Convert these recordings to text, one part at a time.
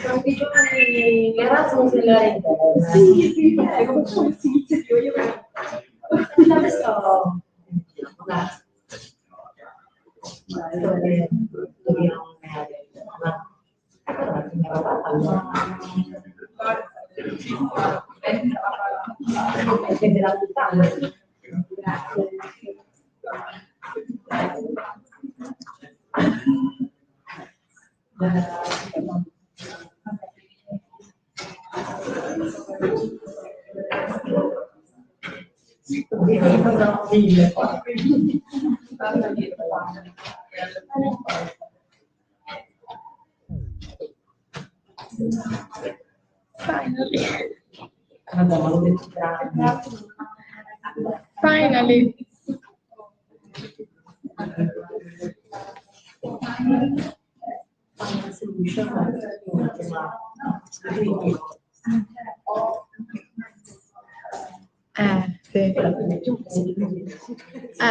sono i giovani Erasmus dell'area interna. Sì, come sono iniziativo io adesso Finally. Sì.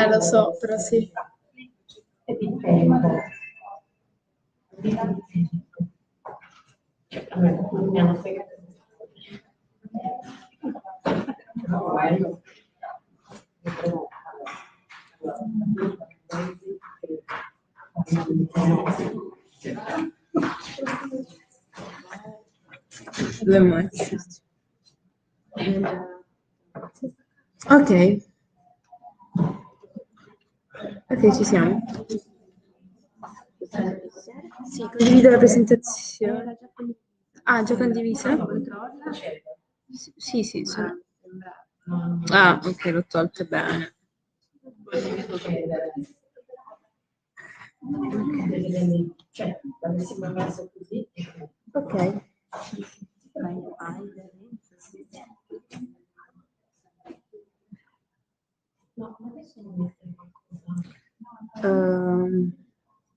Lo so, però sì. Ok. Ok, ci siamo. Sì, condivido la presentazione. Ah, già condivisa? Sì, sì, sono. Ah, ok, l'ho tolto bene. Ok.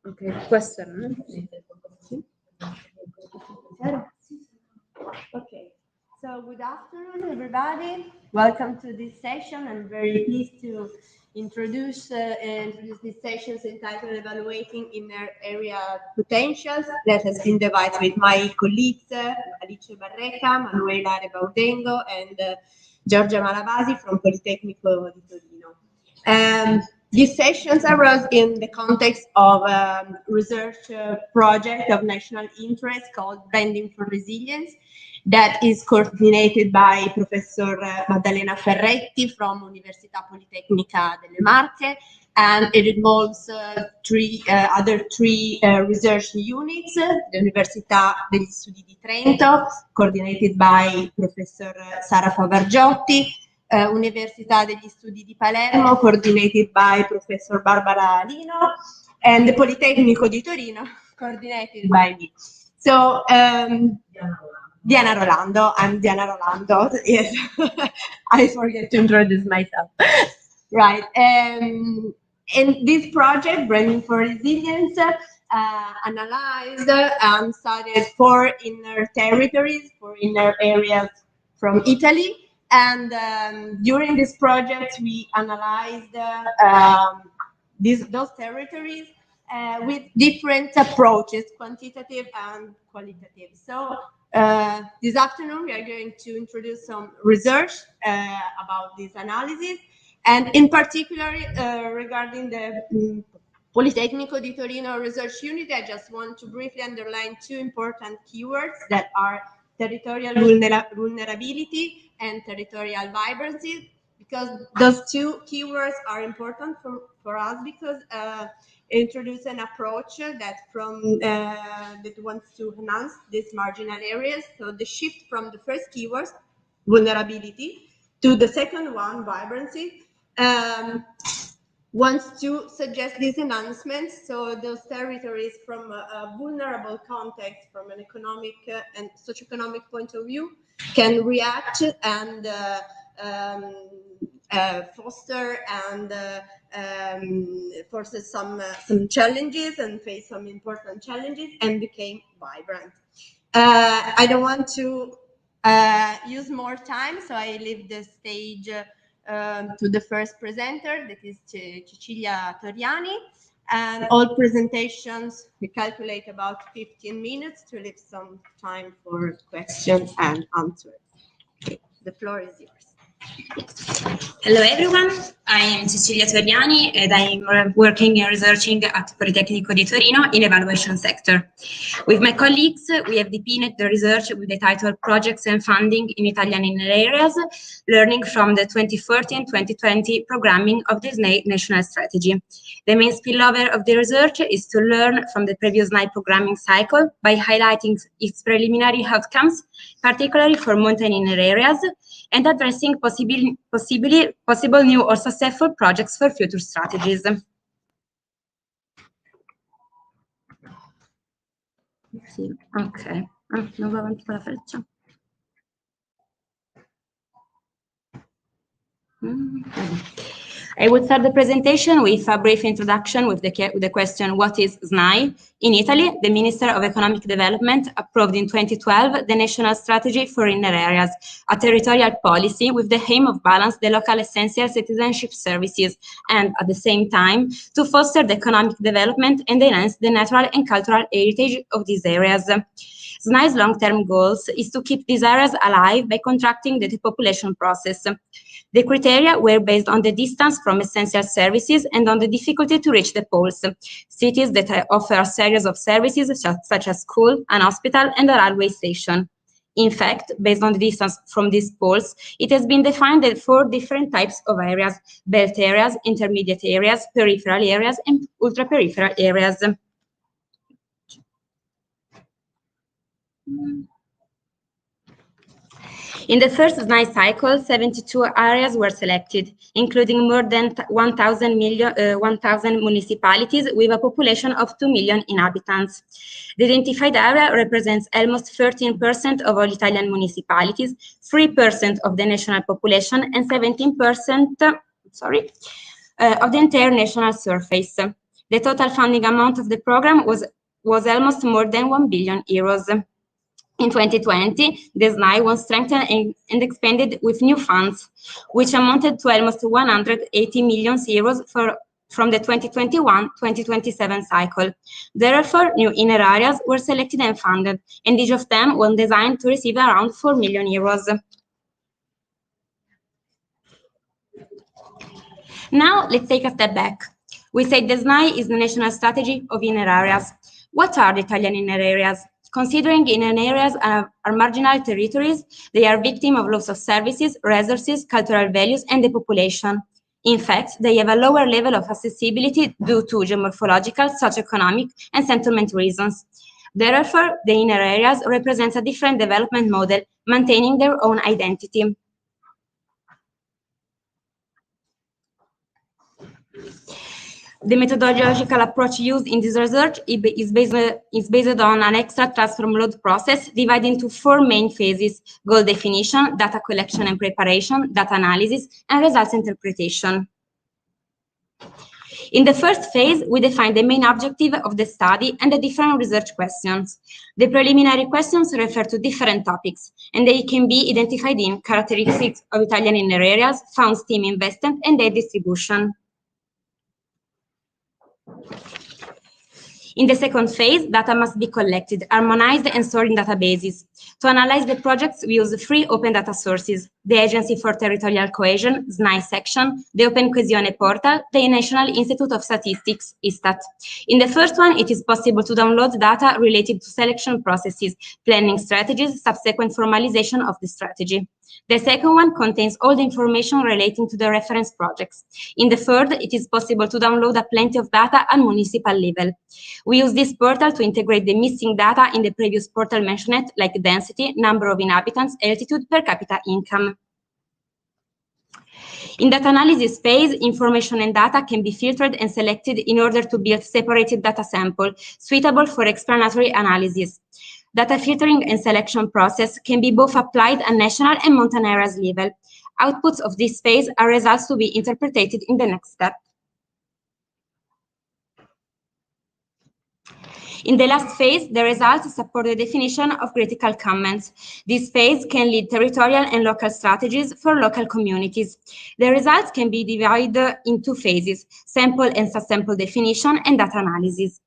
Ok, questo era, no? Okay, so good afternoon, everybody. Welcome to this session. I'm very pleased to introduce these sessions entitled Evaluating Inner Area Potentials that has been devised with my colleagues Alice Barreca, Manuela Rebaudengo, and Giorgia Malavasi from Politecnico di Torino. These sessions arose in the context of a research project of national interest called Bending for Resilience that is coordinated by Professor Maddalena Ferretti from Università Politecnica delle Marche, and it involves other three research units, the Università degli Studi di Trento, coordinated by Professor Sara Favargiotti, Università degli Studi di Palermo, coordinated by Professor Barbara Lino, and the Politecnico di Torino, coordinated by me. So, Diana Rolando, I'm Diana Rolando, yes, I forget to introduce myself. Right, in this project, Branding for Resilience, analyzed and studied 4 inner territories, 4 inner areas from Italy. And during this project, we analyzed those territories with different approaches, quantitative and qualitative. So this afternoon, we are going to introduce some research about this analysis, and in particular regarding the Politecnico di Torino Research Unit, I just want to briefly underline 2 important keywords that are territorial vulnerability and territorial vibrancy, because those 2 keywords are important for us because introduce an approach that wants to enhance these marginal areas. So the shift from the first keyword, vulnerability, to the second one, vibrancy, wants to suggest these enhancements, so those territories from a vulnerable context, from an economic and socioeconomic point of view, can react and foster and forces some challenges and face some important challenges and became vibrant. I don't want to use more time, so I leave the stage to the first presenter, that is Cecilia Toriani. And all presentations, we calculate about 15 minutes to leave some time for questions and answers. Okay, the floor is yours. Hello everyone, I am Cecilia Torriani and I'm working and researching at Politecnico di Torino in evaluation sector. With my colleagues, we have deepened the research with the title Projects and Funding in Italian Inner Areas, learning from the 2014-2020 programming of the SNAI national strategy. The main spillover of the research is to learn from the previous SNAI programming cycle by highlighting its preliminary outcomes, particularly for mountain inner areas, and addressing possible new or successful projects for future strategies. Sì, ok. Non va avanti con la freccia. I will start the presentation with a brief introduction with the question, what is SNAI? In Italy, the Minister of Economic Development approved in 2012 the National Strategy for Inner Areas, a territorial policy with the aim of balance the local essential citizenship services and, at the same time, to foster the economic development and enhance the natural and cultural heritage of these areas. SNAI's long-term goals is to keep these areas alive by contracting the depopulation process. The criteria were based on the distance from essential services and on the difficulty to reach the poles, cities that offer a series of services such as school, an hospital, and a railway station. In fact, based on the distance from these poles, it has been defined as 4 different types of areas: belt areas, intermediate areas, peripheral areas, and ultra-peripheral areas. In the first SNAI cycle, 72 areas were selected, including more than 1,000 municipalities with a population of 2 million inhabitants. The identified area represents almost 13% of all Italian municipalities, 3% of the national population, and 17% of the entire national surface. The total funding amount of the program was almost more than 1 billion euros. In 2020, the SNAI was strengthened and expanded with new funds, which amounted to almost 180 million euros from the 2021-2027 cycle. Therefore, new inner areas were selected and funded, and each of them was designed to receive around 4 million euros. Now, let's take a step back. We say the SNAI is the national strategy of inner areas. What are the Italian inner areas? Considering inner areas are marginal territories, they are victims of loss of services, resources, cultural values, and depopulation. In fact, they have a lower level of accessibility due to geomorphological, socioeconomic, and settlement reasons. Therefore, the inner areas represent a different development model, maintaining their own identity. The methodological approach used in this research is based on an extract transform load process divided into 4 main phases: goal definition, data collection and preparation, data analysis, and results interpretation. In the first phase, we define the main objective of the study and the different research questions. The preliminary questions refer to different topics, and they can be identified in characteristics of Italian inner areas, funds team investment, and their distribution. In the second phase, data must be collected, harmonized, and stored in databases. To analyze the projects, we use 3 open data sources: the Agency for Territorial Cohesion, SNAI section, the Open Coesione portal, the National Institute of Statistics, ISTAT. In the first one, it is possible to download data related to selection processes, planning strategies, subsequent formalization of the strategy. The second one contains all the information relating to the reference projects. In the third, it is possible to download plenty of data at municipal level. We use this portal to integrate the missing data in the previous portal mentioned, like density, number of inhabitants, altitude, per capita income. In data analysis phase, information and data can be filtered and selected in order to build separated data sample suitable for explanatory analysis. Data filtering and selection process can be both applied at national and mountain areas level. Outputs of this phase are results to be interpreted in the next step. In the last phase, the results support the definition of critical comments. This phase can lead territorial and local strategies for local communities. The results can be divided in two phases: sample and subsample definition and data analysis.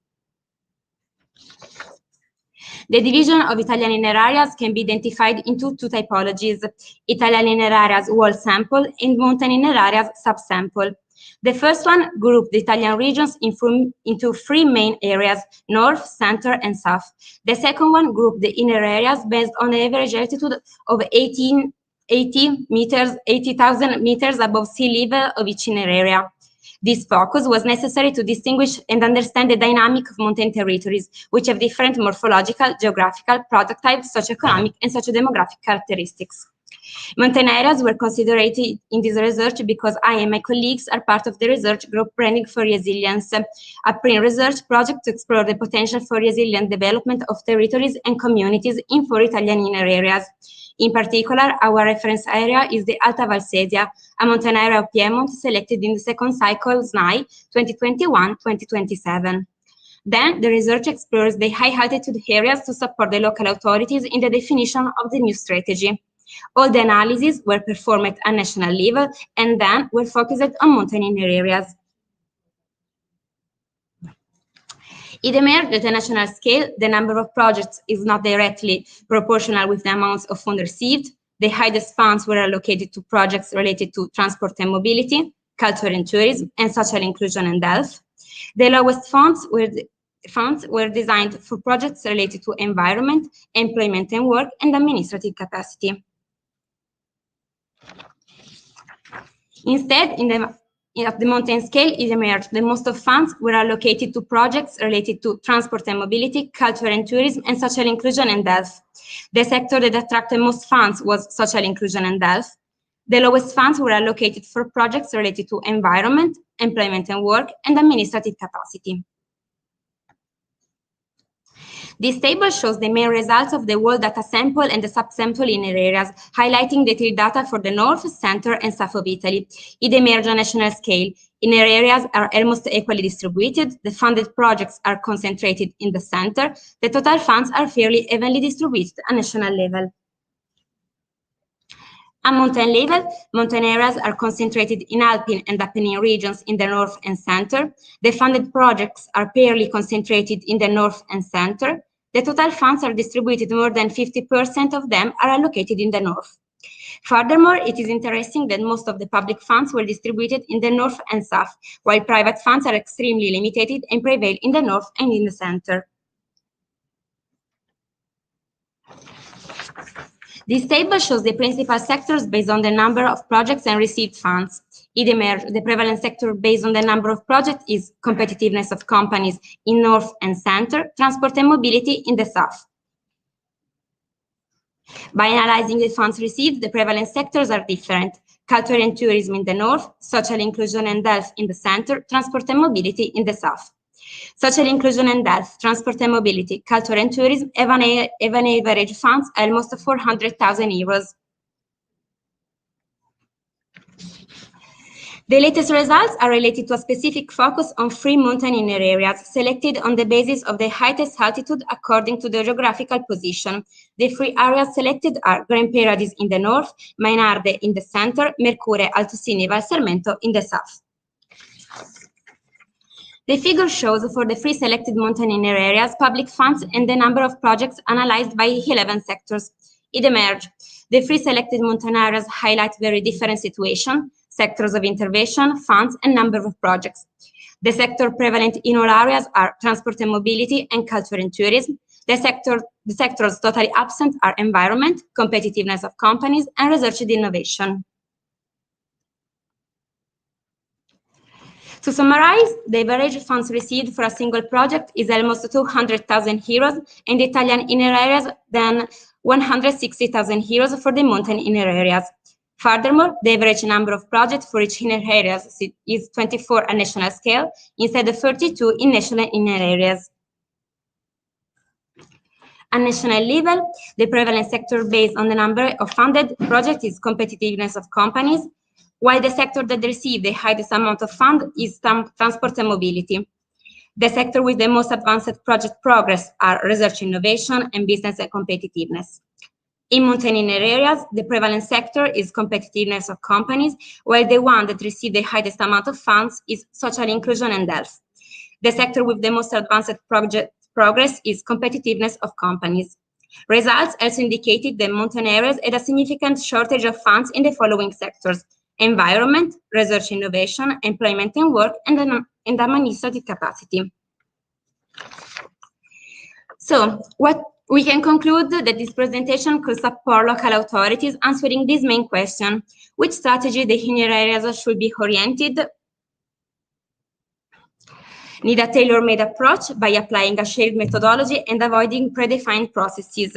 The division of Italian inner areas can be identified into two typologies: Italian inner areas whole sample and mountain inner areas subsample. The first one grouped the Italian regions into three main areas: north, center, and south. The second one grouped the inner areas based on the average altitude of 80,000 meters above sea level of each inner area. This focus was necessary to distinguish and understand the dynamic of mountain territories, which have different morphological, geographical, product types, socioeconomic, and socio-demographic characteristics. Mountain areas were considered in this research because I and my colleagues are part of the research group Branding for Resilience, a pre-research project to explore the potential for resilient development of territories and communities in 4 Italian inner areas. In particular, our reference area is the Alta Valsesia, a mountain area of Piedmont selected in the second cycle SNAI 2021-2027. Then, the research explores the high-altitude areas to support the local authorities in the definition of the new strategy. All the analyses were performed at national level and then were focused on mountain inner areas. It emerged at a national scale, the number of projects is not directly proportional with the amounts of funds received. The highest funds were allocated to projects related to transport and mobility, culture and tourism, and social inclusion and health. The lowest funds were designed for projects related to environment, employment and work, and administrative capacity. Instead, at the mountain scale, it emerged that most of funds were allocated to projects related to transport and mobility, culture and tourism, and social inclusion and health. The sector that attracted most funds was social inclusion and health. The lowest funds were allocated for projects related to environment, employment and work, and administrative capacity. This table shows the main results of the whole data sample and the subsample inner areas, highlighting detailed data for the north, center, and south of Italy. It emerged on national scale. Inner areas are almost equally distributed. The funded projects are concentrated in the center. The total funds are fairly evenly distributed at national level. At mountain level, mountain areas are concentrated in Alpine and Apennine regions in the north and center. The funded projects are fairly concentrated in the north and center. The total funds are distributed, more than 50% of them are allocated in the north. Furthermore, it is interesting that most of the public funds were distributed in the north and south, while private funds are extremely limited and prevail in the north and in the center. This table shows the principal sectors based on the number of projects and received funds. It emerged the prevalent sector based on the number of projects is competitiveness of companies in north and center, transport and mobility in the south. By analyzing the funds received, the prevalent sectors are different: culture and tourism in the north, social inclusion and health in the center, transport and mobility in the south. Social inclusion and health, transport and mobility, culture and tourism have an average funds almost 400,000 euros. The latest results are related to a specific focus on 3 mountain inner areas selected on the basis of the highest altitude according to the geographical position. The 3 areas selected are Grand Paradis in the north, Mainarde in the center, Mercure, Altosini, Val Sarmento in the south. The figure shows for the 3 selected mountain inner areas public funds and the number of projects analyzed by 11 sectors. It emerged. The 3 selected mountain areas highlight very different situations: sectors of intervention, funds, and number of projects. The sector prevalent in all areas are transport and mobility and culture and tourism. The sectors totally absent are environment, competitiveness of companies, and research and innovation. To summarize, the average funds received for a single project is almost 200,000 euros, and the Italian inner areas than 160,000 euros for the mountain inner areas. Furthermore, the average number of projects for each inner areas is 24 at national scale, instead of 32 in national inner areas. At national level, the prevalent sector based on the number of funded projects is competitiveness of companies, while the sector that received the highest amount of funds is transport and mobility. The sector with the most advanced project progress are research, innovation, and business and competitiveness. In mountainous areas, the prevalent sector is competitiveness of companies, while the one that receives the highest amount of funds is social inclusion and health. The sector with the most advanced project progress is competitiveness of companies. Results also indicated that mountain areas had a significant shortage of funds in the following sectors: environment, research, innovation, employment and work, and administrative capacity. So, what we can conclude that this presentation could support local authorities answering this main question: which strategy the inner areas should be oriented? Need a tailor-made approach by applying a shared methodology and avoiding predefined processes.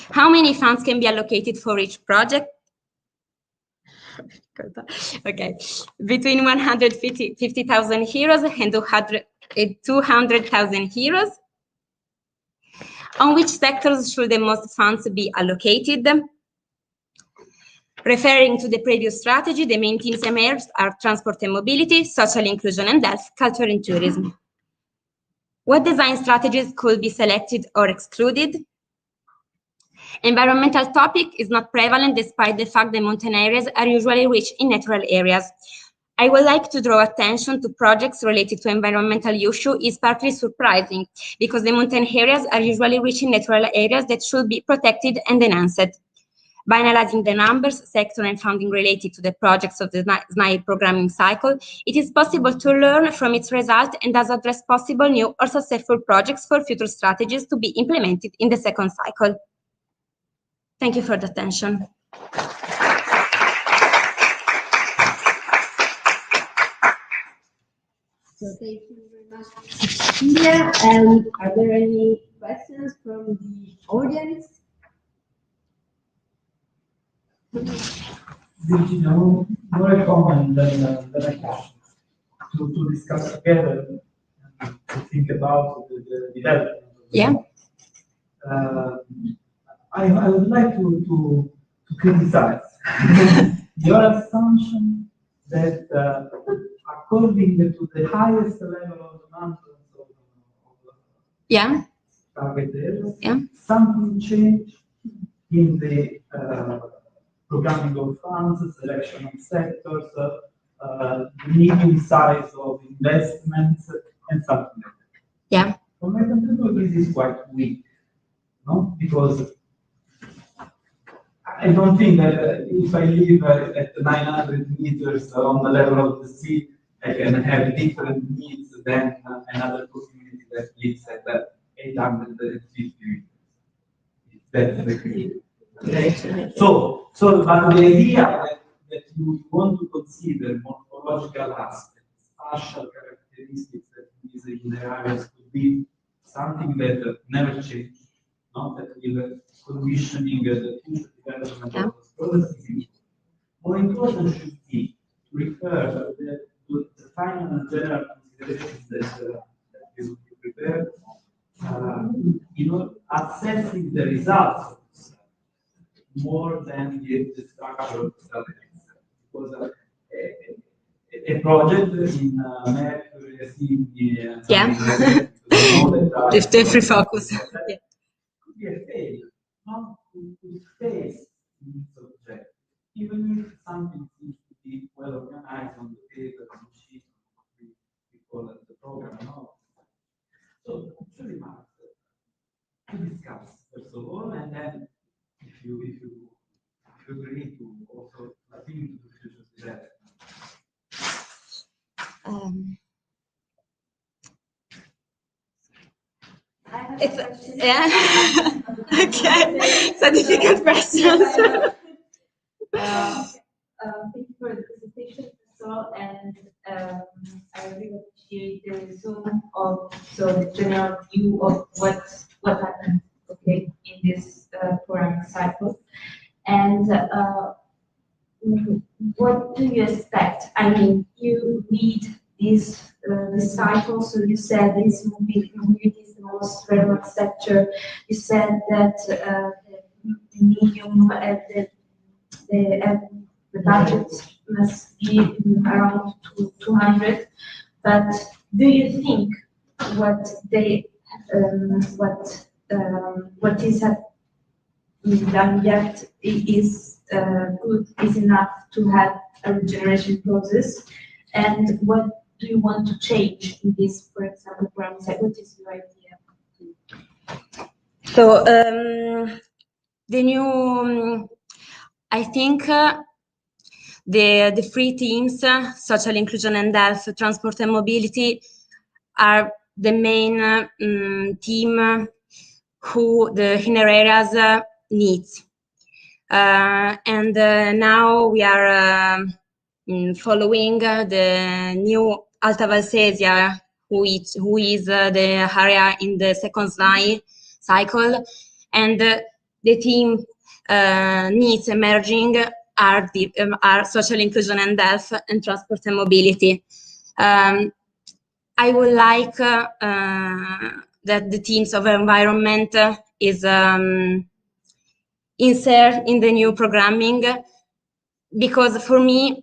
How many funds can be allocated for each project? Okay, between 150,000 euros and 200,000 euros. On which sectors should the most funds be allocated? Referring to the previous strategy, the main themes emerged are transport and mobility, social inclusion and health, culture and tourism. What design strategies could be selected or excluded? Environmental topic is not prevalent despite the fact that mountain areas are usually rich in natural areas. I would like to draw attention to projects related to environmental issue is partly surprising because the mountain areas are usually rich in natural areas that should be protected and enhanced. By analyzing the numbers, sector and funding related to the projects of the SNAI programming cycle, it is possible to learn from its result and thus address possible new or successful projects for future strategies to be implemented in the second cycle. Thank you for the attention. So thank you very much, Cecilia. And are there any questions from the audience? More a comment than a question. To discuss together and to think about the development. Yeah. I would like to criticize your assumption that according to the highest level of the mountains of target areas, something changed in the programming of funds, selection of sectors, medium size of investments, and something like that. Yeah. From my point of view, this is quite weak, no? Because I don't think that if I live at 900 meters on the level of the sea, I can have different needs than another community that lives at 850 meters. That's the case. Okay. So, but the idea that you want to consider morphological aspects, spatial characteristics that these inner areas could be something that never change, not that will conditioning the future development of those processes. More important should be to refer to the final general considerations that you prepared, assessing the results more than the structure of the strategy. Because a project in Mercury, If they free focus. Could be a failure, not to face this object, even if something seems to be well organized on the paper, on the sheet, we call it the program. No? So actually, Mark, to discuss first of all, and then if you agree to also continue to the future together. Okay, so difficult questions. Thank you for the presentation, and I really appreciate the resume of the general view of what happened, okay, in this programming cycle, and what do you expect? I mean, you lead this cycle, so you said this mobility is the most relevant sector. You said that the medium the budget must be around 200. But do you think what they what is done yet is good, is enough to have a regeneration process? And what do you want to change in this, for example, program? What is your idea? So the new, I think the three teams, social inclusion and health, transport and mobility, are the main team who the inner areas needs. And now we are following the new Alta Valsesia, who is the area in the second cycle, and the team needs emerging are social inclusion and health and transport and mobility. I would like that the teams of environment is insert in the new programming, because for me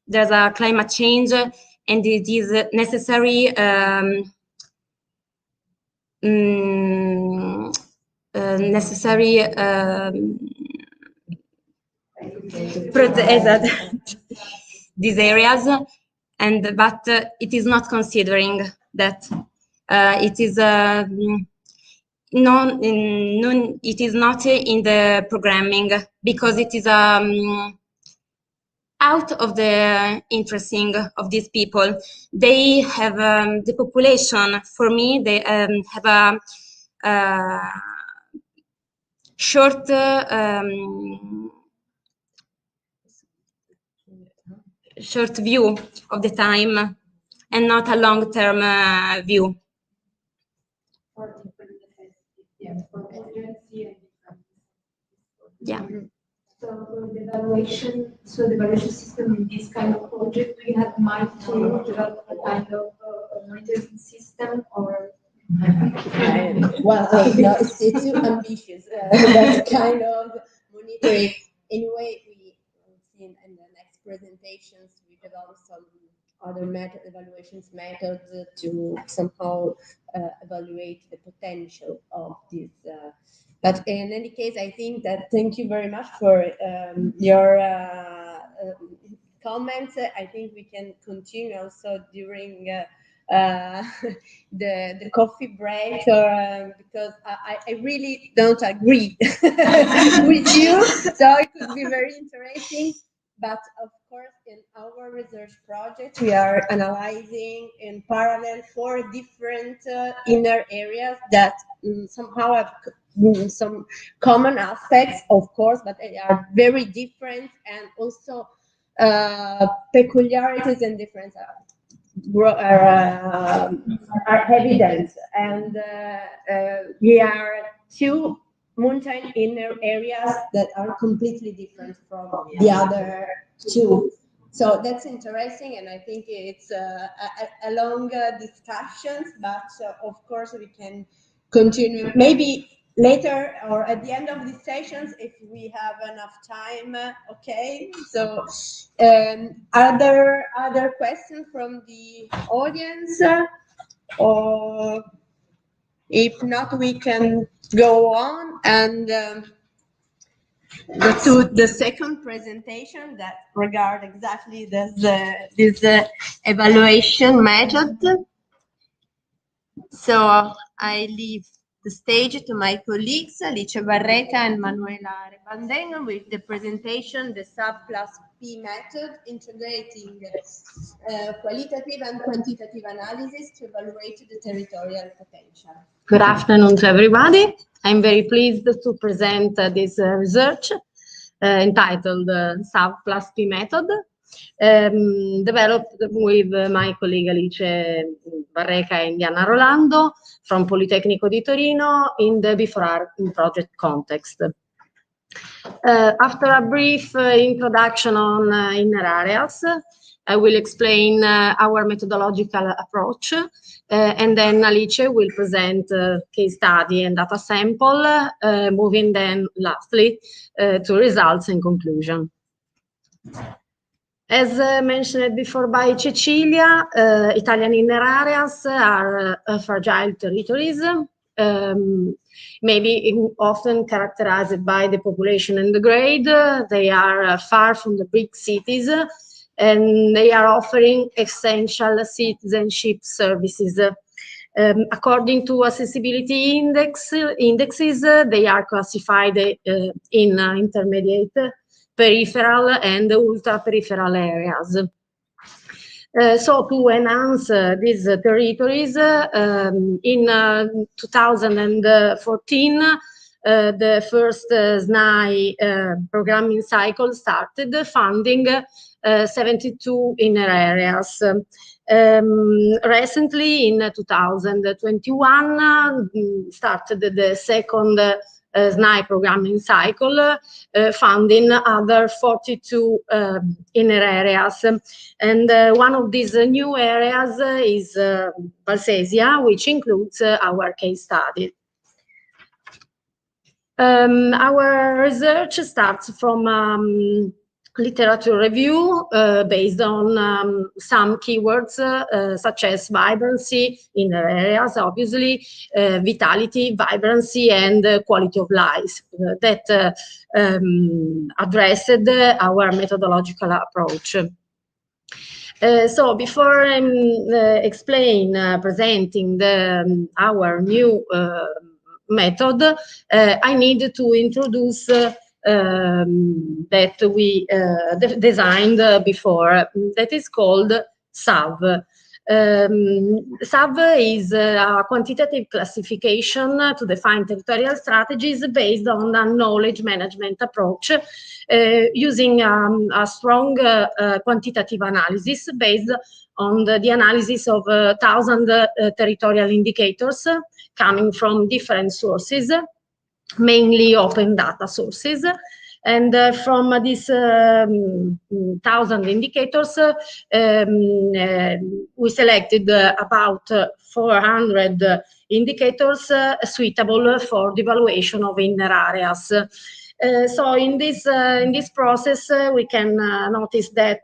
there's a climate change and it is necessary these areas, and but it is not considering that it is it is not in the programming, because it is out of the interesting of these people. They have the population, for me, they have a short short view of the time and not a long-term view. Yeah. So the evaluation system in this kind of project, do you have in mind to develop a kind of monitoring system, or? Well, no, it's too ambitious. That kind of monitoring. Anyway, we will see in the next presentations, we develop some other evaluations methods to somehow evaluate the potential of this. But in any case, I think that thank you very much for your comments. I think we can continue also during the coffee break, because I really don't agree with you. So it could be very interesting. But of course, in our research project, we are analyzing in parallel 4 different inner areas that somehow have some common aspects, of course, but they are very different, and also peculiarities and differences are evident. And we are 2 mountain inner areas that are completely different from the other 2. So that's interesting, and I think it's a long discussions, but of course we can continue maybe later or at the end of these sessions if we have enough time. Okay, so are there other questions from the audience, or if not, we can go on and to the second presentation that regard exactly this evaluation method. So I leave the stage to my colleagues, Alice Barreca and Manuela Rebanden, with the presentation, the SAB+P method, integrating qualitative and quantitative analysis to evaluate the territorial potential. Good afternoon to everybody. I'm very pleased to present this research entitled SAB+P method, developed with my colleague Alice Barreca and Diana Rolando from Politecnico di Torino in the Before Art project context. After a brief introduction on inner areas, I will explain our methodological approach, and then Alice will present case study and data sample, moving then lastly to results and conclusion. As mentioned before by Cecilia, Italian inner areas are fragile territories, maybe often characterized by the population and the grade. They are far from the big cities, and they are offering essential citizenship services. According to accessibility indexes, they are classified in intermediate, peripheral, and ultra-peripheral areas. So to enhance these territories, in 2014, the first SNAI programming cycle started funding 72 inner areas. Recently, in 2021, started the second SNAI programming cycle, funding other 42 inner areas. And one of these new areas is Valsesia, which includes our case study. Our research starts from literature review based on some keywords such as vibrancy, inner areas, obviously, vitality, vibrancy, and quality of life that addressed our methodological approach. So before presenting our new method, I need to introduce that we designed before, that is called SAV. SAV is a quantitative classification to define territorial strategies based on a knowledge management approach, using a strong quantitative analysis based on the analysis of 1,000 territorial indicators coming from different sources, mainly open data sources. And from these 1,000 indicators, we selected about 400 indicators suitable for the evaluation of inner areas. So in this process, we can notice that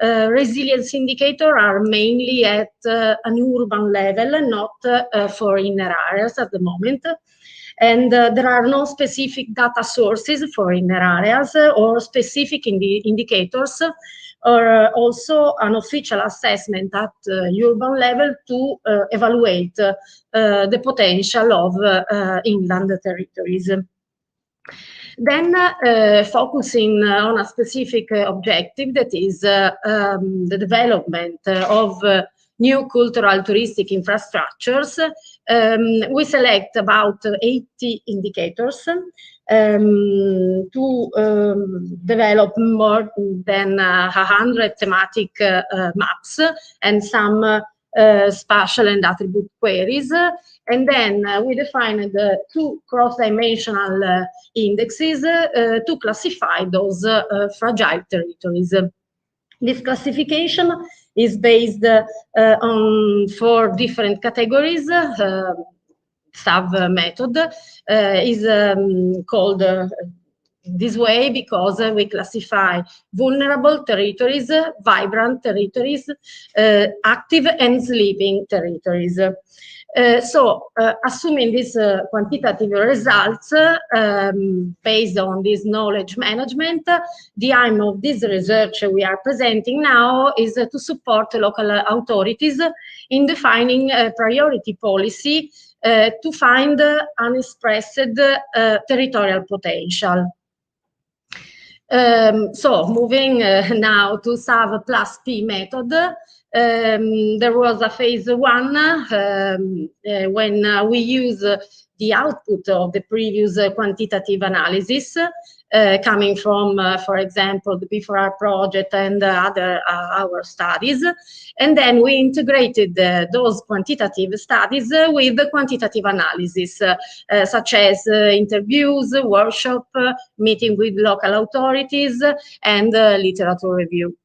resilience indicators are mainly at an urban level, not for inner areas at the moment. And there are no specific data sources for inner areas or specific indicators, or also an official assessment at urban level to evaluate the potential of inland territories. Then focusing on a specific objective, that is the development of new cultural touristic infrastructures, we select about 80 indicators to develop more than 100 thematic maps and some spatial and attribute queries. And then we defined two cross-dimensional indexes to classify those fragile territories. This classification is based on 4 different categories. SAV method is called this way because we classify vulnerable territories, vibrant territories, active and sleeping territories. So, assuming these quantitative results based on this knowledge management, the aim of this research we are presenting now is to support local authorities in defining a priority policy to find unexpressed territorial potential. So, moving now to SAV plus P method. There was a phase 1 when we use the output of the previous quantitative analysis coming from, for example, the B4R project and other our studies. And then we integrated those quantitative studies with the quantitative analysis, such as interviews, workshop, meeting with local authorities, and literature review.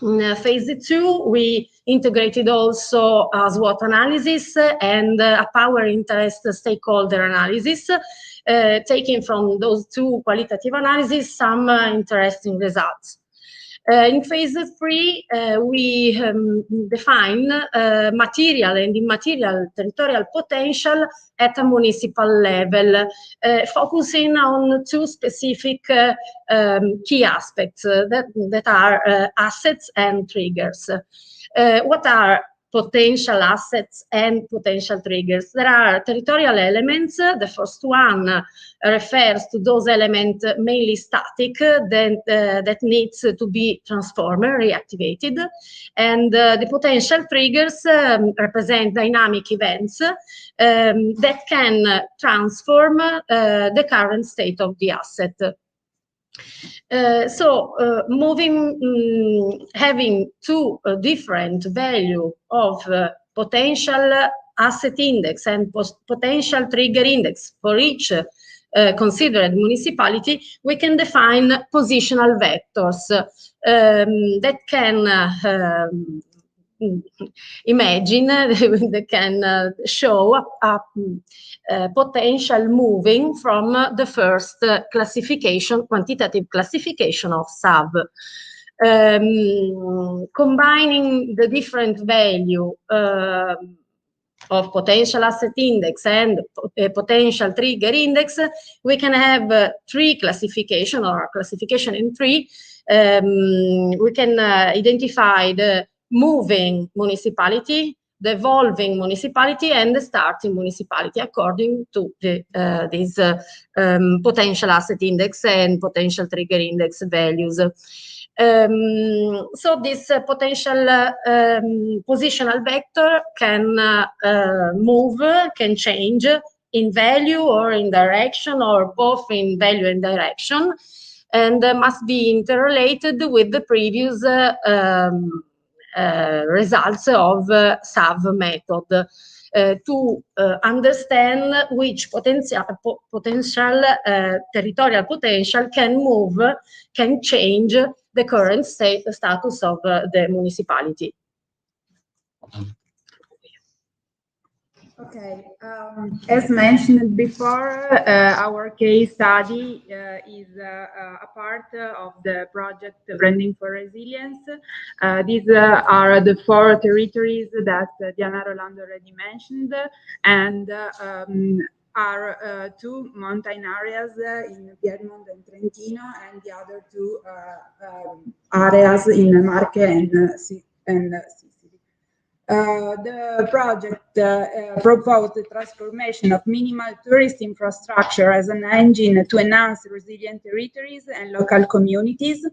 In phase 2, we integrated also a SWOT analysis and a power interest stakeholder analysis, taking from those 2 qualitative analyses some interesting results. In phase 3, we define material and immaterial territorial potential at a municipal level, focusing on two specific key aspects that are assets and triggers. What are potential assets and potential triggers? There are territorial elements. The first one refers to those elements mainly static that needs to be transformed, reactivated. And the potential triggers represent dynamic events that can transform the current state of the asset. Having two different value of potential asset index and potential trigger index for each considered municipality, we can define positional vectors that can imagine that can show a potential moving from the first classification, quantitative classification of SAV. Combining the different value of potential asset index and potential trigger index, we can have three classification or classification in three. We can identify the moving municipality, the evolving municipality, and the starting municipality according to these potential asset index and potential trigger index values. So this potential positional vector can move, can change in value or in direction, or both in value and direction, and must be interrelated with the previous results of SAV method to understand which potential territorial potential can move, can change the current status of the municipality. Okay, as mentioned before, our case study is a part of the project Branding for Resilience. These are the 4 territories that Diana Rolando already mentioned, and are 2 mountain areas in Piedmont and Trentino, and the other 2 areas in Marche and Sicily. The project proposed the transformation of minimal tourist infrastructure as an engine to enhance resilient territories and local communities.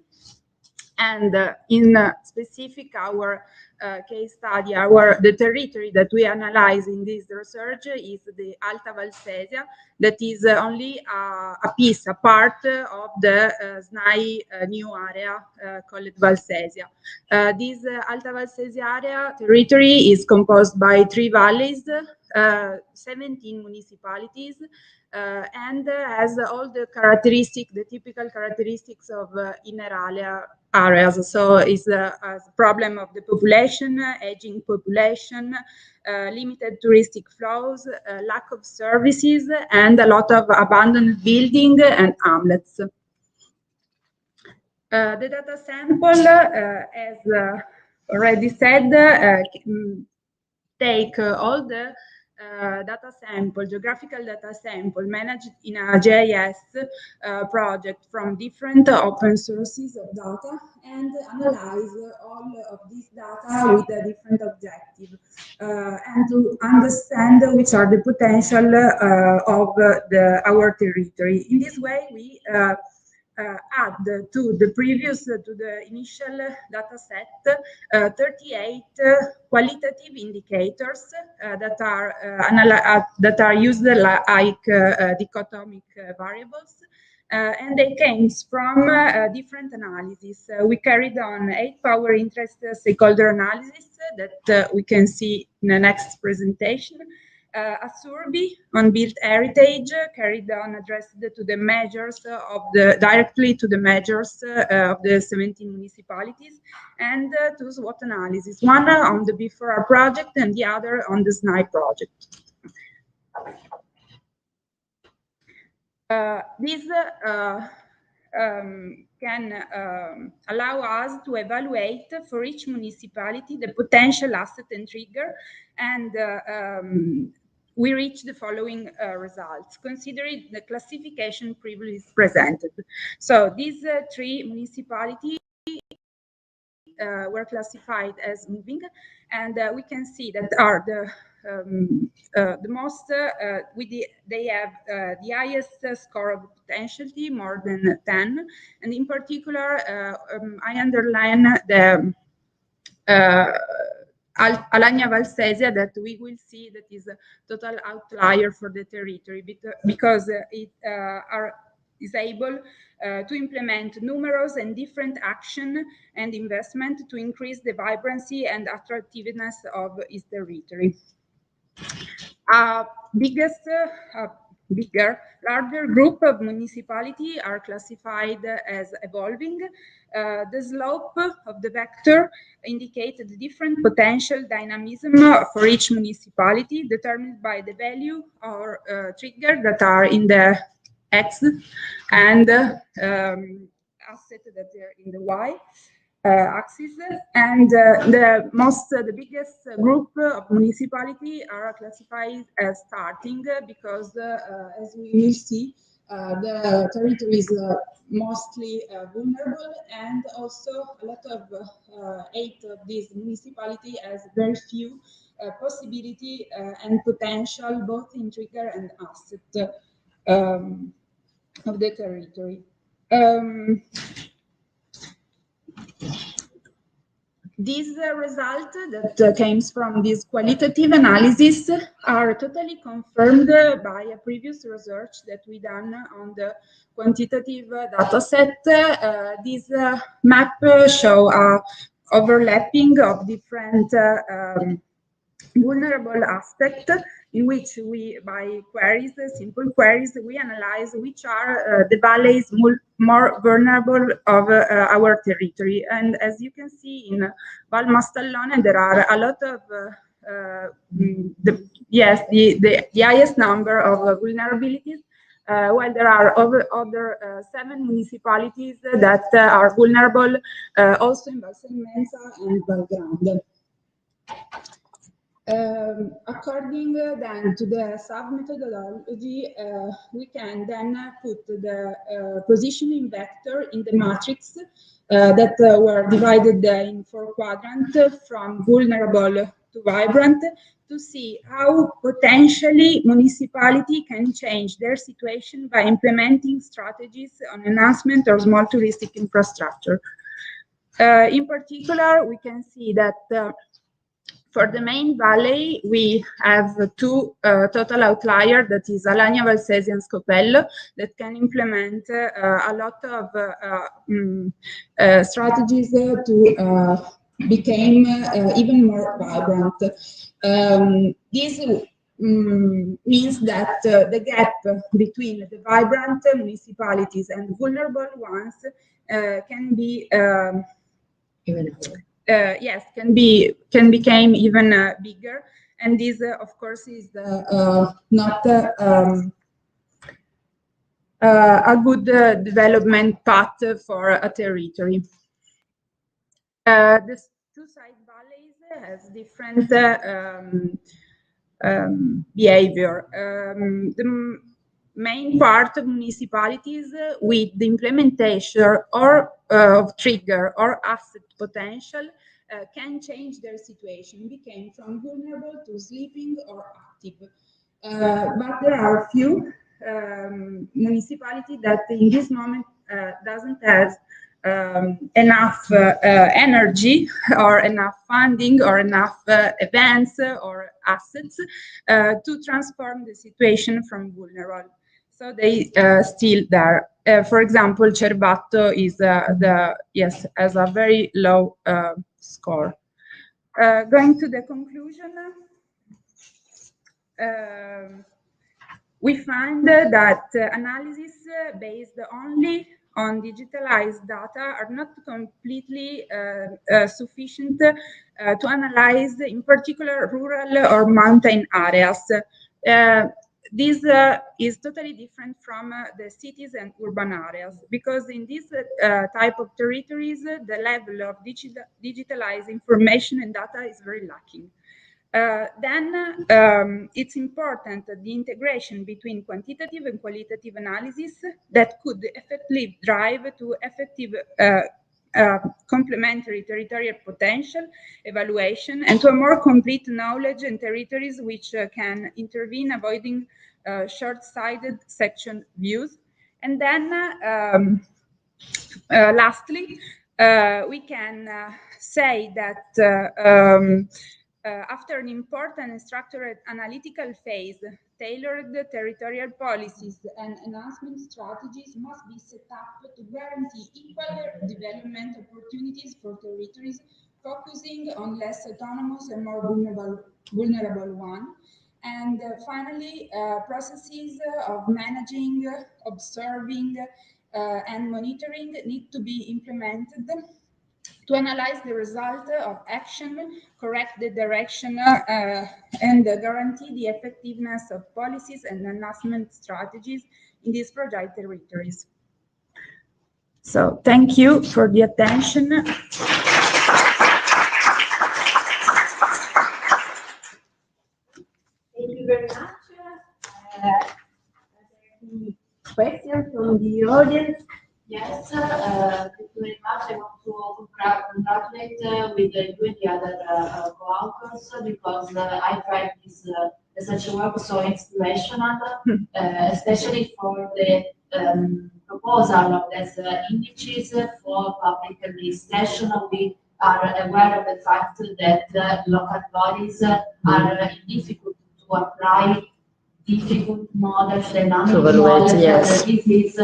And in specific, our case study, the territory that we analyze in this research is the Alta Valsesia, that is only a part of the SNAI new area called Valsesia. This Alta Valsesia area territory is composed by 3 valleys, 17 municipalities, and has all the typical characteristics of inner areas. So it's a problem of the population, aging population, limited touristic flows, lack of services, and a lot of abandoned buildings and hamlets. The data sample, as already said, take all the geographical data sample managed in a GIS project from different open sources of data, and analyze all of this data with a different objective, and to understand which are the potential of our territory. In this way, we add to the initial data set 38 qualitative indicators that are used like dichotomic variables, and they came from different analyses. We carried on 8 power interest stakeholder analysis that we can see in the next presentation. A survey on built heritage carried on addressed to the measures directly to the measures of the 17 municipalities, and 2 SWOT analysis, one on the B4R project and the other on the SNAI project. This can allow us to evaluate for each municipality the potential asset and trigger, and we reach the following results, considering the classification previously presented. So these three municipalities were classified as moving, and we can see that are the most they have the highest score of potentiality, more than 10, and in particular I underline the Alagna Valsesia, that we will see that is a total outlier for the territory, because it is able to implement numerous and different action and investment to increase the vibrancy and attractiveness of its territory. Larger group of municipality are classified as evolving. The slope of the vector indicates the different potential dynamism for each municipality, determined by the value or trigger that are in the X, and asset that are in the Y axis, and the biggest group of municipality are classified as starting, because as we will see, the territory is mostly vulnerable, and also a lot of 8 of these municipality has very few possibility and potential, both in trigger and asset of the territory. These results that came from this qualitative analysis are totally confirmed by a previous research that we done on the quantitative data set. This map show overlapping of different vulnerable aspects, in which we, by queries, simple queries, we analyze which are the valleys more vulnerable of our territory. And as you can see in Val Mastallone, there are a lot of the highest number of vulnerabilities, while there are other 7 municipalities that are vulnerable, also in Valsemmenza and Valgrande. According then to the sub-methodology, we can then put the positioning vector in the matrix that were divided in 4 quadrants, from vulnerable to vibrant, to see how potentially municipality can change their situation by implementing strategies on enhancement or small touristic infrastructure. In particular, we can see that for the main valley, we have 2 total outliers, that is Alagna Valsesia and Scopello, that can implement a lot of strategies to become even more vibrant. This means that the gap between the vibrant municipalities and vulnerable ones can be can become even bigger, and this, of course, is not a good development path for a territory. The 2 side valleys has different behavior. The main part of municipalities with the implementation or of trigger or asset potential can change their situation, became from vulnerable to sleeping or active. But there are few municipalities that in this moment doesn't have enough energy or enough funding or enough events or assets to transform the situation from vulnerable. So they still there. For example, Cervato is has a very low score. Going to the conclusion, we find that analysis based only on digitalized data are not completely sufficient to analyze, in particular, rural or mountain areas. this is totally different from the cities and urban areas, because in this type of territories, the level of digitalized information and data is very lacking. Then it's important the integration between quantitative and qualitative analysis that could effectively drive to effective complementary territorial potential evaluation and to a more complete knowledge in territories which can intervene, avoiding short-sighted section views. And then lastly, we can say that after an important and structured analytical phase, tailored territorial policies and enhancement strategies must be set up to guarantee equal development opportunities for territories, focusing on less autonomous and more vulnerable ones. And finally, processes of managing, observing, and monitoring need to be implemented to analyze the result of action, correct the direction, and guarantee the effectiveness of policies and enhancement strategies in these fragile territories. So thank you for the attention. Thank you very much. Are there any questions from the audience? Yes, thank you very much. I want to congratulate with you and the other co-authors, because I find this research work so inspirational, especially for the proposal of these indices for public administration. We are aware of the fact that local bodies are difficult to apply difficult models, dynamic models. Yes. This is a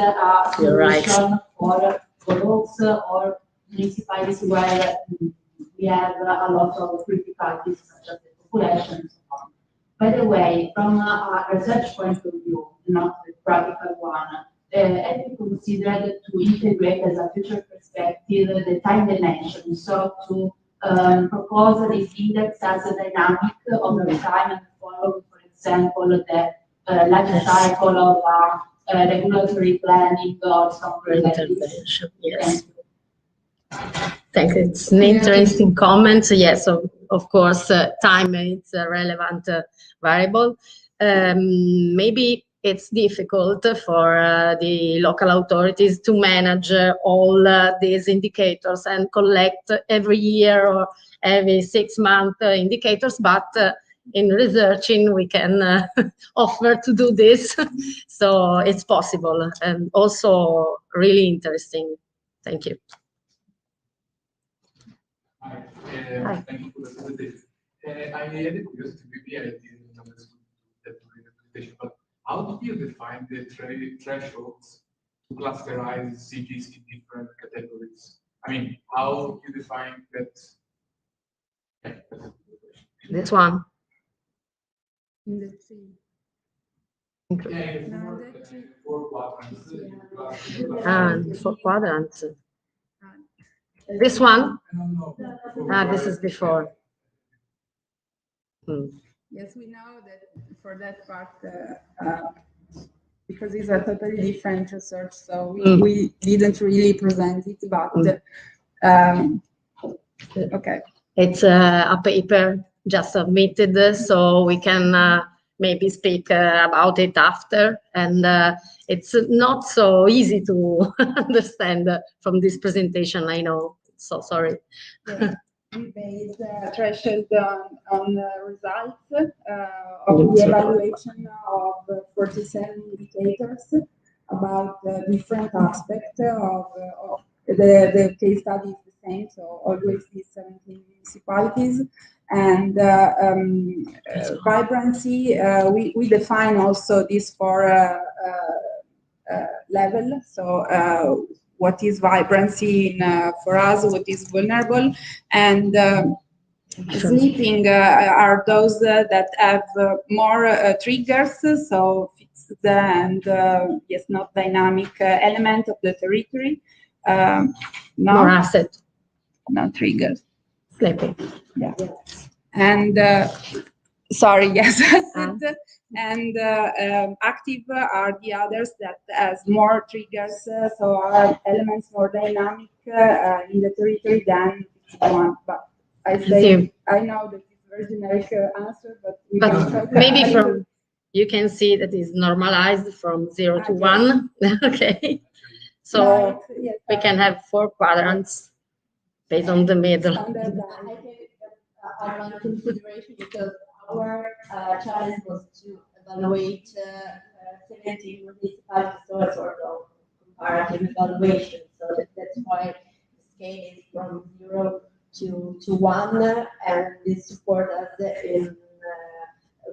You're solution right. for roads or municipalities where we have a lot of difficulties, such as the population and so on. By the way, from a research point of view, not the practical one, have you considered to integrate as a future perspective the time dimension, so to propose this index as a dynamic over time and follow, for example, the life cycle of regulatory planning or something like this? Intervention, yes. Thank you. It's an interesting comment. Yes, of course, time is a relevant variable. Maybe it's difficult for the local authorities to manage all these indicators and collect every year or every 6 month indicators, but in researching we can offer to do this. So it's possible and also really interesting. Thank you. Hi, Hi. thank you for the presentation. I had a curiosity, maybe I didn't understand that during the presentation, but how do you define the thresholds to clusterize cities in different categories? I mean, how you define that? Yeah, that's a good question. This one. Let's see. Yeah, four quadrants. And 4 quadrants. This one? This is before. Yes, we know that for that part, because it's a totally different research, so we didn't really present it, but okay. It's a paper just submitted, so we can maybe speak about it after. And it's not so easy to understand from this presentation, I know. So sorry. Yes. We base threshold on results of the evaluation of 47 indicators about different aspects of the case study is the same, so always these 17 municipalities. And vibrancy, we define also this for level. So what is vibrancy for us, what is vulnerable, and sleeping are those that have more triggers, so fixed and yes, not dynamic element of the territory. More asset. Not triggers. Sleeping. Yeah. And sorry, yes, And active are the others that has more triggers, so are elements more dynamic in the territory than one. But I say, I know that it's a very generic answer, but we can talk maybe about from you can see that is normalized from 0 to 1. Okay, so no, yes, we can have 4 quadrants based on the middle. I take our consideration because our challenge was to evaluate 17 municipalities, so a sort of comparative evaluation. So that's why the scale is from 0 to 1, and this support us in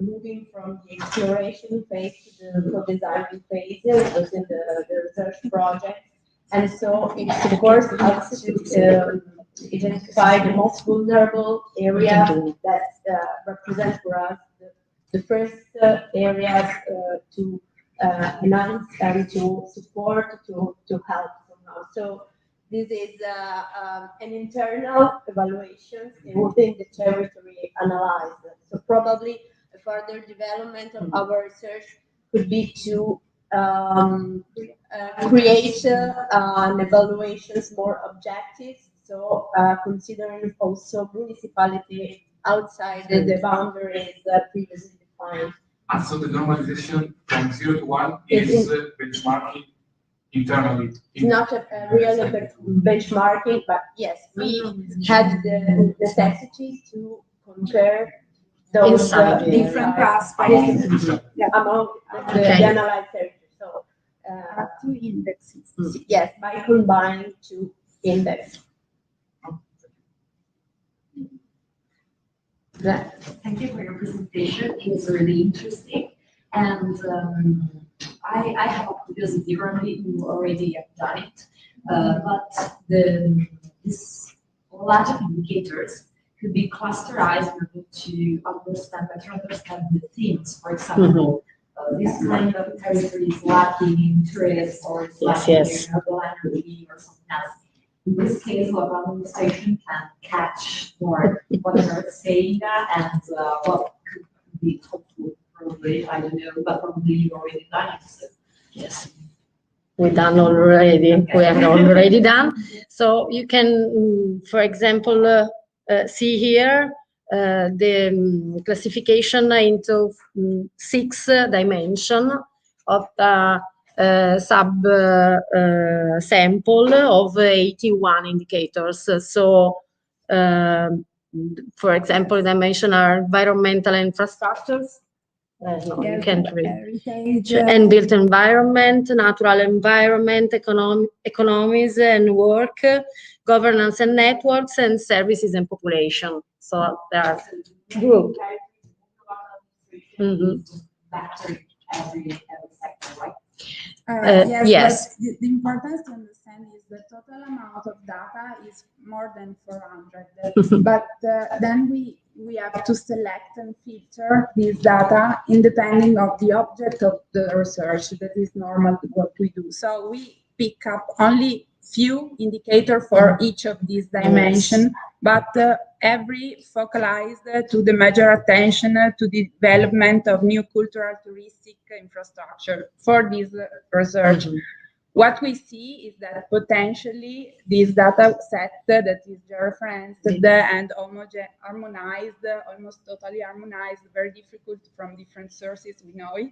moving from the exploration phase to the co-designing phase within the research project. And so it supports us to identify the most vulnerable area that represent for us the first areas to enhance and to support, to help somehow. So this is an internal evaluation within the territory analyzed. So probably a further development of our research could be to create an evaluations more objective. So considering also municipality outside the boundaries previously defined. And so the normalization from 0 to 1 is benchmarking internally. It's not a real benchmarking, but yes, we had the necessity to compare those different aspects among the analyzed territories. So, 2 indexes. yes, by combining 2 indexes. Thank you for your presentation. It was really interesting. And I have a curiosity, probably you already have done it, but this lot of indicators could be clusterized in order to better understand the themes. For example, this kind of territory is lacking interest or it's lacking renewable energy or something else. In this case, local administration can catch more what they're saying and what could be helpful. Probably, I don't know, but probably you've already done it. So, yes. We done already. We have already done. So you can, for example, see here the classification into 6 dimensions of the sub sample of 81 indicators. So, for example, dimension are environmental infrastructures. No, you can't read. And built environment, natural environment, economies and work, governance and networks, and services and population. So there are groups. Every sector, right? Yes. But the importance to understand is the total amount of data is more than 400. But then we have to select and filter this data independent of the object of the research. That is normal what we do. So we pick up only few indicators for each of these dimensions, but every focalized to the major attention to the development of new cultural touristic infrastructure for this research. What we see is that potentially this data set that is georeferenced and harmonized, almost totally harmonized, very difficult from different sources, we know it,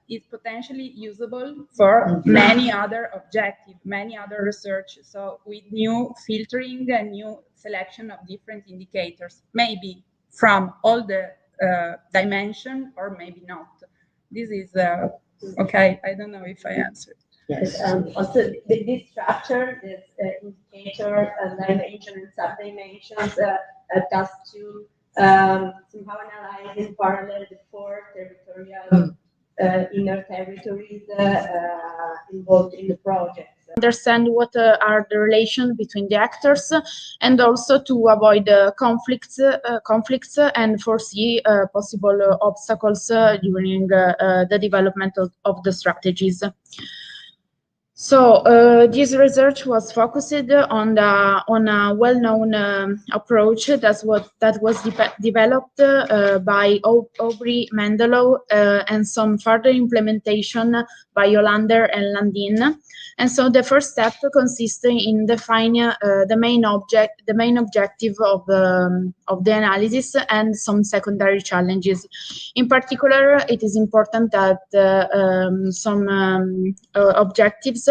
is potentially usable for many other objectives, many other research. So with new filtering and new selection of different indicators, maybe from all the dimension or maybe not. This is, okay, I don't know if I answered. Yes. Also, this structure, this indicator, dimension and sub-dimensions, does to somehow analyze in parallel the 4 territorial inner territories involved in the project. Understand what are the relations between the actors, and also to avoid conflicts and foresee possible obstacles during the development of the strategies. So this research was focused on a well-known approach that was developed by Aubrey Mendelow and some further implementation by Hollander and Landin. And so the first step consists in defining the main objective of the analysis and some secondary challenges. In particular, it is important that some objectives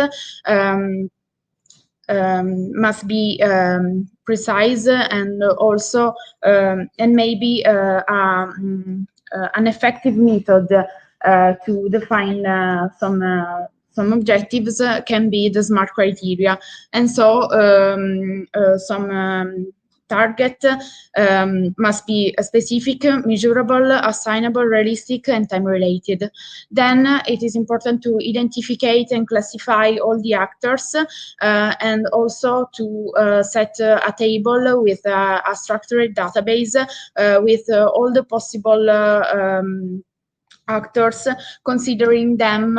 must be precise and also and maybe an effective method to define some objectives can be the SMART criteria. And so some target must be specific, measurable, assignable, realistic, and time-related. Then it is important to identify and classify all the actors and also to set a table with a structured database with all the possible actors, considering them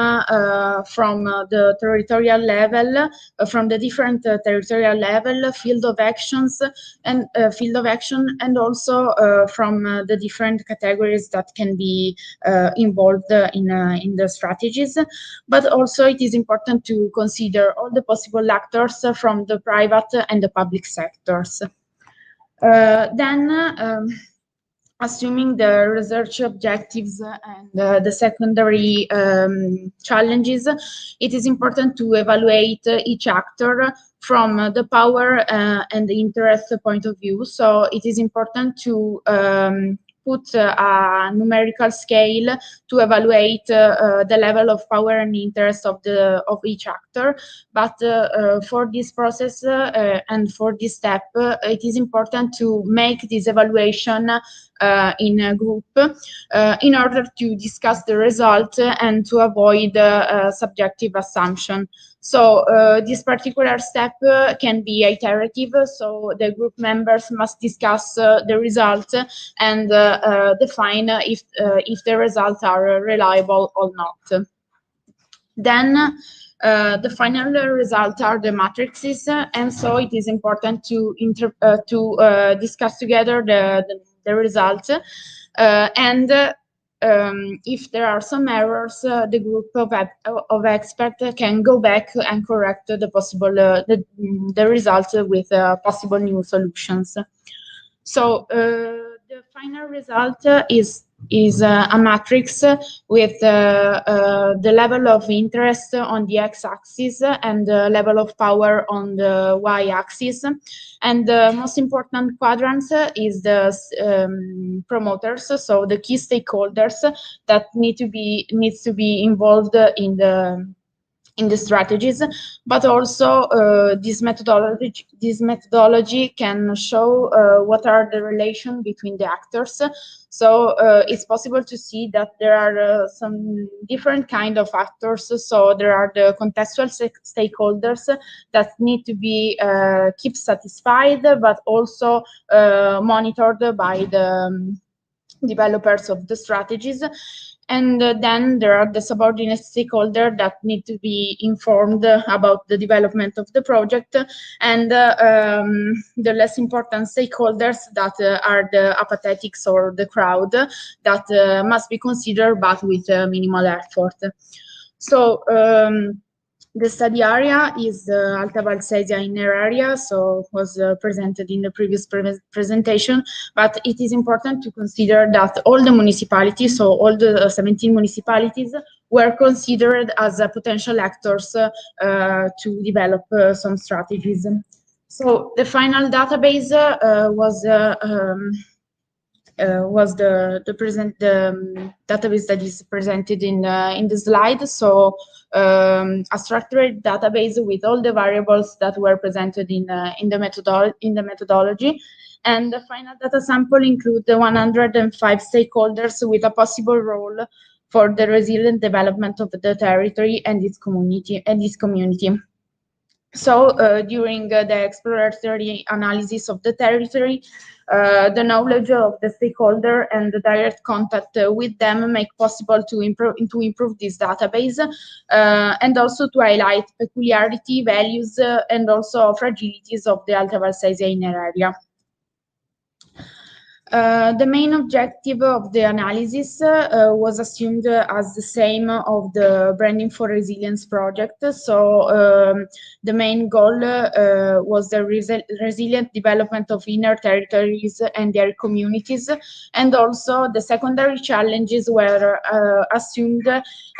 from the territorial level, from the different territorial level, field of action, and also from the different categories that can be involved in the strategies. But also it is important to consider all the possible actors from the private and the public sectors. Assuming the research objectives and the secondary challenges, it is important to evaluate each actor from the power and the interest point of view. So it is important to put a numerical scale to evaluate the level of power and interest of each actor. But for this process and for this step, it is important to make this evaluation in a group in order to discuss the result and to avoid subjective assumption. So this particular step can be iterative, so the group members must discuss the results and define if the results are reliable or not. Then the final result are the matrices, and so it is important to discuss together the results, and if there are some errors, the group of experts can go back and correct the possible the results with possible new solutions. So the final result is a matrix with the level of interest on the x-axis and the level of power on the y-axis. And the most important quadrant is the promoters, so the key stakeholders that needs to be involved in the strategies, but also this methodology can show what are the relation between the actors. So it's possible to see that there are some different kind of actors. So there are the contextual stakeholders that need to be kept satisfied, but also monitored by the developers of the strategies. And then there are the subordinate stakeholders that need to be informed about the development of the project, and the less important stakeholders that are the apathetics or the crowd that must be considered, but with minimal effort. So the study area is Alta Valsesia inner area, so was presented in the previous presentation, but it is important to consider that all the municipalities, so all the 17 municipalities, were considered as potential actors to develop some strategies. So the final database was the database that is presented in the slide. So a structured database with all the variables that were presented in the methodology, and the final data sample include the 105 stakeholders with a possible role for the resilient development of the territory and its community. During the exploratory analysis of the territory, the knowledge of the stakeholder and the direct contact with them make possible to improve this database, and also to highlight peculiarity, values, and also fragilities of the Alta Valsesia inner area. The main objective of the analysis was assumed as the same of the Branding for Resilience project. The main goal was the resilient development of inner territories and their communities, and also the secondary challenges were assumed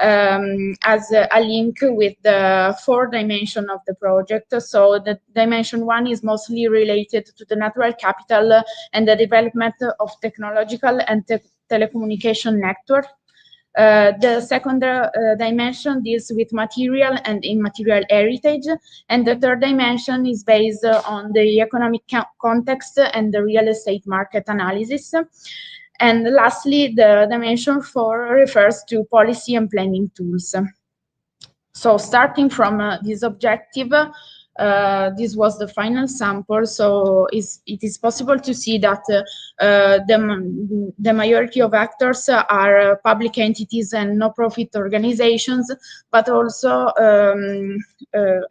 as a link with the 4 dimension of the project. So the dimension 1 is mostly related to the natural capital and the development of technological and telecommunication network. The second dimension deals with material and immaterial heritage, and the third dimension is based on the economic context and the real estate market analysis. And lastly, the dimension 4 refers to policy and planning tools. So starting from this objective, this was the final sample. So it is possible to see that the majority of actors are public entities and no-profit organizations, but also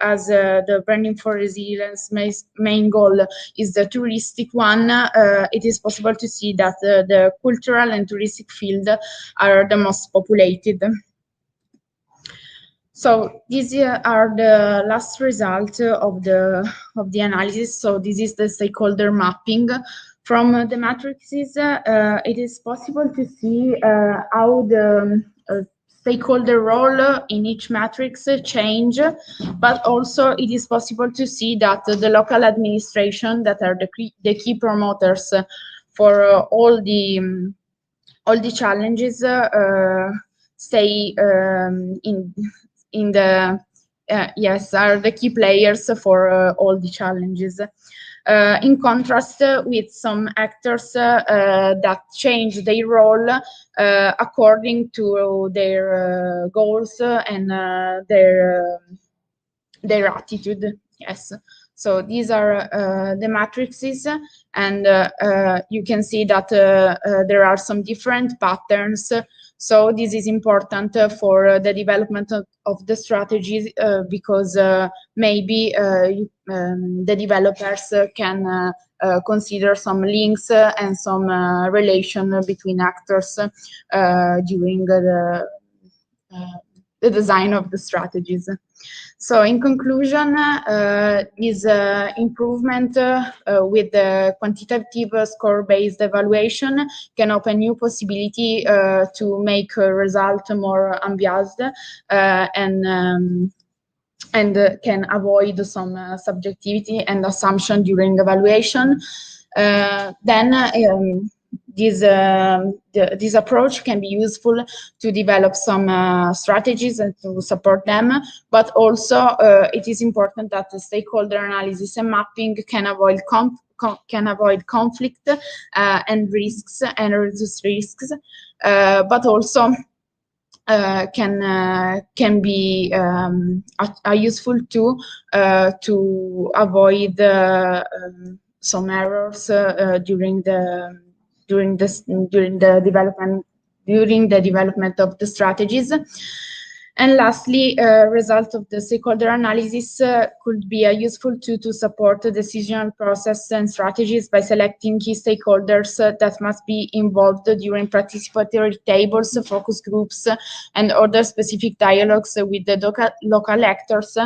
as the Branding for Resilience main goal is the touristic one, it is possible to see that the cultural and touristic field are the most populated. So these are the last result of the analysis. So this is the stakeholder mapping. From the matrices, it is possible to see how the stakeholder role in each matrix change, but also it is possible to see that the local administration, that are the key promoters for all the challenges, stay in the yes, are the key players for all the challenges. In contrast with some actors that change their role according to their goals and their attitude. Yes. So these are the matrices, and you can see that there are some different patterns. So this is important for the development of the strategies because maybe the developers can consider some links and some relation between actors during the design of the strategies. So in conclusion, this improvement with the quantitative score-based evaluation can open new possibility to make a result more unbiased and can avoid some subjectivity and assumption during evaluation. This approach can be useful to develop some strategies and to support them, but also it is important that the stakeholder analysis and mapping can avoid conflict and risks and reduce risks, but also can be a useful tool to avoid some errors during the development of the strategies. And lastly, result of the stakeholder analysis could be a useful tool to support the decision process and strategies by selecting key stakeholders that must be involved during participatory tables, focus groups, and other specific dialogues with the local actors,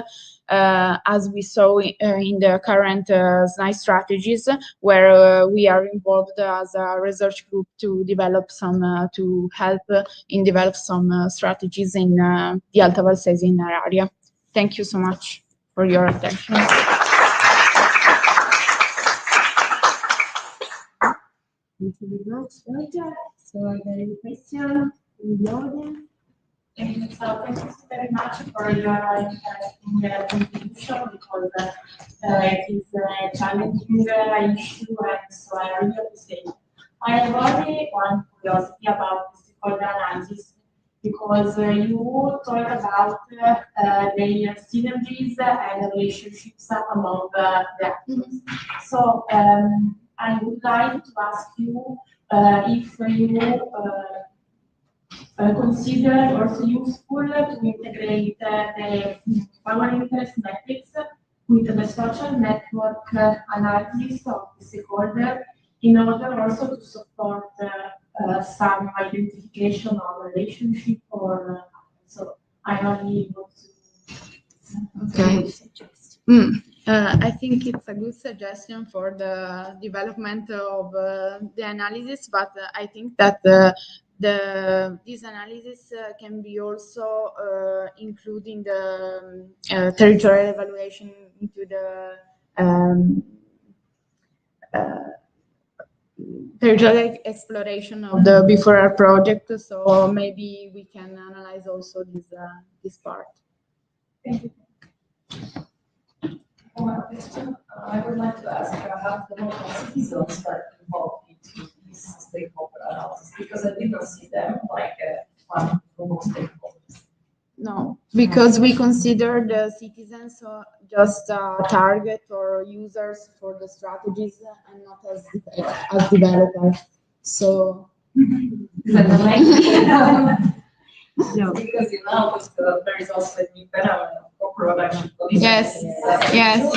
as we saw in the current SNI strategies, where we are involved as a research group to develop to help in develop some strategies in the Alta Valsesia area. Thank you so much for your attention. Thank you very much, Giorgia. So, are there any questions in the audience? So thank you very much for your interesting contribution, because it is a challenging issue, and so I really appreciate it. I have only one curiosity about the stakeholder analysis. because you talk about the synergies and relationships among the actors. So I would like to ask you if you consider also useful to integrate the power interest metrics with the social network analysis of the stakeholder in order also to support some identification of relationship or so I only want to Okay. I think it's a good suggestion for the development of the analysis, but I think that this analysis can be also including the territorial evaluation into the territorial exploration of the B4R project. So maybe we can analyze also this part. Thank you. One question I would like to ask how the local citizens are involved into this stakeholder analysis, because I did not see them like one global stakeholders. No, because we consider the citizens just target or users for the strategies and not as developers. So No. Because there is also a new phenomenon of production. Yes, yes.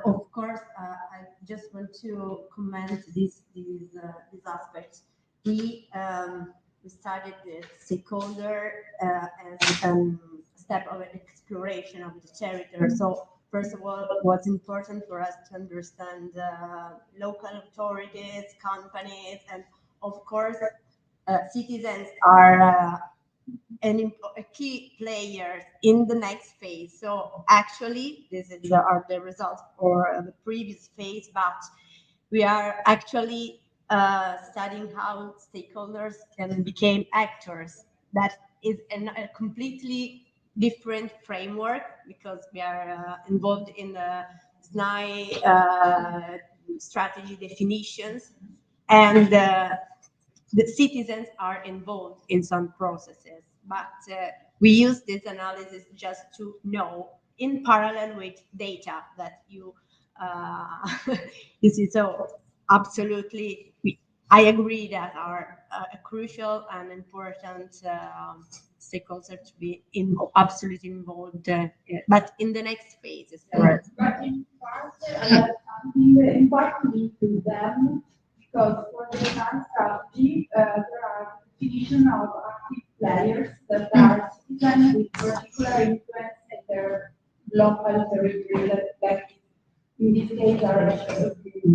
Of course, I just want to comment this aspect. We started the stakeholder as a step of an exploration of the territory. So first of all, what's important for us to understand local authorities, companies, and of course, citizens are a key player in the next phase. So actually, are the results for the previous phase, but we are actually studying how stakeholders can become actors. That is a completely different framework because we are involved in the SNAI strategy definitions, and the citizens are involved in some processes. But we use this analysis just to know, in parallel with data, that you see. So absolutely, I agree that are a crucial and important stakeholder to be absolutely involved, but in the next phases. Right. But in part, something important to them, because for the current strategy, there are definition of active players that are citizens with particular influence in their local territory, that in this case are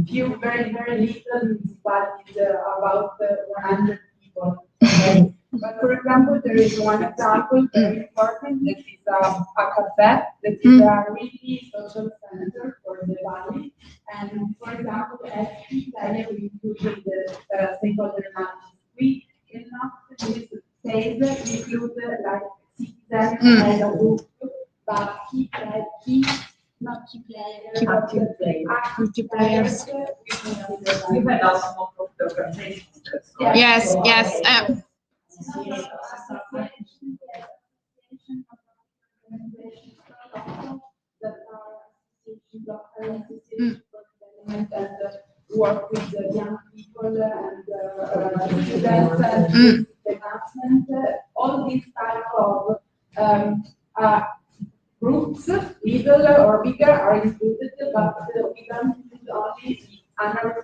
few, very, very little municipalities, about 100 people. Okay? But for example, there is one example very important, that is a cafe, that is a really social center for the valley. And for example, as key player, we include the stakeholder analysis. We cannot use the phase include like citizens as a group, but not key players, active players. You had also more of the organizations. Yes, yes. Work with the young people and students and enhancement. All these type of groups, little or bigger, are included, but we don't include only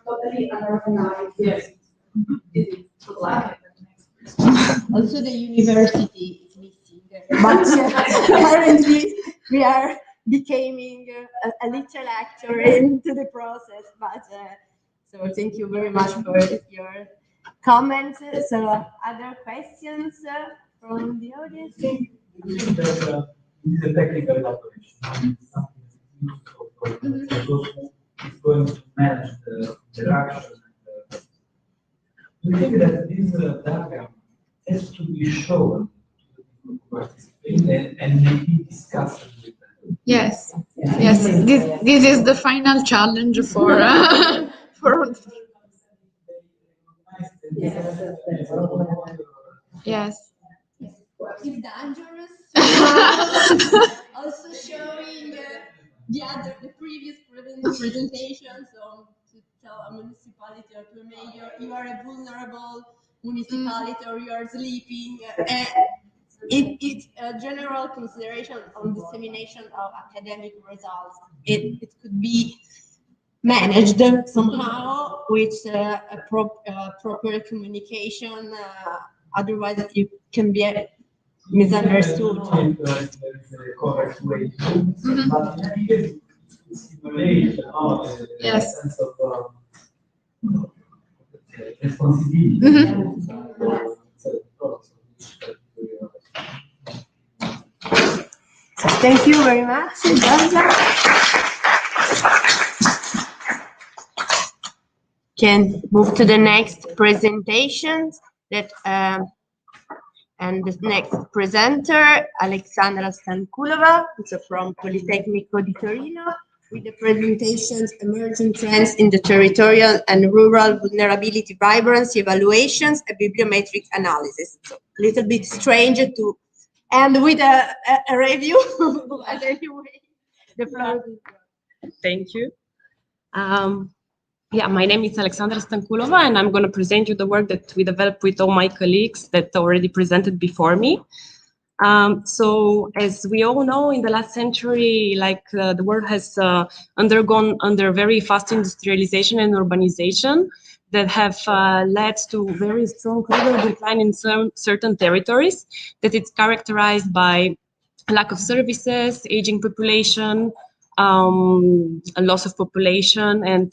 totally unorganized. Yes. Also, the university is missing, but apparently we are becoming a little actor into the process. But so thank you very much for your comments. So, other questions from the audience? This is a technical elaboration. It's something useful for those who is going to manage the interaction. Do you think that this diagram has to be shown to the people who participate and maybe discussed with them? Yes, yes. This is the final challenge for for. Yes. It's dangerous. Also showing the previous presentation. So to tell a municipality or to a mayor, you are a vulnerable municipality or you are sleeping. It's a general consideration on dissemination of academic results. It could be managed somehow with proper communication. Otherwise, it can be misunderstood. There is a correct way to do it. But in any case, it stimulates a sense of responsibility. Thank you very much, Giorgia. Can move to the next presentation that and the next presenter, Alexandra Stankulova, from Politecnico di Torino, with the presentations Emerging Trends in the Territorial and Rural Vulnerability Vibrancy Evaluations and Bibliometric Analysis. So a little bit strange to end with a review, but anyway, the floor is yours. Thank you. Yeah, my name is Alexandra Stankulova, and I'm going to present you the work that we developed with all my colleagues that already presented before me. So as we all know, in the last century, the world has undergone under very fast industrialization and urbanization that have led to very strong rural decline in certain territories, that it's characterized by lack of services, aging population, a loss of population, and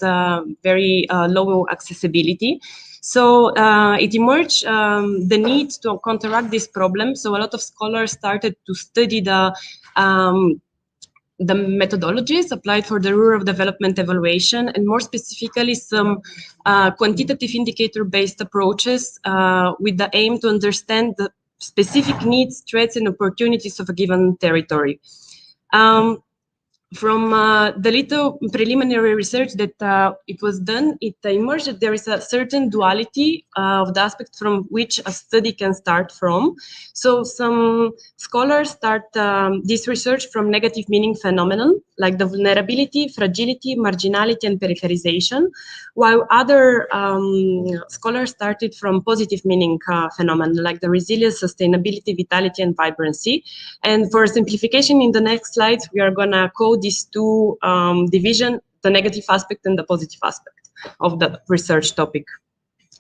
very low accessibility. So it emerged the need to counteract this problem. So a lot of scholars started to study the methodologies applied for the rural development evaluation, and more specifically some quantitative indicator-based approaches with the aim to understand the specific needs, threats, and opportunities of a given territory. From the little preliminary research that it was done, it emerged that there is a certain duality of the aspect from which a study can start from. So some scholars start this research from negative meaning phenomenon, like the vulnerability, fragility, marginality, and peripherization, while other scholars started from positive meaning phenomenon, like the resilience, sustainability, vitality, and vibrancy. And for simplification, in the next slides, we are going to code these two divisions, the negative aspect and the positive aspect of the research topic.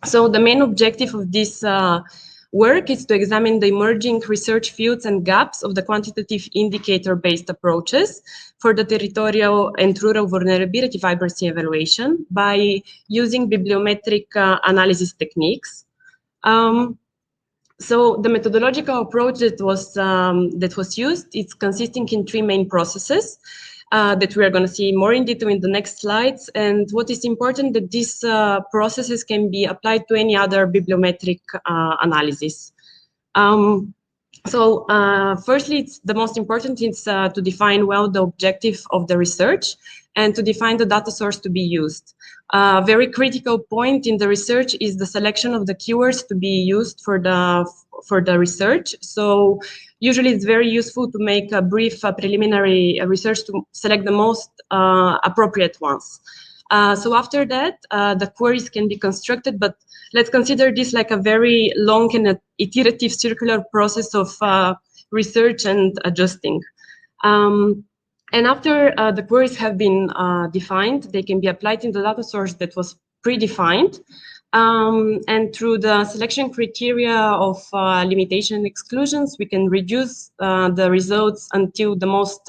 So the main objective of this work is to examine the emerging research fields and gaps of the quantitative indicator-based approaches for the territorial and rural vulnerability vibrancy evaluation by using bibliometric analysis techniques. So the methodological approach that was used, it's consisting in three main processes that we are going to see more in detail in the next slides. And what is important that these processes can be applied to any other bibliometric analysis. So firstly, it's the most important is to define well the objective of the research and to define the data source to be used. A very critical point in the research is the selection of the keywords to be used for the research. So usually it's very useful to make a brief preliminary research to select the most appropriate ones. So after that, the queries can be constructed, but let's consider this like a very long and iterative circular process of research and adjusting. And after the queries have been defined, they can be applied in the data source that was predefined. And through the selection criteria of limitation and exclusions, we can reduce the results until the most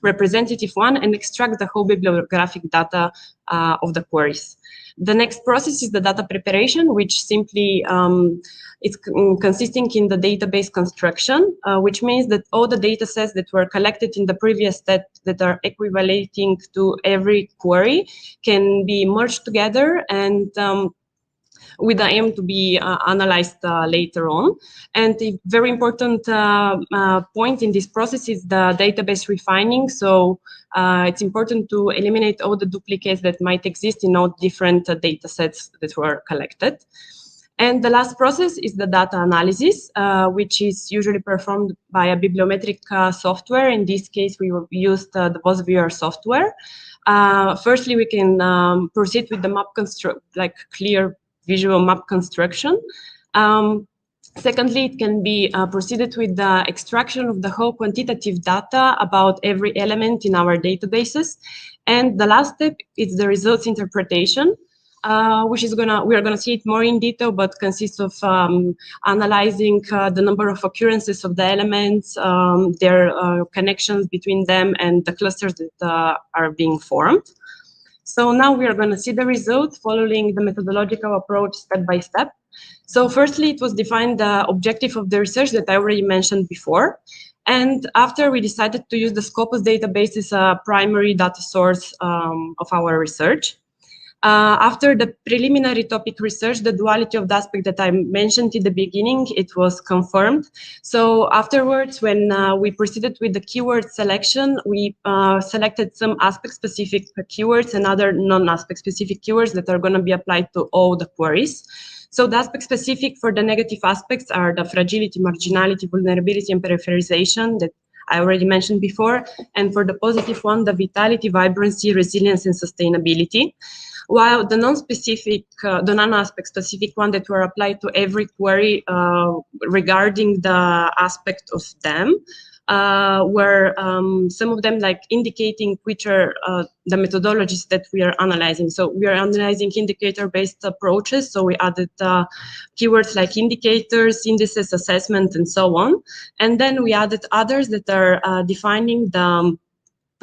representative one and extract the whole bibliographic data of the queries. The next process is the data preparation, which simply is consisting in the database construction, which means that all the data sets that were collected in the previous step that are equivalating to every query can be merged together and with the aim to be analyzed later on. And a very important point in this process is the database refining. So it's important to eliminate all the duplicates that might exist in all different data sets that were collected. And the last process is the data analysis, which is usually performed by a bibliometric software. In this case, we used the VosViewer software. Firstly, we can proceed with the map clear visual map construction. Secondly, it can be proceeded with the extraction of the whole quantitative data about every element in our databases. And the last step is the results interpretation, which is we are gonna see it more in detail, but consists of analyzing the number of occurrences of the elements, their connections between them, and the clusters that are being formed. So now we are gonna see the result following the methodological approach step by step. So firstly, it was defined the objective of the research that I already mentioned before. And after, we decided to use the Scopus database as a primary data source of our research. After the preliminary topic research, the duality of the aspect that I mentioned in the beginning, it was confirmed. So afterwards, when we proceeded with the keyword selection, we selected some aspect-specific keywords and other non-aspect-specific keywords that are going to be applied to all the queries. So the aspect-specific for the negative aspects are the fragility, marginality, vulnerability, and peripherization that I already mentioned before. And for the positive one, the vitality, vibrancy, resilience, and sustainability. While the non-specific, the non-aspect specific one that were applied to every query regarding the aspect of them were some of them like indicating which are the methodologies that we are analyzing. So we are analyzing indicator-based approaches. So we added keywords like indicators, indices, assessment, and so on. And then we added others that are defining the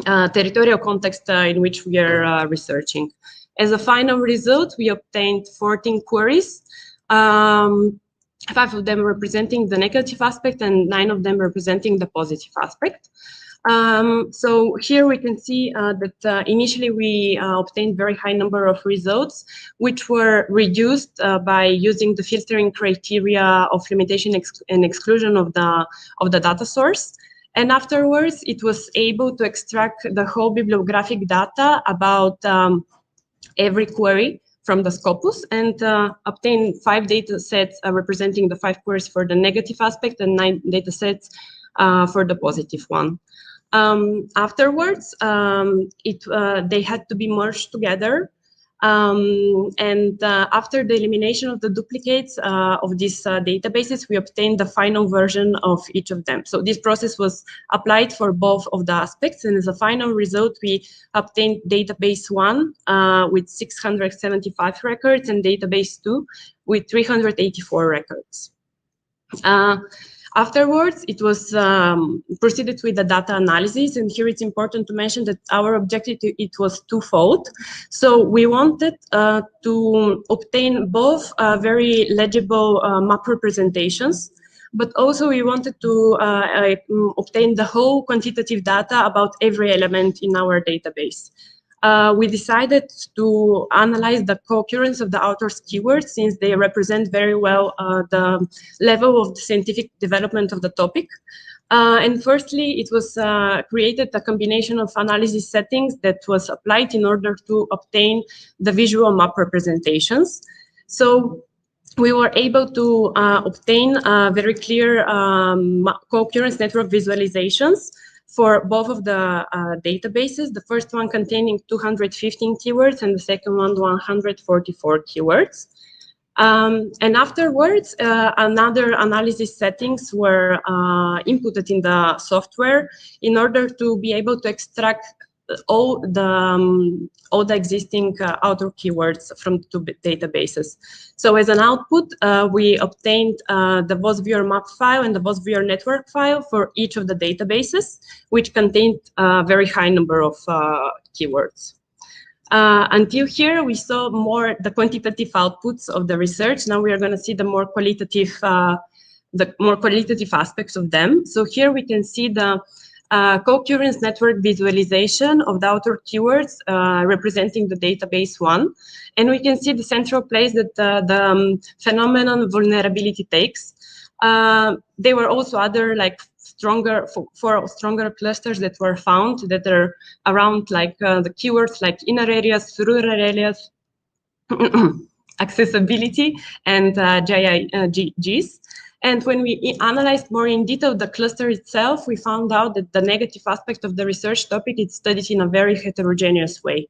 territorial context in which we are researching. As a final result, we obtained 14 queries, 5 of them representing the negative aspect and 9 of them representing the positive aspect. So here we can see that initially we obtained very high number of results, which were reduced by using the filtering criteria of limitation and exclusion of the data source. And afterwards, it was able to extract the whole bibliographic data about every query from the Scopus and obtain 5 data sets representing the 5 queries for the negative aspect and 9 data sets for the positive one. Afterwards, they had to be merged together. After the elimination of the duplicates of these databases, we obtained the final version of each of them. So this process was applied for both of the aspects, and as a final result, we obtained database 1 with 675 records and database 2 with 384 records. Afterwards, it was proceeded with the data analysis, and here it's important to mention that our objective it was twofold. So we wanted to obtain both very legible map representations, but also we wanted to obtain the whole quantitative data about every element in our database. We decided to analyze the co-occurrence of the author's keywords since they represent very well the level of the scientific development of the topic. And firstly, it was created a combination of analysis settings that was applied in order to obtain the visual map representations. So we were able to obtain very clear co-occurrence network visualizations for both of the databases, the first one containing 215 keywords and the second one 144 keywords. And afterwards, another analysis settings were inputted in the software in order to be able to extract all the existing author keywords from the 2 databases. So as an output, we obtained the VosViewer map file and the VosViewer network file for each of the databases, which contained a very high number of keywords. Until here, we saw more the quantitative outputs of the research. Now we are going to see the more qualitative aspects of them. So here we can see the co-occurrence network visualization of the author keywords representing the database 1. And we can see the central place that the phenomenon vulnerability takes. There were also other like four stronger clusters that were found that are around like the keywords like inner areas, rural areas, accessibility and GIGs. And when we analyzed more in detail the cluster itself, we found out that the negative aspect of the research topic is studied in a very heterogeneous way.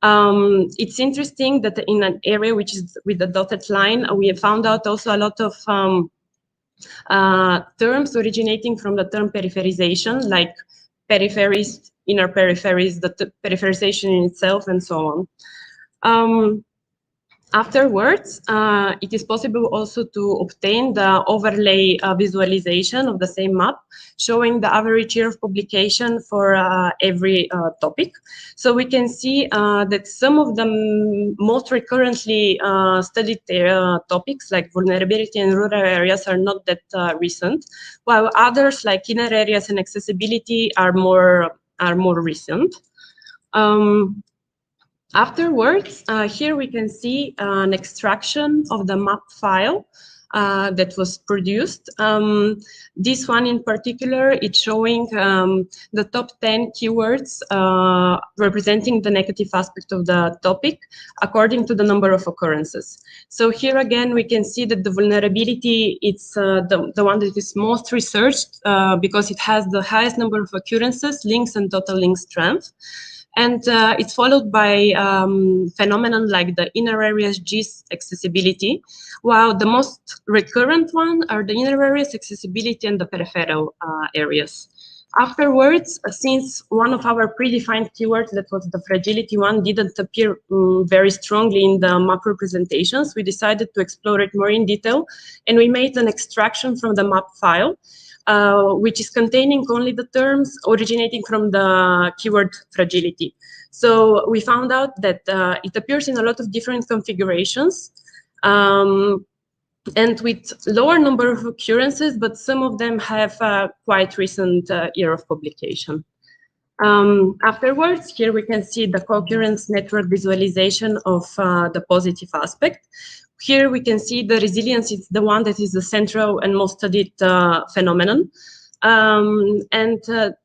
It's interesting that in an area which is with the dotted line, we have found out also a lot of terms originating from the term peripherization, like peripheries, inner peripheries, the peripherization in itself, and so on. Afterwards, it is possible also to obtain the overlay visualization of the same map, showing the average year of publication for every topic. So we can see that some of the most recurrently studied topics, like vulnerability in rural areas, are not that recent, while others, like inner areas and accessibility, are more recent. Afterwards, here we can see an extraction of the map file that was produced. This one in particular, it's showing the top 10 keywords representing the negative aspect of the topic according to the number of occurrences. So here again, we can see that the vulnerability, it's the one that is most researched because it has the highest number of occurrences, links, and total link strength. And it's followed by phenomenon like the inner areas GIS accessibility, while the most recurrent one are the inner areas accessibility and the peripheral areas. Afterwards, since one of our predefined keywords, that was the fragility one, didn't appear very strongly in the map representations, we decided to explore it more in detail, and we made an extraction from the map file, which is containing only the terms originating from the keyword fragility. So we found out that it appears in a lot of different configurations and with lower number of occurrences, but some of them have quite recent year of publication. Afterwards, here we can see the co-occurrence network visualization of the positive aspect. Here we can see the resilience is the one that is the central and most studied phenomenon. And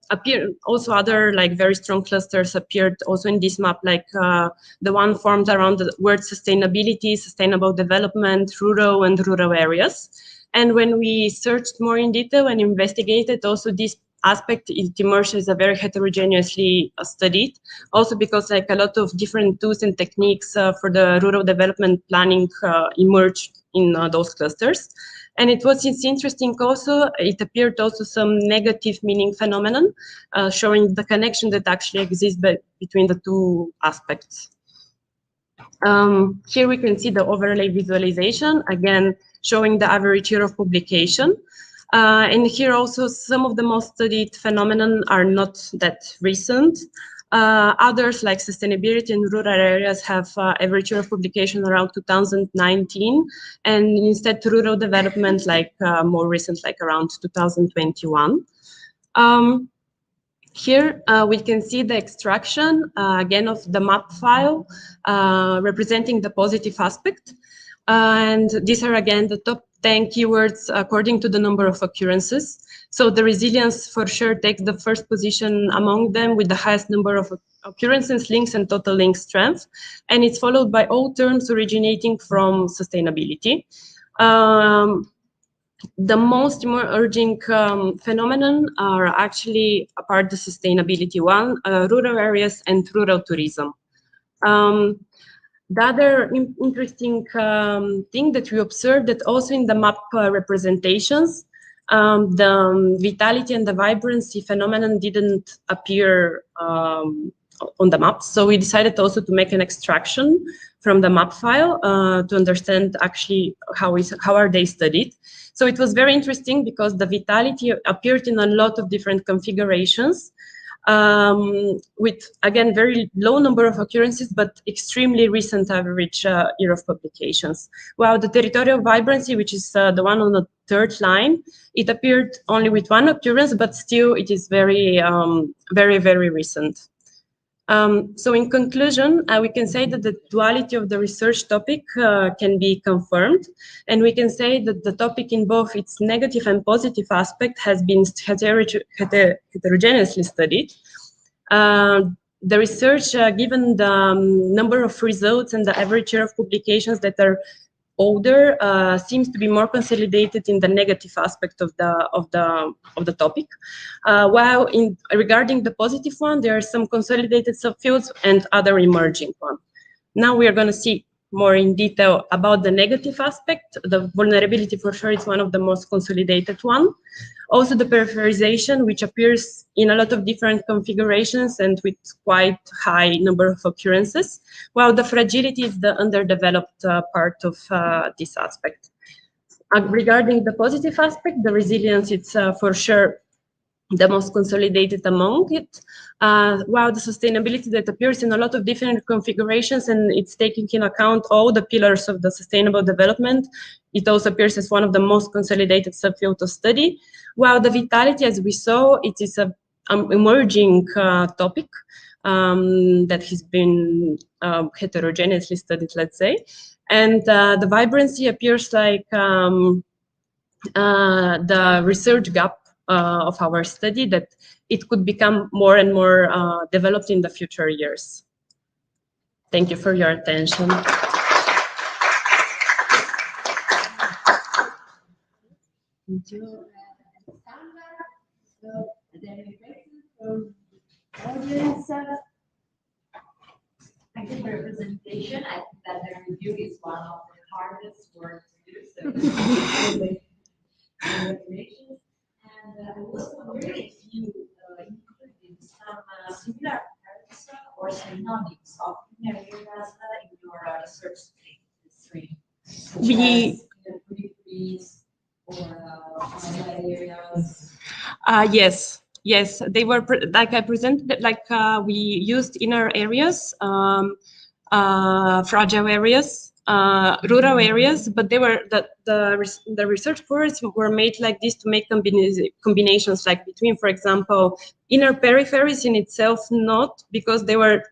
appear also other like very strong clusters appeared also in this map, like the one formed around the word sustainability, sustainable development, rural and rural areas. And when we searched more in detail and investigated also this aspect, it emerged as a very heterogeneously studied, also because like a lot of different tools and techniques for the rural development planning emerged in those clusters. And it's interesting also, it appeared also some negative meaning phenomenon, showing the connection that actually exists between the two aspects. Here we can see the overlay visualization, again, showing the average year of publication. And here also some of the most studied phenomenon are not that recent. Others like sustainability in rural areas have average year of publication around 2019, and instead rural development like more recent, like around 2021. Here we can see the extraction again of the map file representing the positive aspect. And these are again the top 10 keywords according to the number of occurrences. So the resilience for sure takes the first position among them with the highest number of occurrences, links, and total link strength. And it's followed by all terms originating from sustainability. The most emerging phenomenon are actually, apart the sustainability one, rural areas and rural tourism. The other interesting thing that we observed that also in the map representations, the vitality and the vibrancy phenomenon didn't appear on the map. So we decided also to make an extraction from the map file to understand actually how are they studied. So it was very interesting because the vitality appeared in a lot of different configurations, with, again, very low number of occurrences, but extremely recent average year of publications. While the territorial vibrancy, which is the one on the third line, it appeared only with one occurrence, but still it is very, very recent. So in conclusion, we can say that the duality of the research topic can be confirmed, and we can say that the topic in both its negative and positive aspect has been heterogeneously studied. the research, given the number of results and the average year of publications that are older, seems to be more consolidated in the negative aspect of the topic. While regarding the positive one, there are some consolidated subfields and other emerging ones. Now we are going to see more in detail about the negative aspect. The vulnerability, for sure, is one of the most consolidated one. Also the peripherization, which appears in a lot of different configurations and with quite high number of occurrences, while the fragility is the underdeveloped part of this aspect. Regarding the positive aspect, the resilience, it's for sure the most consolidated among it, while the sustainability that appears in a lot of different configurations and it's taking into account all the pillars of the sustainable development, it also appears as one of the most consolidated subfield of study, while the vitality, as we saw, it is an emerging topic that has been heterogeneously studied, let's say, and the vibrancy appears like the research gap of our study, that it could become more and more developed in the future years. Thank you for your attention. Thank you, Sandra. So, are there any questions from the audience? Thank you for your presentation. I think that the review is one of the hardest work to do. So, congratulations. And I was wondering if you included some similar parts or synonyms of inner areas in your research stream, such as peripheries or areas. Yes, they were like I presented. Like we used inner areas, fragile areas, rural areas, but they were the research queries were made like this to make combinations like between, for example, inner peripheries in itself, not because they were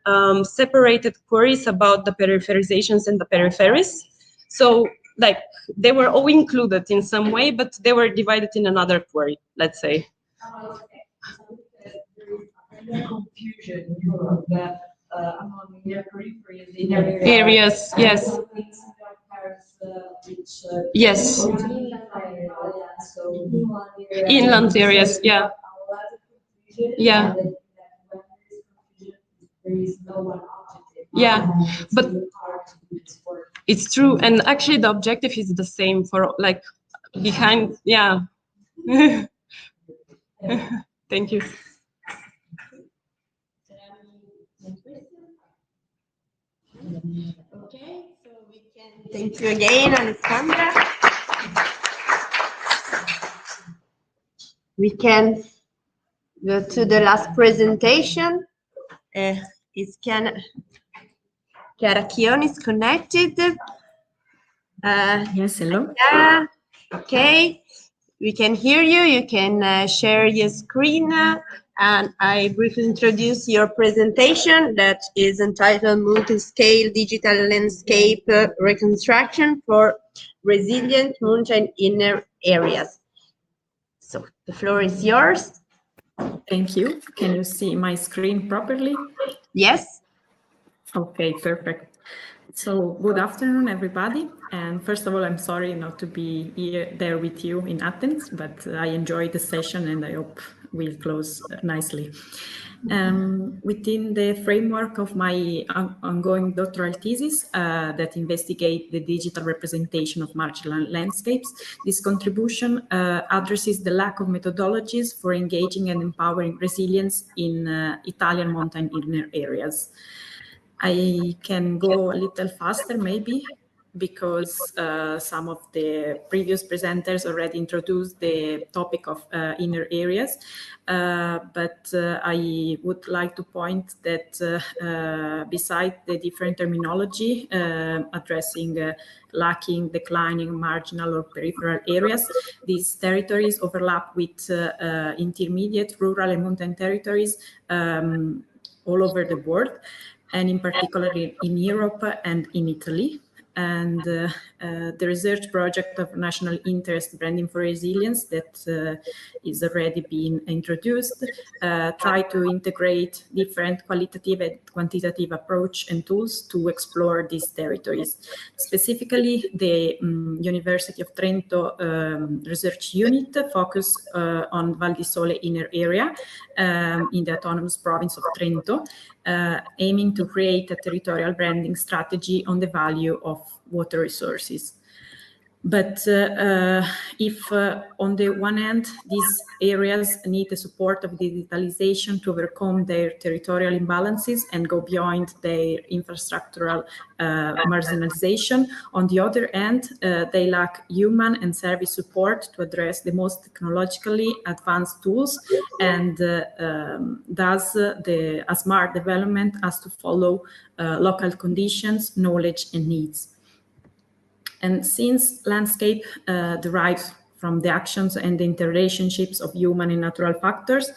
separated queries about the peripherizations and the peripheries. So like they were all included in some way, but they were divided in another query, let's say. There is confusion in Europe among inner peripheries and inner areas. Yes. Yes. Inland areas, yeah. Yeah. Yeah, but it's true, and actually the objective is the same for like behind, yeah. Thank you. Okay, so we can thank you again, Alessandra. We can go to the last presentation. Is Chiara Chion is connected? Yes, hello. Yeah, okay. We can hear you. You can share your screen. And I briefly introduce your presentation that is entitled Multi-Scale Digital Landscape Reconstruction for Resilient Mountain Inner Areas. So the floor is yours. Thank you. Can you see my screen properly? Yes. Okay, perfect. So good afternoon, everybody. And first of all, I'm sorry not to be there with you in Athens, but I enjoyed the session and I hope we'll close nicely. Within the framework of my ongoing doctoral thesis that investigate the digital representation of marginal landscapes, this contribution addresses the lack of methodologies for engaging and empowering resilience in Italian mountain inner areas. I can go a little faster maybe because some of the previous presenters already introduced the topic of inner areas, but I would like to point that beside the different terminology addressing lacking, declining, marginal or peripheral areas, these territories overlap with intermediate, rural and mountain territories all over the world, and in particular in Europe and in Italy. and the research project of national interest, Branding for Resilience, that is already being introduced, try to integrate different qualitative and quantitative approach and tools to explore these territories. Specifically, the University of Trento research unit focus on Val di Sole inner area in the autonomous province of Trento, aiming to create a territorial branding strategy on the value of water resources. But if on the one hand, these areas need the support of digitalization to overcome their territorial imbalances and go beyond their infrastructural marginalization, on the other hand, they lack human and service support to address the most technologically advanced tools, and thus a smart development has to follow local conditions, knowledge, and needs. And since landscape derives from the actions and the interrelationships of human and natural factors,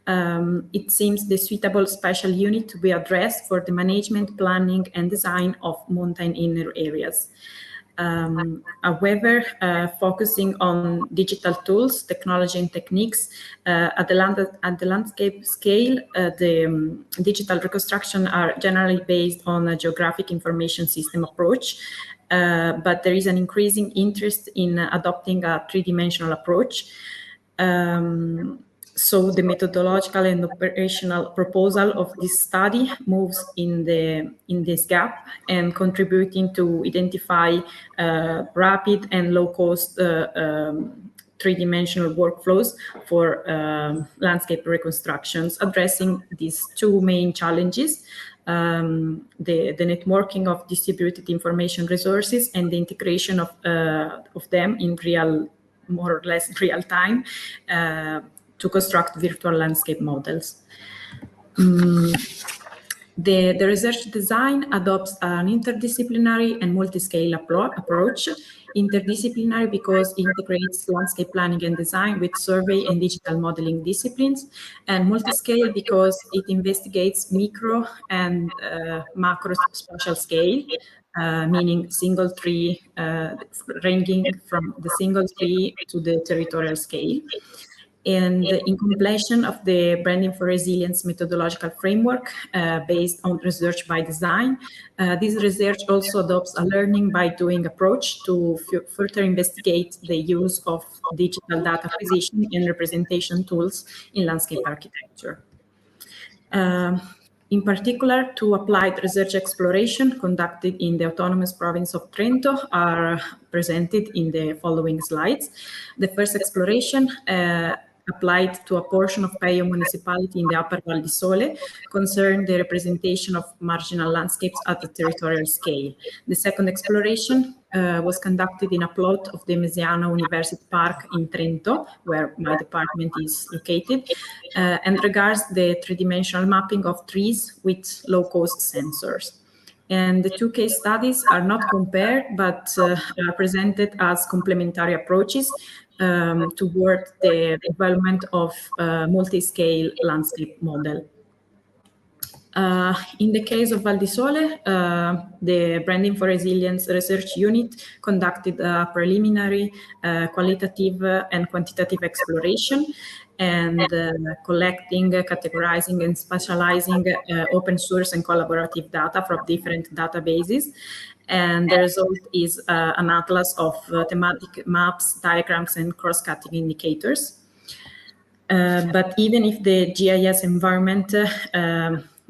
it seems the suitable special unit to be addressed for the management, planning, and design of mountain inner areas. However, focusing on digital tools, technology, and techniques at the landscape scale, the digital reconstruction are generally based on a geographic information system approach. But there is an increasing interest in adopting a three-dimensional approach. So the methodological and operational proposal of this study moves in this gap and contributing to identify rapid and low-cost three-dimensional workflows for landscape reconstructions, addressing these two main challenges. The networking of distributed information resources and the integration of them in more or less real time to construct virtual landscape models. The research design adopts an interdisciplinary and multi-scale approach. Interdisciplinary because it integrates landscape planning and design with survey and digital modeling disciplines, and multi-scale because it investigates micro and macro spatial scale, meaning single tree, ranging from the single tree to the territorial scale. And in completion of the Branding for Resilience methodological framework based on research by design, this research also adopts a learning by doing approach to further investigate the use of digital data acquisition and representation tools in landscape architecture. In particular, two applied research exploration conducted in the autonomous province of Trento are presented in the following slides. The first exploration applied to a portion of Peio municipality in the Upper Val di Sole concerned the representation of marginal landscapes at the territorial scale. The second exploration was conducted in a plot of the Mesiano University Park in Trento, where my department is located, and regards the three-dimensional mapping of trees with low-cost sensors. And the two case studies are not compared, but are presented as complementary approaches toward the development of a multi-scale landscape model. In the case of Val di Sole, the Branding for Resilience research unit conducted a preliminary qualitative and quantitative exploration and collecting, categorizing, and spatializing open source and collaborative data from different databases. And the result is an atlas of thematic maps, diagrams, and cross-cutting indicators. But even if the GIS environment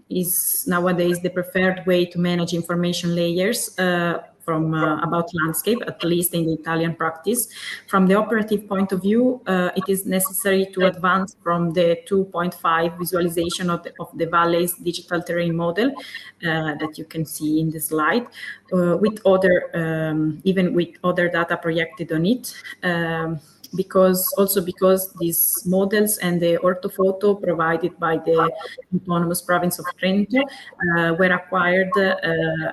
is nowadays the preferred way to manage information layers from about landscape, at least in the Italian practice. From the operative point of view, it is necessary to advance from the 2.5 visualization of the Valley's digital terrain model that you can see in the slide, with other, even with other data projected on it. Because these models and the orthophoto provided by the autonomous province of Trento were acquired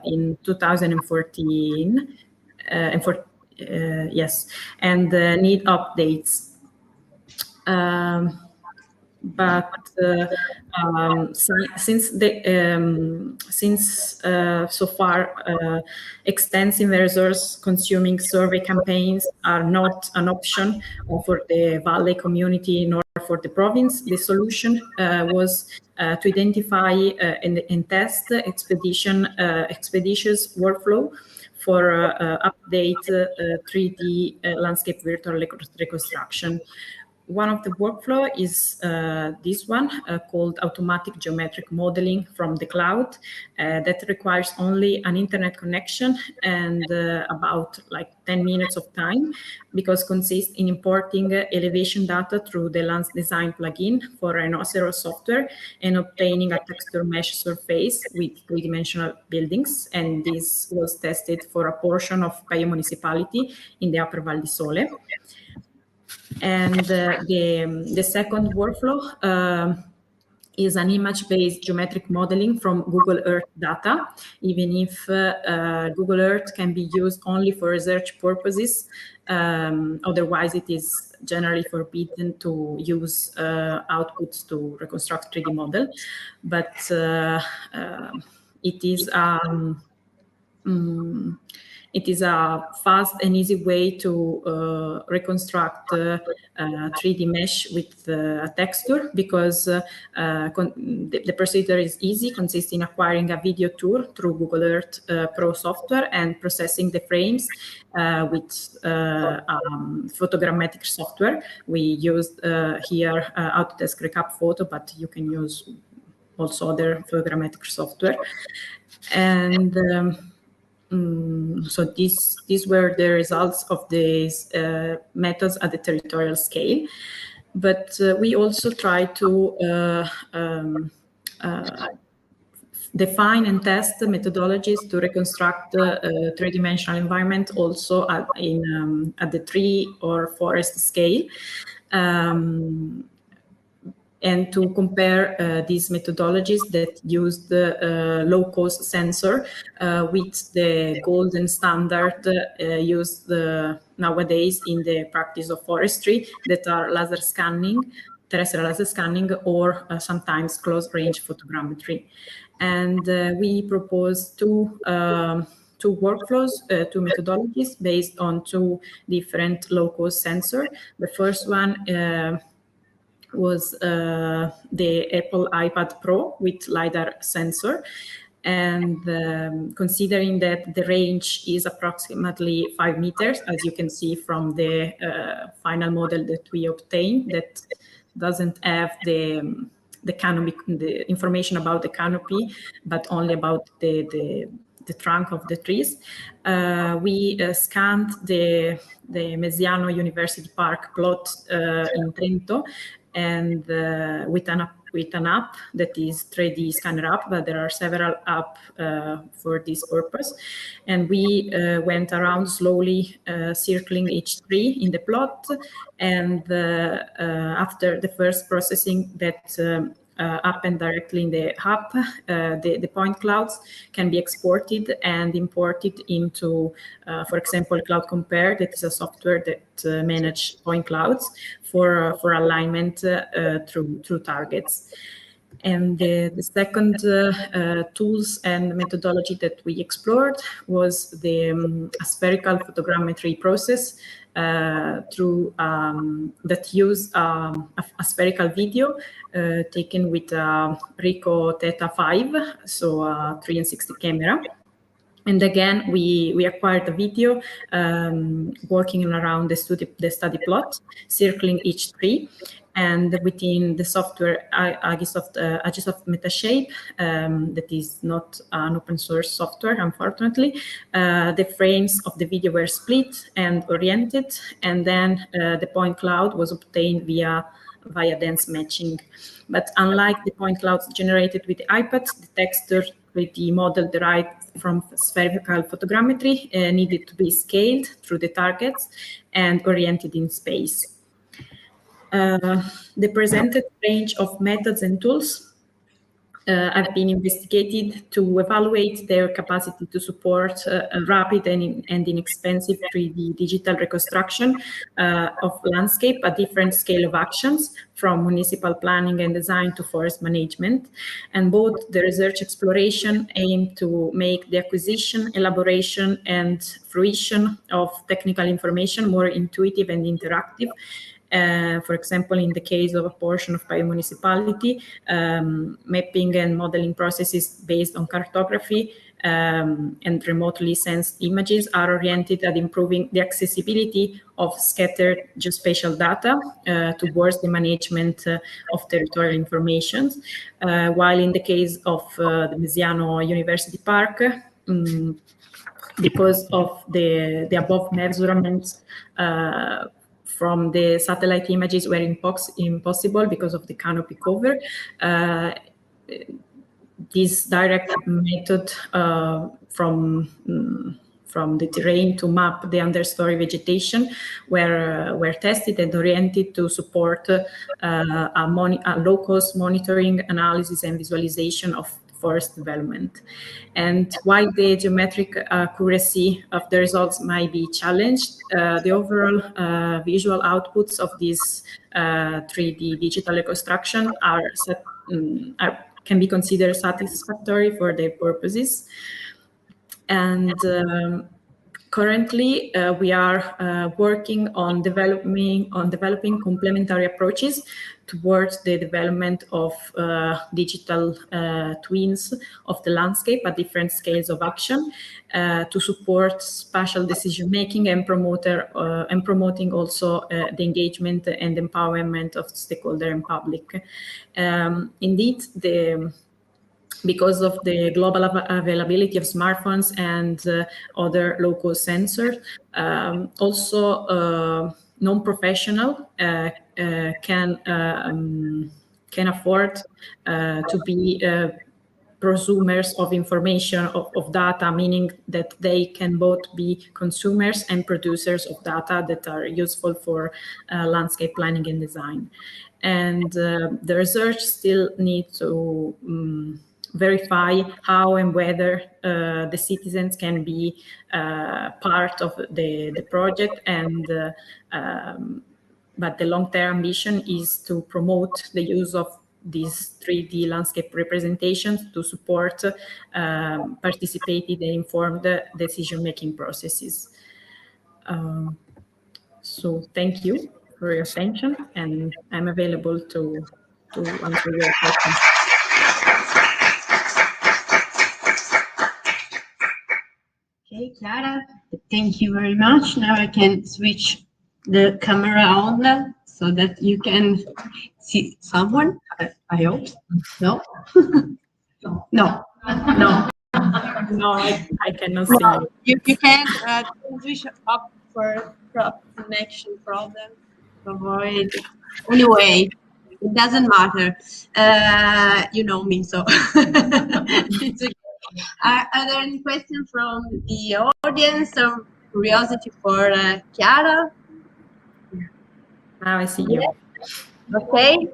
in 2014, and need updates. but since so far extensive resource-consuming survey campaigns are not an option for the Valley community nor for the province, the solution was to identify and test expeditious workflow for update 3D landscape virtual reconstruction. One of the workflow is this one called automatic geometric modeling from the cloud that requires only an internet connection and about like 10 minutes of time, because consists in importing elevation data through the Lands Design plugin for rhinoceros software and obtaining a texture mesh surface with three-dimensional buildings. And this was tested for a portion of Caio municipality in the Upper Val di Sole. And the second workflow is an image-based geometric modeling from Google Earth data, even if Google Earth can be used only for research purposes. Otherwise, it is generally forbidden to use outputs to reconstruct 3D model. But it is a fast and easy way to reconstruct 3D mesh with a texture, because the procedure is easy, consists in acquiring a video tour through Google Earth Pro software and processing the frames with photogrammetric software. We used here Autodesk Recap Photo, but you can use also other photogrammetric software. And so these were the results of these methods at the territorial scale. But we also try to define and test methodologies to reconstruct the three-dimensional environment also at the tree or forest scale. And to compare these methodologies that use the low-cost sensor with the golden standard used nowadays in the practice of forestry, that are laser scanning, terrestrial laser scanning, or sometimes close-range photogrammetry. And we propose two workflows, two methodologies based on two different low-cost sensors. The first one was the Apple iPad Pro with LiDAR sensor. And considering that the range is approximately 5 meters, as you can see from the final model that we obtained, that doesn't have the canopy, the information about the canopy, but only about the trunk of the trees. We scanned the Mesiano University Park plot in Trento, and with an app that is 3D scanner app, but there are several apps for this purpose. And we went around slowly circling each tree in the plot, and after the first processing that happened directly in the app, the point clouds can be exported and imported into, for example, Cloud Compare, that is a software that manages point clouds for alignment through targets. And the second tools and methodology that we explored was the spherical photogrammetry process through that use a spherical video taken with a Ricoh Theta 5, so a 360 camera. And again, we acquired a video working around the study plot, circling each tree. And within the software Agisoft Metashape, that is not an open source software, unfortunately, the frames of the video were split and oriented, and then the point cloud was obtained via dense matching. But unlike the point clouds generated with the iPad, the texture 3D model derived from spherical photogrammetry needed to be scaled through the targets and oriented in space. The presented range of methods and tools have been investigated to evaluate their capacity to support a rapid and inexpensive 3D digital reconstruction of landscape at different scale of actions, from municipal planning and design to forest management. And both the research exploration aim to make the acquisition, elaboration, and fruition of technical information more intuitive and interactive. For example, in the case of a portion of biomunicipality, mapping and modeling processes based on cartography and remotely sensed images are oriented at improving the accessibility of scattered geospatial data towards the management of territorial information. While in the case of the Mesiano University Park, because of the above measurements from the satellite images were impossible because of the canopy cover. This direct method from the terrain to map the understory vegetation were tested and oriented to support a low-cost monitoring, analysis, and visualization of forest development. And while the geometric accuracy of the results might be challenged, the overall visual outputs of this 3D digital reconstruction can be considered satisfactory for their purposes. And currently, we are working on developing complementary approaches towards the development of digital twins of the landscape at different scales of action to support spatial decision making and promoting also the engagement and empowerment of stakeholder and public. Indeed, because of the global availability of smartphones and other local sensors, also non-professional can afford to be prosumers of information, of data, meaning that they can both be consumers and producers of data that are useful for landscape planning and design. And the research still needs to verify how and whether the citizens can be part of the project, and but the long-term ambition is to promote the use of these 3D landscape representations to support participated and informed decision-making processes. So thank you for your attention, and I'm available to answer your questions. Okay, Chiara, thank you very much. Now I can switch the camera on so that you can see someone, I hope. No? No. No. No, I cannot see you. You can switch up for connection problem to avoid. Anyway, it doesn't matter. You know me, so it's okay. Are there any questions from the audience or curiosity for Chiara? Now I see you. Okay.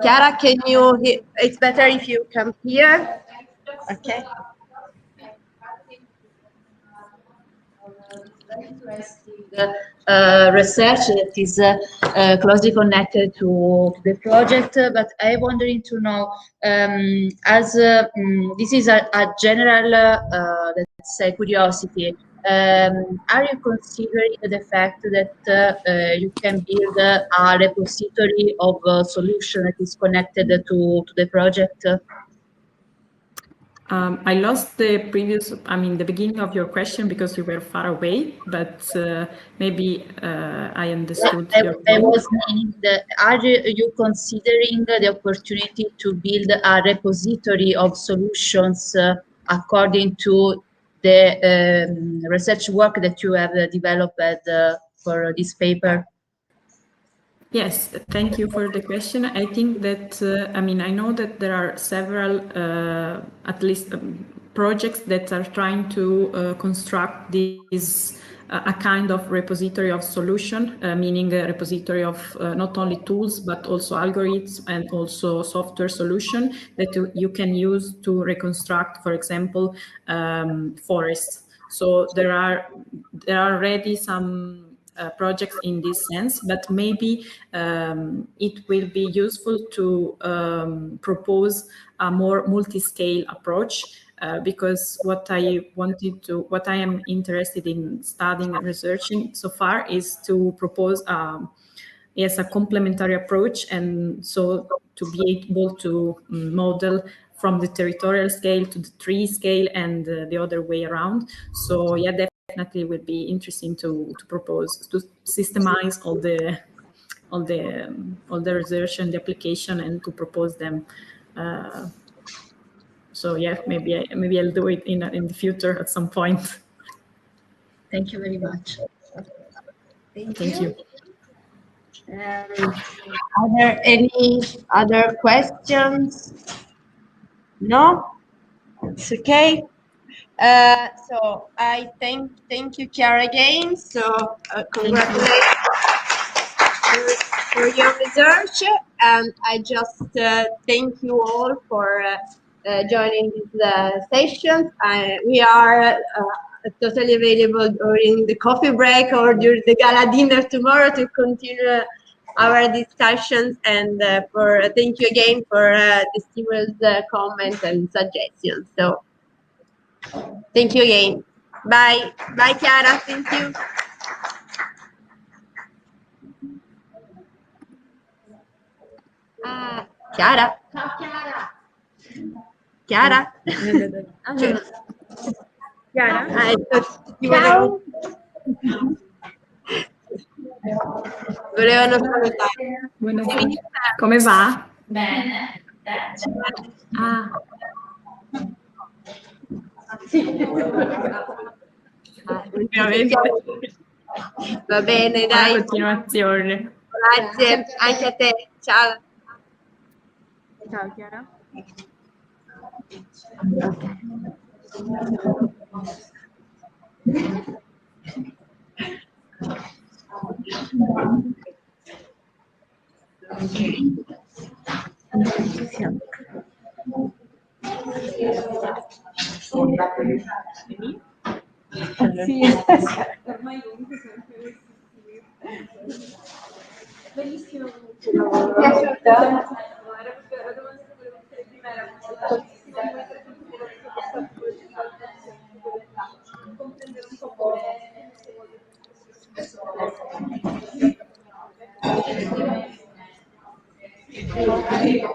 Chiara, can you hear? It's better if you come here. Okay. Very interesting research that is closely connected to the project, but I'm wondering to know, as this is a general, let's say, curiosity, are you considering the fact that you can build a repository of a solution that is connected to the project? I lost the the beginning of your question because you were far away, but maybe I understood. I was meaning that, are you considering the opportunity to build a repository of solutions according to the research work that you have developed for this paper? Yes, thank you for the question. I think that, I know that there are several, at least projects that are trying to construct these a kind of repository of solution, meaning a repository of not only tools, but also algorithms and also software solution that you can use to reconstruct, for example, forests. So there are already some projects in this sense, but maybe it will be useful to propose a more multi-scale approach, because what I am interested in studying and researching so far is to propose yes, a complementary approach, and so to be able to model from the territorial scale to the tree scale and the other way around. So yeah, definitely would be interesting to propose to systemize all the research and the application and to propose them. So yeah, maybe I'll do it in the future at some point. Thank you very much. Thank you. Are there any other questions? No? It's okay. So I thank you, Chiara, again. So congratulations for your research, and I just thank you all for joining this session. We are totally available during the coffee break or during the gala dinner tomorrow to continue our discussions, and thank you again for the stimulus comments and suggestions. So thank you again. Bye. Bye, Chiara. Thank you. Chiara. Ciao Chiara. Chiara. Chiara? Ciao. Volevano salutare. Buonasera. Come va? Bene. Ah. Ovviamente. Va bene, Buona dai. continuazione. Grazie, anche a te. Ciao. Ciao Chiara. Sì, ormai comunque sempre benissimo. Ti è piaciuta? Era proprio la domanda che volevo fare prima, era comprendere un po' come presentare i risultati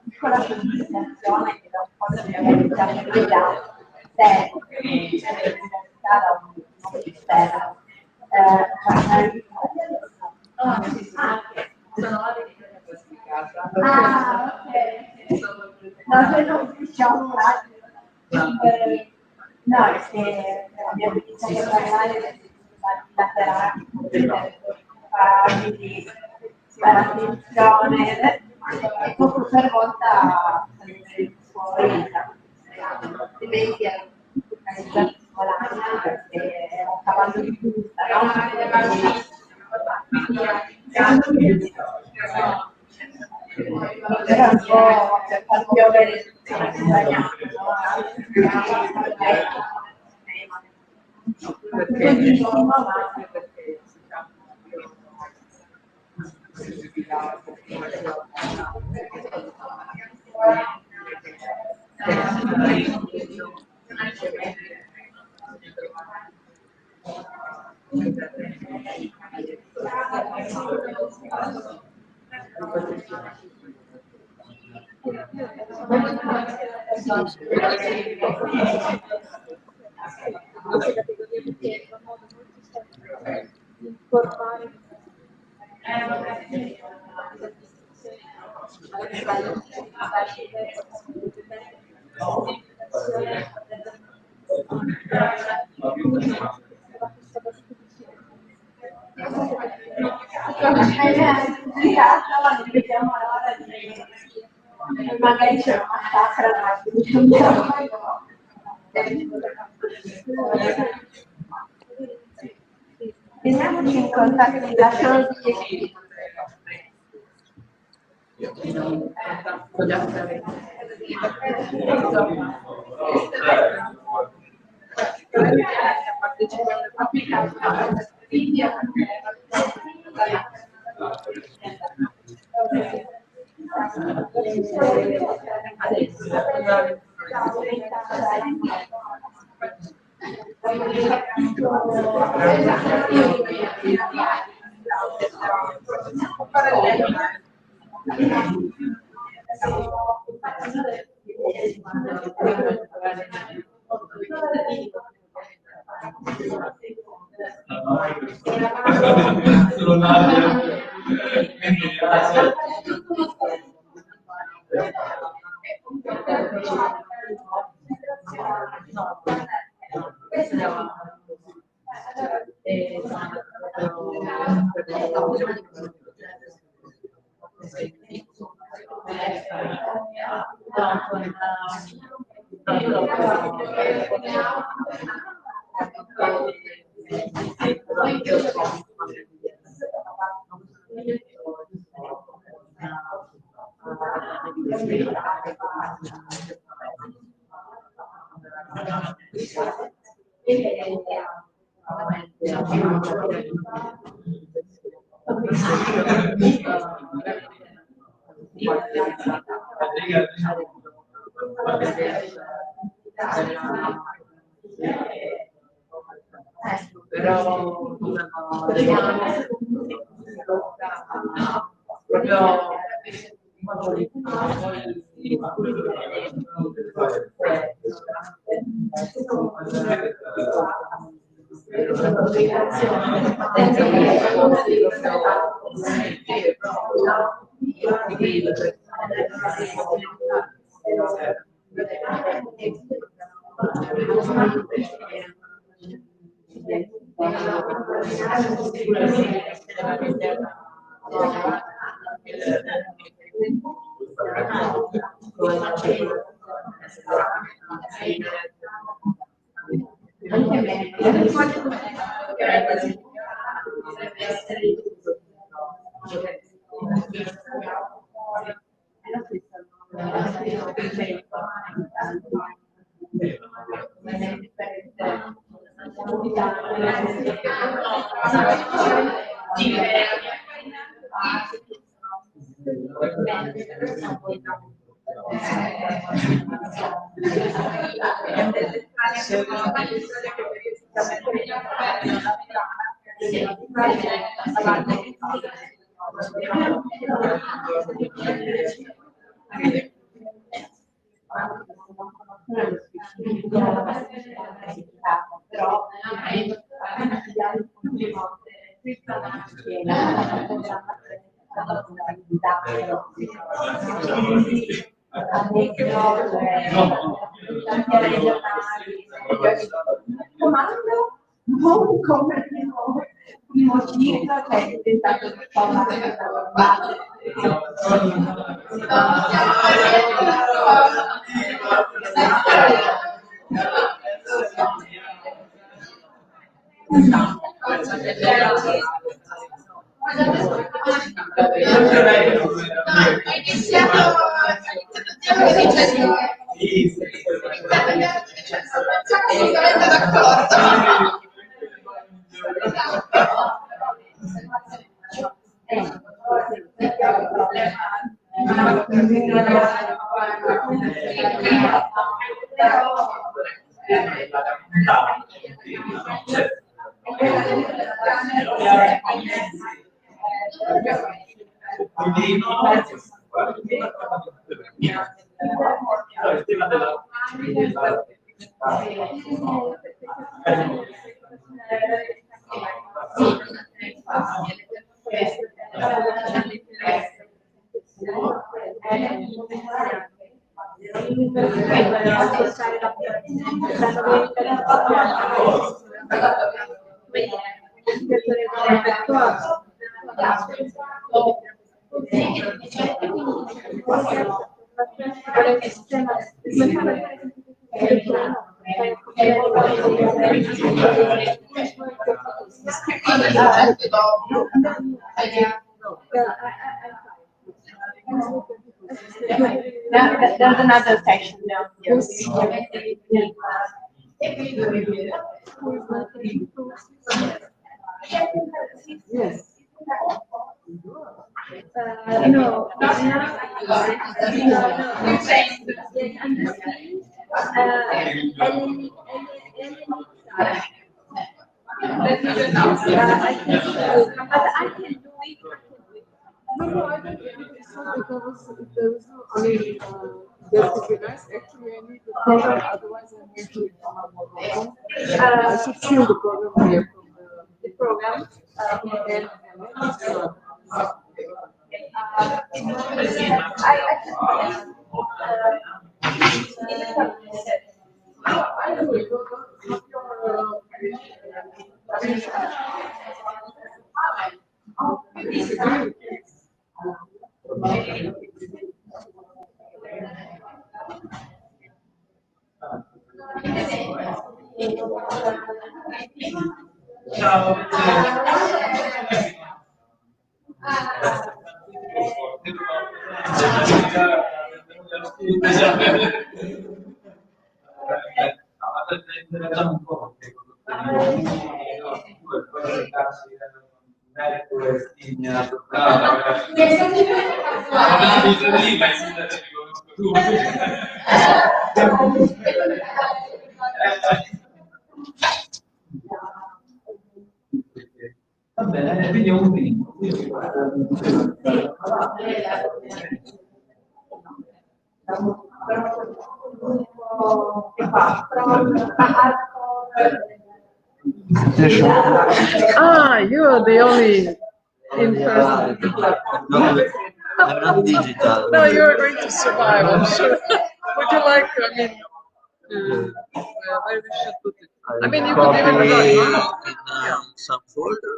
piccola presentazione che da un po' di organizzazione vediamo no, è che abbiamo iniziato a parlare del bilaterali, quindi attenzione, e poco per volta fuori altrimenti è organizzato perché è un cavallo di punta, no? Era un po' per far piovere Magari c'è una massacra teniamoci in contatto, mi lasciano di come primo ciclo che è diventato un There's another section down here. No. No, I don't think it's not because there is no only that would be nice. Actually, I need the program, otherwise I'm going to come up with a problem. I should fill the program here from the program. And Va bene, quindi è un primo. ah, you're the only in person. I'm not digital. No, you're going to survive, I'm sure. Would you like, I mean, where we should put it? I mean, you could even in some folder.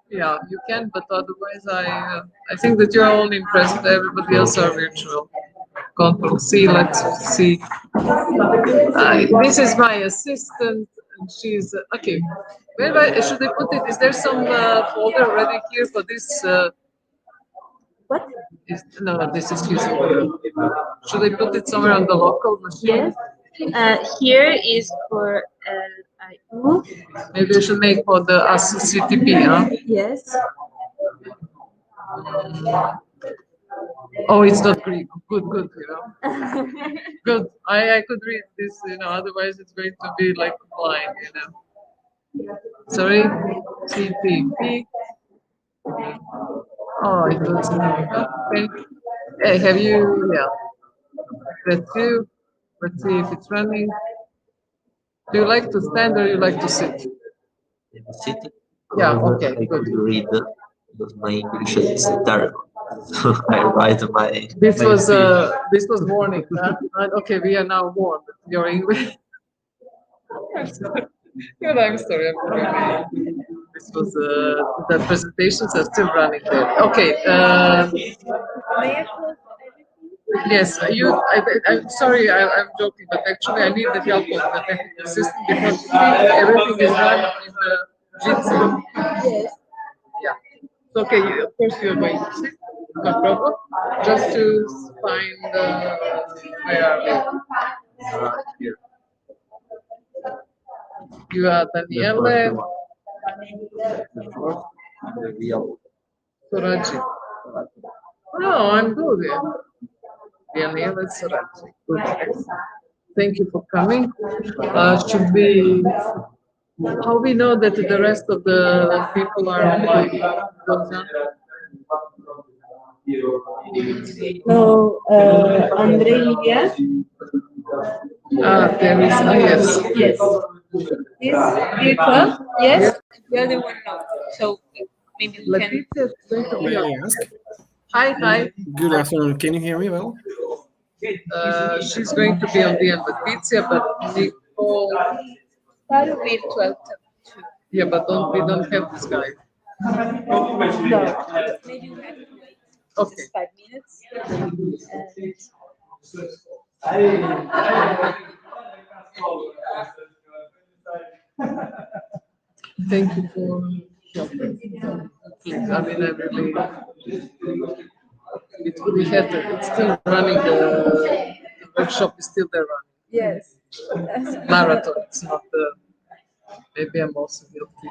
Yeah, you can, but otherwise, I think that you're all impressed. Everybody else are virtual. Control C. Let's see. This is my assistant, and she's okay. Where should I put it? Is there some folder already here for this? What? No, this is his folder. Should I put it somewhere on the local machine? Yes. Here is for LIU. Maybe I should make for the CTP, huh? Yes. Oh, it's not Greek. Good, you know. Good. I could read this, you know, otherwise it's going to be like blind, you know. Sorry, CTP. Oh, it doesn't. Okay. Hey, have you? Yeah. Let's do. Let's see if it's running. Do you like to stand or you like to sit? Sit. Yeah. Okay. I Good. could read because my English is terrible. So I write my. This my was speech. this was warning. Okay, we are now warned. Your English. Good, I'm sorry. This was the presentations are still running there. Okay. Yes, I'm sorry, I'm joking, but actually I need the help of the technical system because everything is run in the Jitsi. Yes. Yeah. Okay, of course you're going to sit, no problem. Just to find where are we? Here. You are Daniele The real. Soraci. No, I'm good. Yeah. Daniele Soraci. Good. Thank you for coming. Should we? How we know that the rest of the people are online? So, Andrea. There is. Yes. Yes. This virtual? Yes. The other one no. So maybe we can. Letizia is going to be May on. I ask? Hi. Good afternoon. Can you hear me well? She's going to be on the end with Tizia, but Nicole. Virtual. Yeah, but we don't have this guy. No. Maybe we have to wait Okay. just 5 minutes. Thank you for helping. Please, I mean, I really, it would be better. It's still running, the workshop is still there running. Yes. Marathon, it's not the, maybe I'm also guilty.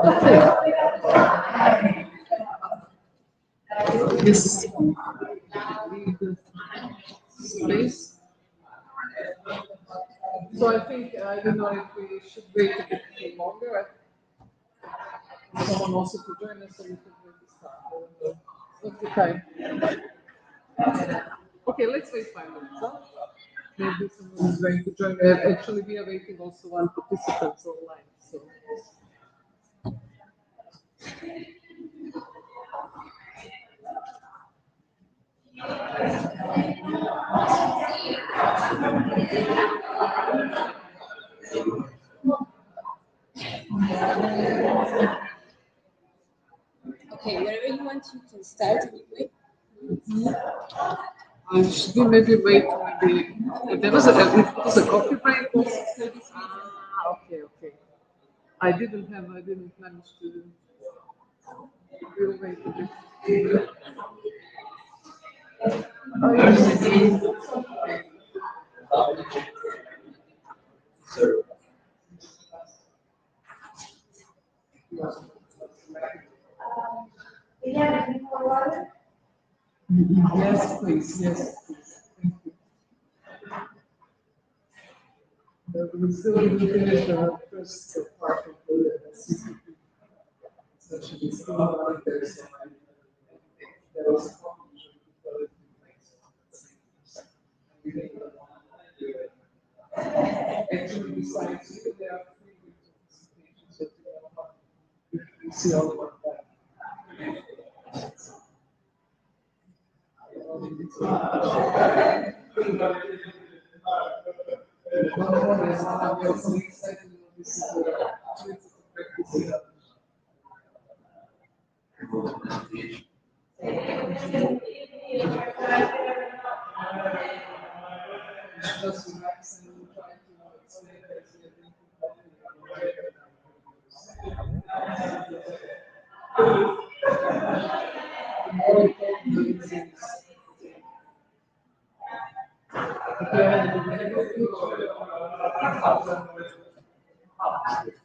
Okay. This space. So I think, I don't know if we should wait a bit longer. Someone also to join us so we can maybe start. What's the time? Okay, let's wait 5 minutes. Huh? Maybe someone is going to join. Actually, we are waiting also one participant online. So. Okay, wherever you want, you can start anyway. Should we maybe wait? Maybe there was a coffee break. Okay. I didn't manage to. We'll wait a bit. Yes, please. Yes, please. Thank you. We still didn't finish the first part of the CCP session. It's still not there, so there was a conclusion before it actually, besides you, there are 3 weeks of presentations that we see all about that.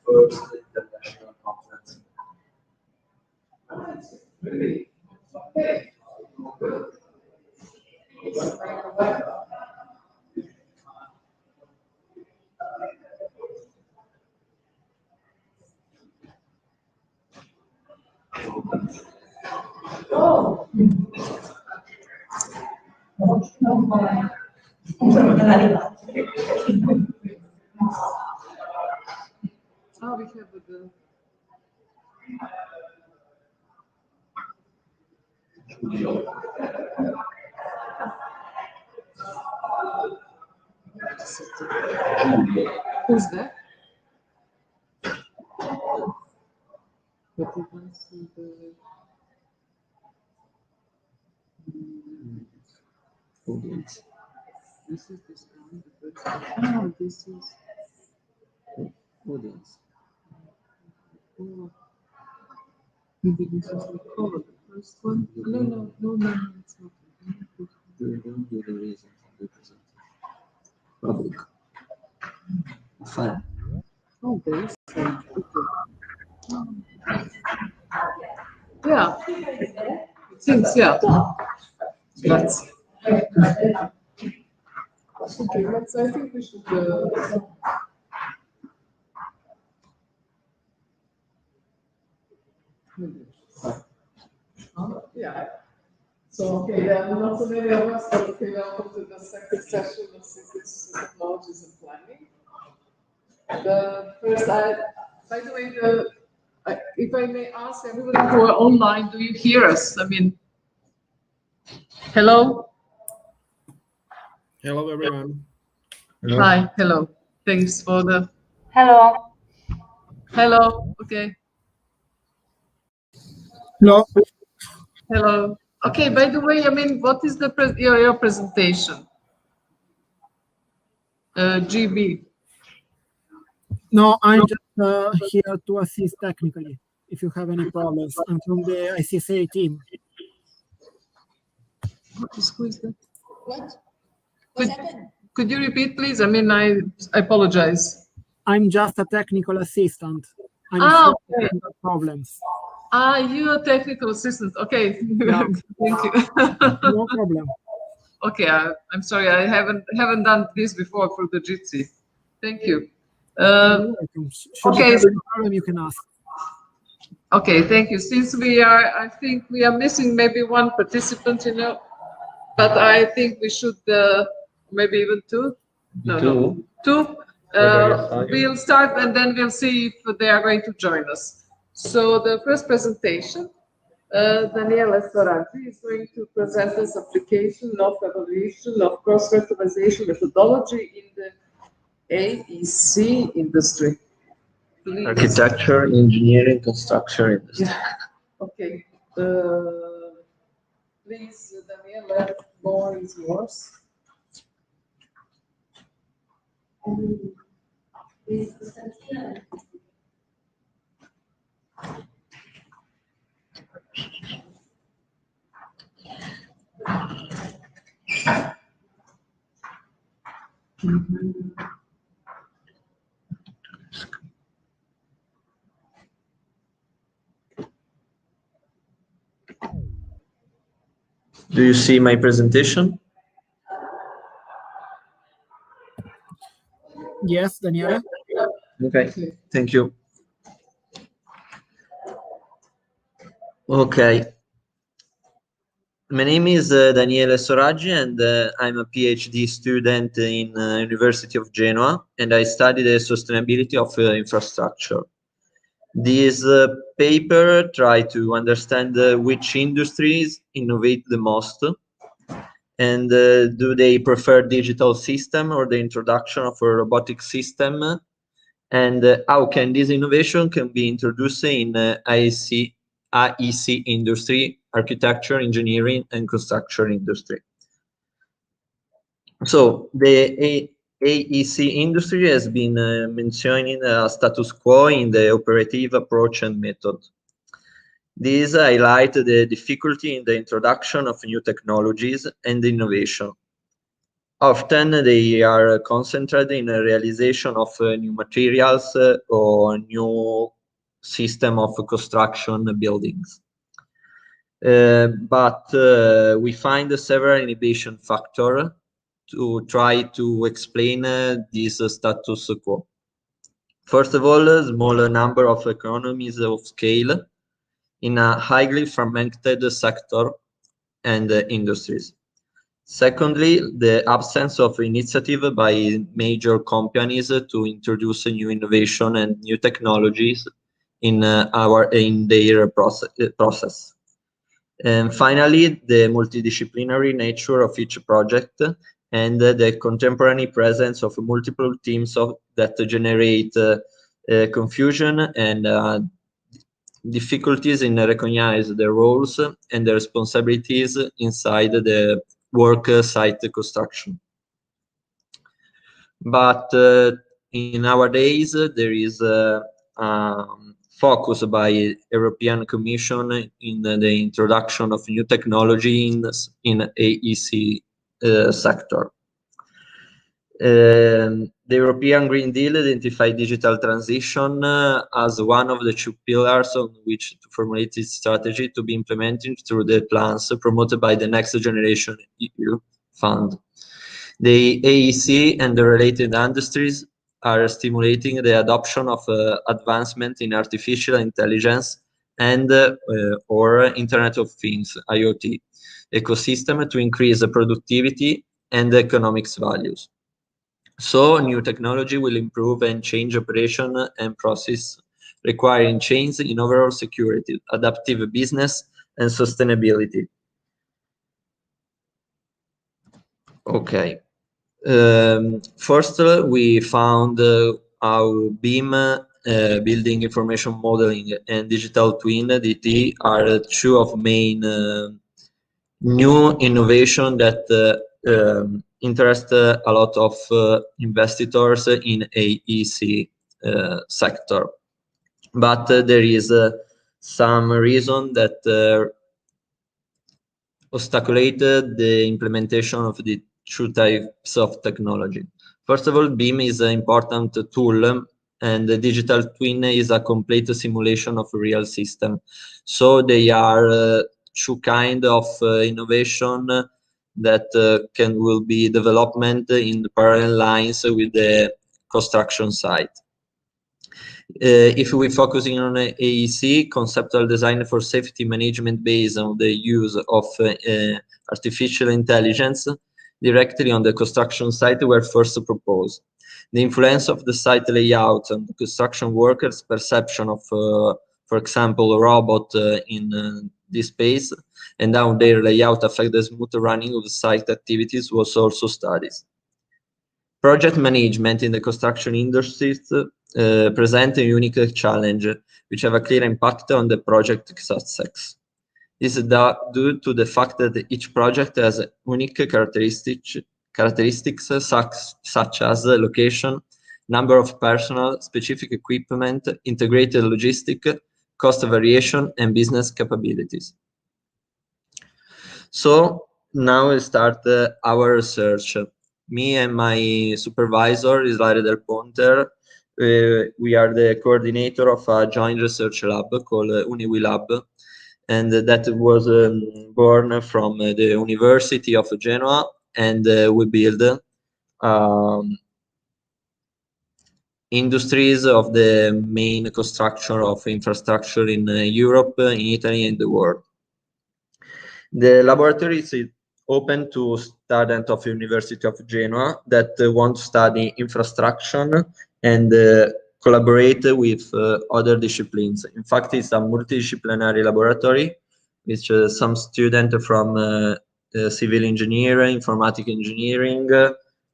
First international conference. Oh, we have the. Who's that? But you can see the Audience. this is this one, the first one. Oh, this is Audience. oh, maybe this is the cover, the first one. No, it's not. You don't do the reason for the presentation. Public. Fine. Oh, there is some. Yeah. It seems, yeah. That's. Okay, I think we should. Yeah. So, okay, there are not so many of us, but okay, welcome to the second session of CCS Technologies and Planning. The first, by the way, if I may ask everybody who are online, do you hear us? I mean, hello? Hello, everyone. Hello. Hi, hello. Thanks for the. Hello. Hello, okay. Hello. Hello. Okay, by the way, I mean, what is the your presentation? GB. No, I'm just here to assist technically. If you have any problems, I'm from the ICCSA team. Who is that? What? Could you repeat, please? I mean, I apologize. I'm just a technical assistant. I'm Ah, here okay. to have problems. Ah, you're a technical assistant. Okay, Yeah. thank you. No problem. Okay, I'm sorry, I haven't done this before for the Jitsi. Thank you. You're welcome. Should you Okay. have any problem, you can ask. Okay, thank you. Since I think we are missing maybe one participant, you know, but I think we should maybe even two. No, two. We'll start and then we'll see if they are going to join us. So the first presentation, Daniela Soraggi is going to present us application of evaluation of cross-fertilization methodology in the AEC industry. Please. Architecture, engineering, construction industry. Okay. Please, Daniela, the floor is yours. Do you see my presentation? Yes, Daniela. Okay, thank you. Okay. My name is Daniele Soraggi, and I'm a PhD student in University of Genoa, and I study the sustainability of infrastructure. This paper tries to understand which industries innovate the most, and do they prefer digital system or the introduction of a robotic system, and how can this innovation can be introduced in AEC industry, architecture, engineering, and construction industry. So the AEC industry has been mentioning a status quo in the operative approach and method. These highlight the difficulty in the introduction of new technologies and innovation. Often they are concentrated in a realization of new materials or new system of construction buildings. But we find several inhibition factors to try to explain this status quo. First of all, a smaller number of economies of scale in a highly fragmented sector and industries. Secondly, the absence of initiative by major companies to introduce new innovation and new technologies in their process. And finally, the multidisciplinary nature of each project and the contemporary presence of multiple teams that generate confusion and difficulties in recognize the roles and the responsibilities inside the work site construction. But in nowadays, there is focus by European Commission in the introduction of new technology in AEC sector. The European Green Deal identified digital transition as one of the two pillars on which to formulate its strategy to be implemented through the plans promoted by the Next Generation EU Fund. The AEC and the related industries are stimulating the adoption of advancement in artificial intelligence and or Internet of Things, IoT, ecosystem to increase the productivity and economics values. So new technology will improve and change operation and process, requiring change in overall security, adaptive business, and sustainability. Okay. First, we found how BIM, Building Information Modeling, and Digital Twin, DT, are two of main new innovation that interest a lot of investors in AEC sector. But there is some reason that obstaculated the implementation of the two types of technology. First of all, BIM is an important tool, and the digital twin is a complete simulation of a real system. So they are two kind of innovation that will be development in the parallel lines with the construction site. If we focusing on AEC, conceptual design for safety management based on the use of artificial intelligence directly on the construction site were first proposed. The influence of the site layout and the construction workers' perception of, for example, a robot in this space and how their layout affect the smooth running of the site activities was also studied. Project management in the construction industries present a unique challenge, which have a clear impact on the project success. This is due to the fact that each project has unique characteristics such as location, number of personnel, specific equipment, integrated logistic, cost variation, and business capabilities. So now we start our research. Me and my supervisor, Israele Del Ponte, we are the coordinator of a joint research lab called UniWiLab, and that was born from the University of Genoa, and we build industries of the main construction of infrastructure in Europe, in Italy, and the world. The laboratory is open to students of University of Genoa that want to study infrastructure and collaborate with other disciplines. In fact, it's a multidisciplinary laboratory, which some students from civil engineering, informatic engineering,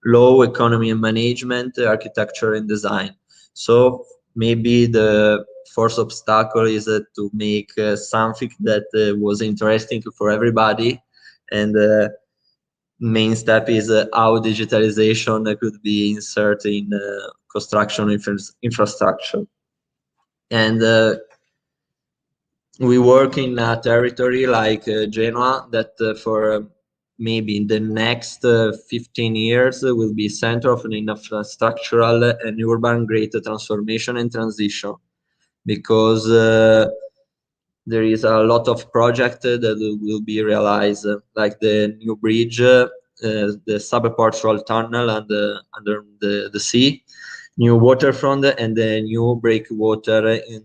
law, economy and management, architecture and design. So maybe the first obstacle is to make something that was interesting for everybody, and main step is how digitalization could be inserted in construction infrastructure. And we work in a territory like Genoa that for maybe in the next 15 years will be center of an infrastructural and urban great transformation and transition, because there is a lot of projects that will be realized, like the new bridge, the subportual tunnel under the sea, new waterfront, and the new breakwater in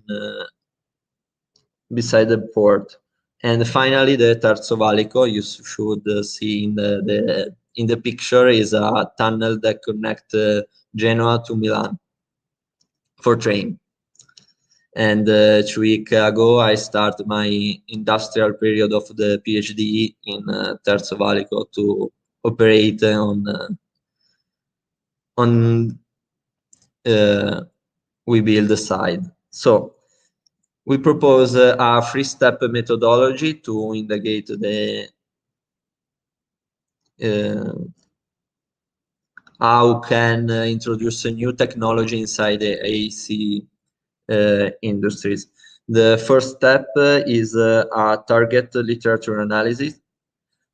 beside the port. And finally, the Terzo Valico, you should see in the picture, is a tunnel that connects Genoa to Milan for train. And 2 weeks ago, I started my industrial period of the PhD in Terzo Valico to operate on we build the site. So we propose a 3-step methodology to indicate the how can introduce a new technology inside the AEC industries. The first step is a target literature analysis,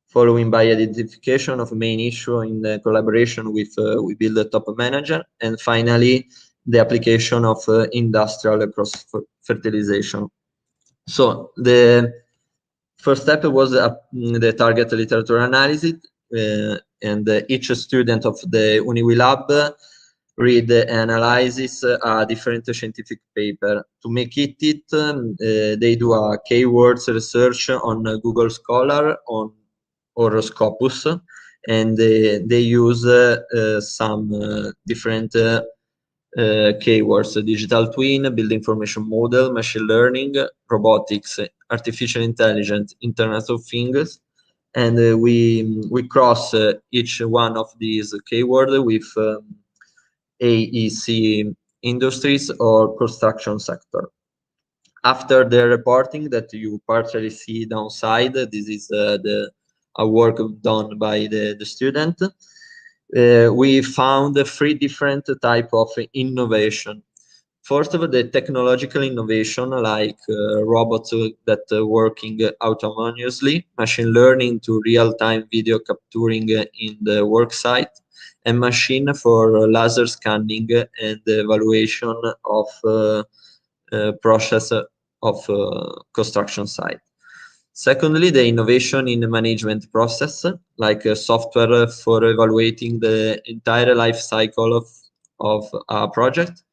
following by identification of main issue in collaboration with we build a top manager, and finally the application of industrial cross fertilization. So the first step was the target literature analysis, and each student of the UniWiLab read and analyzes a different scientific paper. To make it, they do a keywords research on Google Scholar, on Horoscopus, and they use some different keywords: digital twin, building information model, machine learning, robotics, artificial intelligence, Internet of Things, and we cross each one of these keywords with AEC industries or construction sector. After the reporting that you partially see downside, this is a work done by the student. We found 3 different type of innovation. First of all, the technological innovation, like robots that working autonomously, machine learning to real-time video capturing in the work site, and machine for laser scanning and evaluation of process of construction site. Secondly, the innovation in the management process, like software for evaluating the entire life cycle of a project,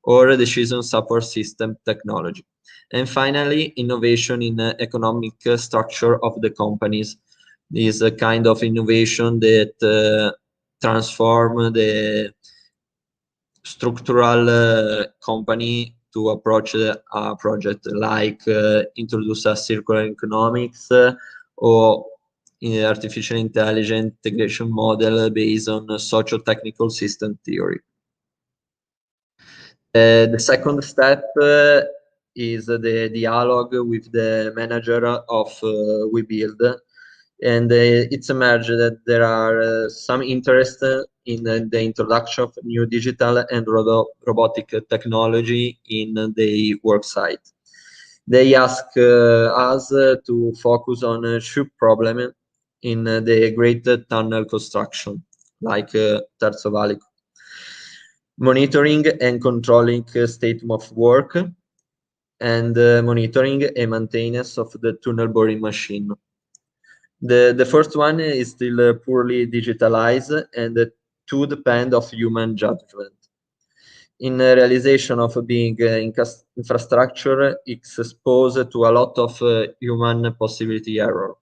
or a decision support system technology. And finally, innovation in the economic structure of the companies. This is a kind of innovation that transform the structural company to approach a project, like introduce a circular economics or artificial intelligence integration model based on socio-technical system theory. The second step is the dialogue with the manager of WeBuild, and it's emerged that there are some interest in the introduction of new digital and robotic technology in the work site. They ask us to focus on 2 problems in the great tunnel construction, like Terzo Valico. Monitoring and controlling state of work, and monitoring and maintenance of the tunnel boring machine. The first one is still poorly digitalized, and the 2 depend of human judgment. In realization of being infrastructure, it's exposed to a lot of human possibility error.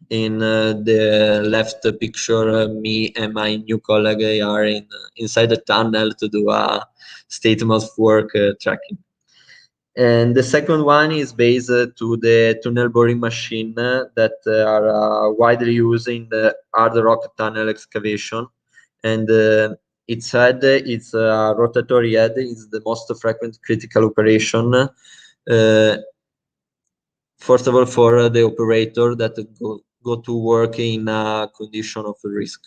In the left picture, me and my new colleague are inside the tunnel to do a statement of work tracking. And the second one is based to the tunnel boring machine that are widely used in the hard rock tunnel excavation. And its head is a rotatory head, is the most frequent critical operation. First of all, for the operator that go to work in a condition of risk.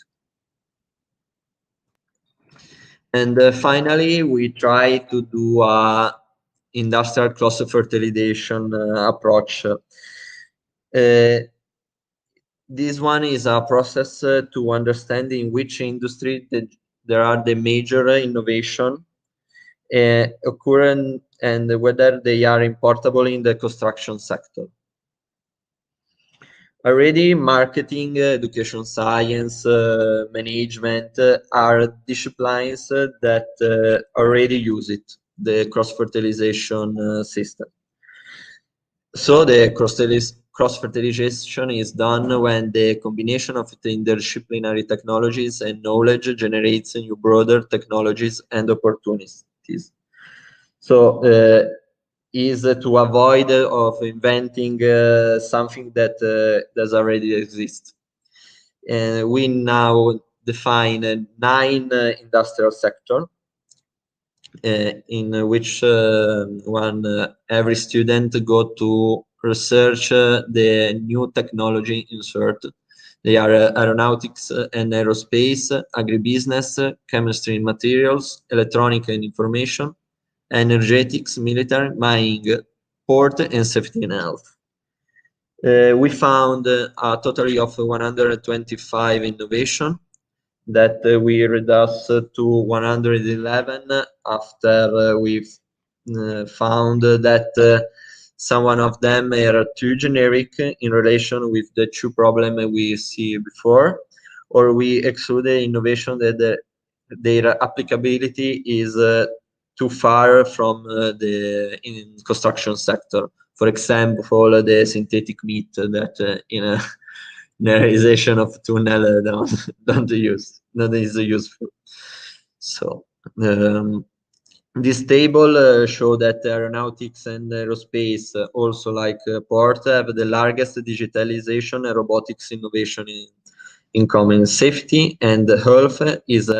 And finally, we try to do a industrial cross-fertilization approach. This one is a process to understand in which industry there are the major innovation occurring and whether they are importable in the construction sector. Already marketing, education science, management are disciplines that already use it, the cross-fertilization system. So the cross-fertilization is done when the combination of the interdisciplinary technologies and knowledge generates new broader technologies and opportunities. So is to avoid of inventing something that does already exist. And we now define 9 industrial sectors in which every student go to research the new technology insert. They are aeronautics and aerospace, agribusiness, chemistry and materials, electronic and information, energetics, military, mining, port, and safety and health. We found a total of 125 innovation that we reduced to 111 after we found that some of them are too generic in relation with the 2 problems we see before, or we exclude the innovation that their applicability is too far from the construction sector. For example, the synthetic meat that in a realization of tunnel not is useful. So This table show that aeronautics and aerospace, also like port, have the largest digitalization and robotics innovation in common. Safety and health is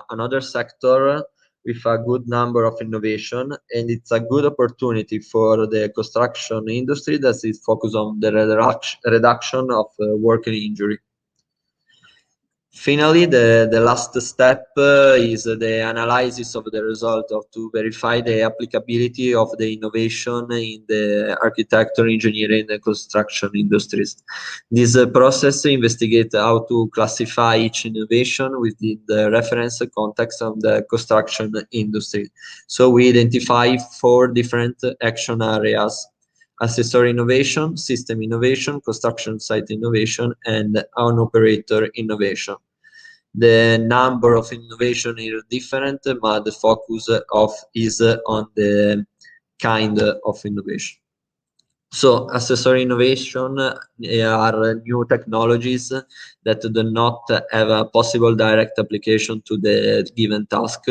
another sector with a good number of innovation, and it's a good opportunity for the construction industry that is focused on the reduction of working injury. Finally, the last step is the analysis of the result to verify the applicability of the innovation in the architecture, engineering, and construction industries. This process investigates how to classify each innovation within the reference context of the construction industry. So we identify 4 different action areas: accessory innovation, system innovation, construction site innovation, and own operator innovation. The number of innovation is different, but the focus is on the kind of innovation. So accessory innovation are new technologies that do not have a possible direct application to the given task,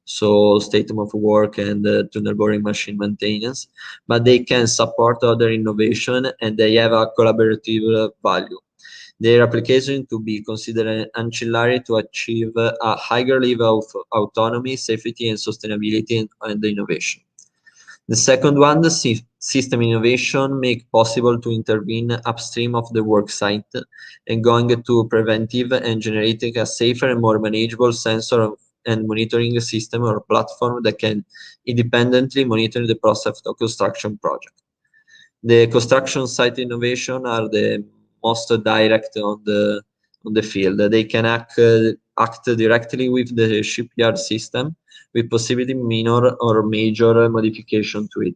so statement of work and tunnel boring machine maintenance, but they can support other innovation and they have a collaborative value. Their application to be considered ancillary to achieve a higher level of autonomy, safety, and sustainability and innovation. The second one, the system innovation, make possible to intervene upstream of the work site and going to preventive and generating a safer and more manageable sensor and monitoring system or platform that can independently monitor the process of construction project. The construction site innovation are the most direct on the field. They can act directly with the shipyard system, with possibly minor or major modification to it.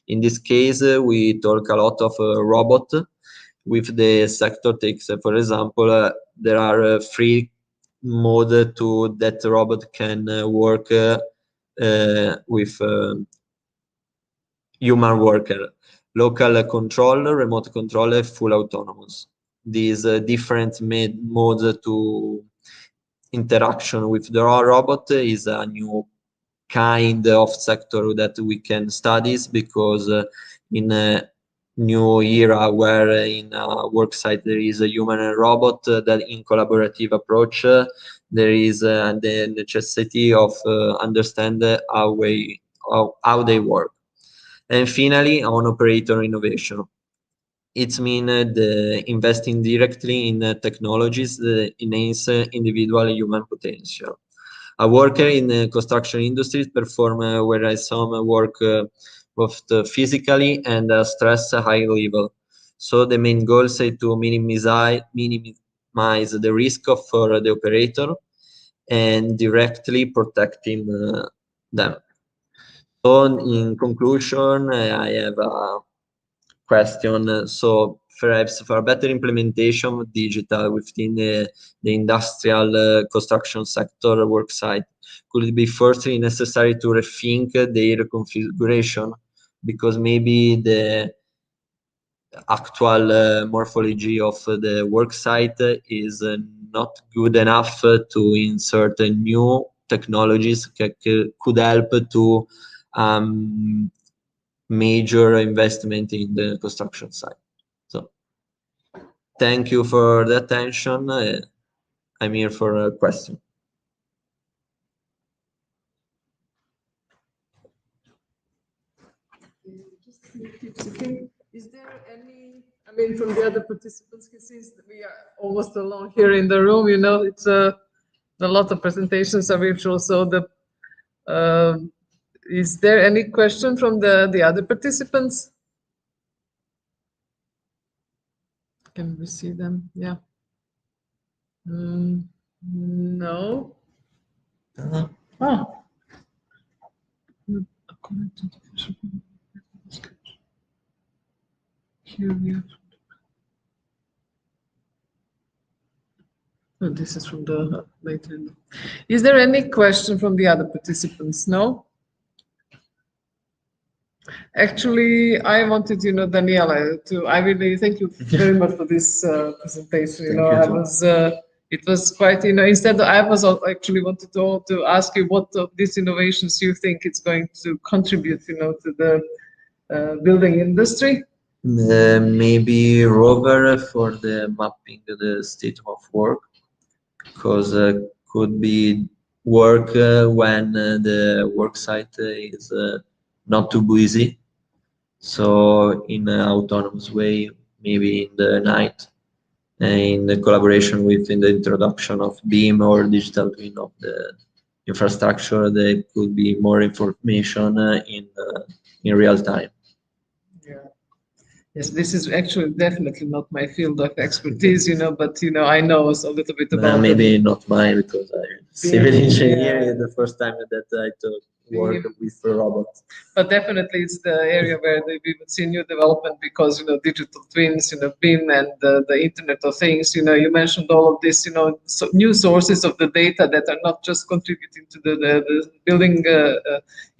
In this case, we talk a lot of robot. With the sector takes, for example, there are 3 modes to that robot can work with human worker: local control, remote control, full autonomous. These different modes to interaction with the robot is a new kind of sector that we can study, because in a new era where in a work site there is a human and robot, that in collaborative approach there is the necessity of understand how they work. And finally, on operator innovation. It's mean the investing directly in technologies that enhance individual human potential. A worker in the construction industry perform whereas some work both physically and stress high level. So the main goal is to minimize the risk for the operator and directly protecting them. So in conclusion, I have a question. So perhaps for a better implementation of digital within the industrial construction sector work site, could it be firstly necessary to rethink their configuration? Because maybe the actual morphology of the work site is not good enough to insert new technologies that could help to major investment in the construction site. So thank you for the attention. I'm here for a question. Is there any, I mean, from the other participants, he sees that we are almost alone here in the room, you know, it's a lot of presentations are virtual, so is there any question from the other participants? Can we see them? Yeah. No. Oh. Here we have. Oh, this is from the later. Is there any question from the other participants? No? Actually, I wanted, you know, Daniela, I really thank you very much for this presentation. You know, I was it was quite, instead I was actually wanted to ask you what of these innovations you think it's going to contribute, to the building industry. Maybe rover for the mapping the state of work, because could be work when the work site is not too busy. So in an autonomous way, maybe in the night, in the collaboration with in the introduction of BIM or digital twin of the infrastructure, there could be more information in real time. Yeah. Yes, this is actually definitely not my field of expertise, but I know a little bit about maybe not mine, because I'm civil engineer. The first time that I work with robots. But definitely it's the area where we would see new development, because digital twins, BIM and the Internet of Things. You mentioned all of this, so new sources of the data that are not just contributing to the building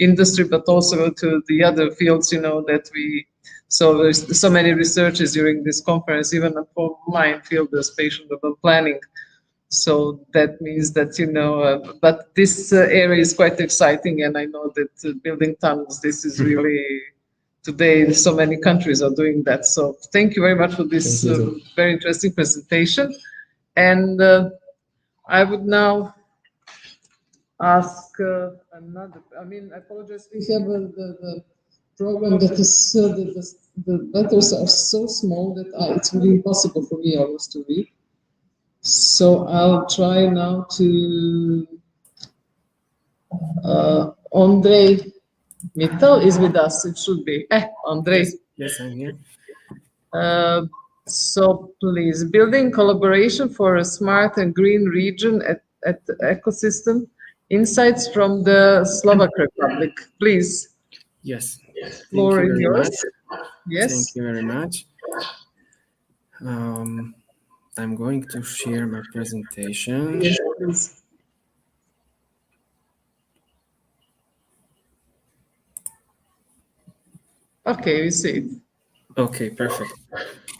industry, but also to the other fields, that we. So there's so many researches during this conference, even for my field, the spatial urban planning. So that means that, but this area is quite exciting, and I know that building tunnels, this is really, today, so many countries are doing that. So thank you very much for this very interesting presentation. And I would now ask another, I apologize, we have the program that is, the letters are so small that it's really impossible for me almost to read. So I'll try now to, Andrei Mittal is with us, it should be. Andrei. Yes, I'm here. So please, building collaboration for a smart and green region at the ecosystem, insights from the Slovak Republic, please. Yes, Floor is yours. Yes. Thank you very much. I'm going to share my presentation. Yes, please. Okay, we see it. Okay, perfect.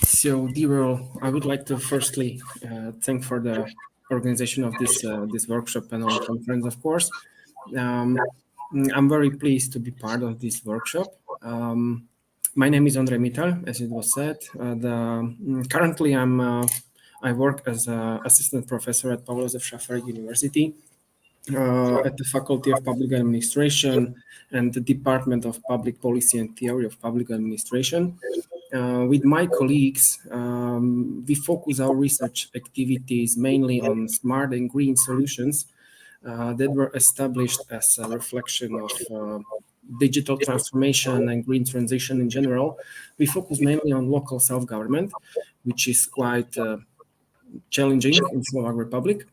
So, dear, I would like to firstly thank for the organization of this this workshop and our conference, of course. I'm very pleased to be part of this workshop. My name is Andrei Mittal, as it was said. Currently, I work as an assistant professor at Paul Josef Schafer University at the Faculty of Public Administration and the Department of Public Policy and Theory of Public Administration. With my colleagues, we focus our research activities mainly on smart and green solutions that were established as a reflection of digital transformation and green transition in general. We focus mainly on local self-government, which is quite challenging in Slovak Republic.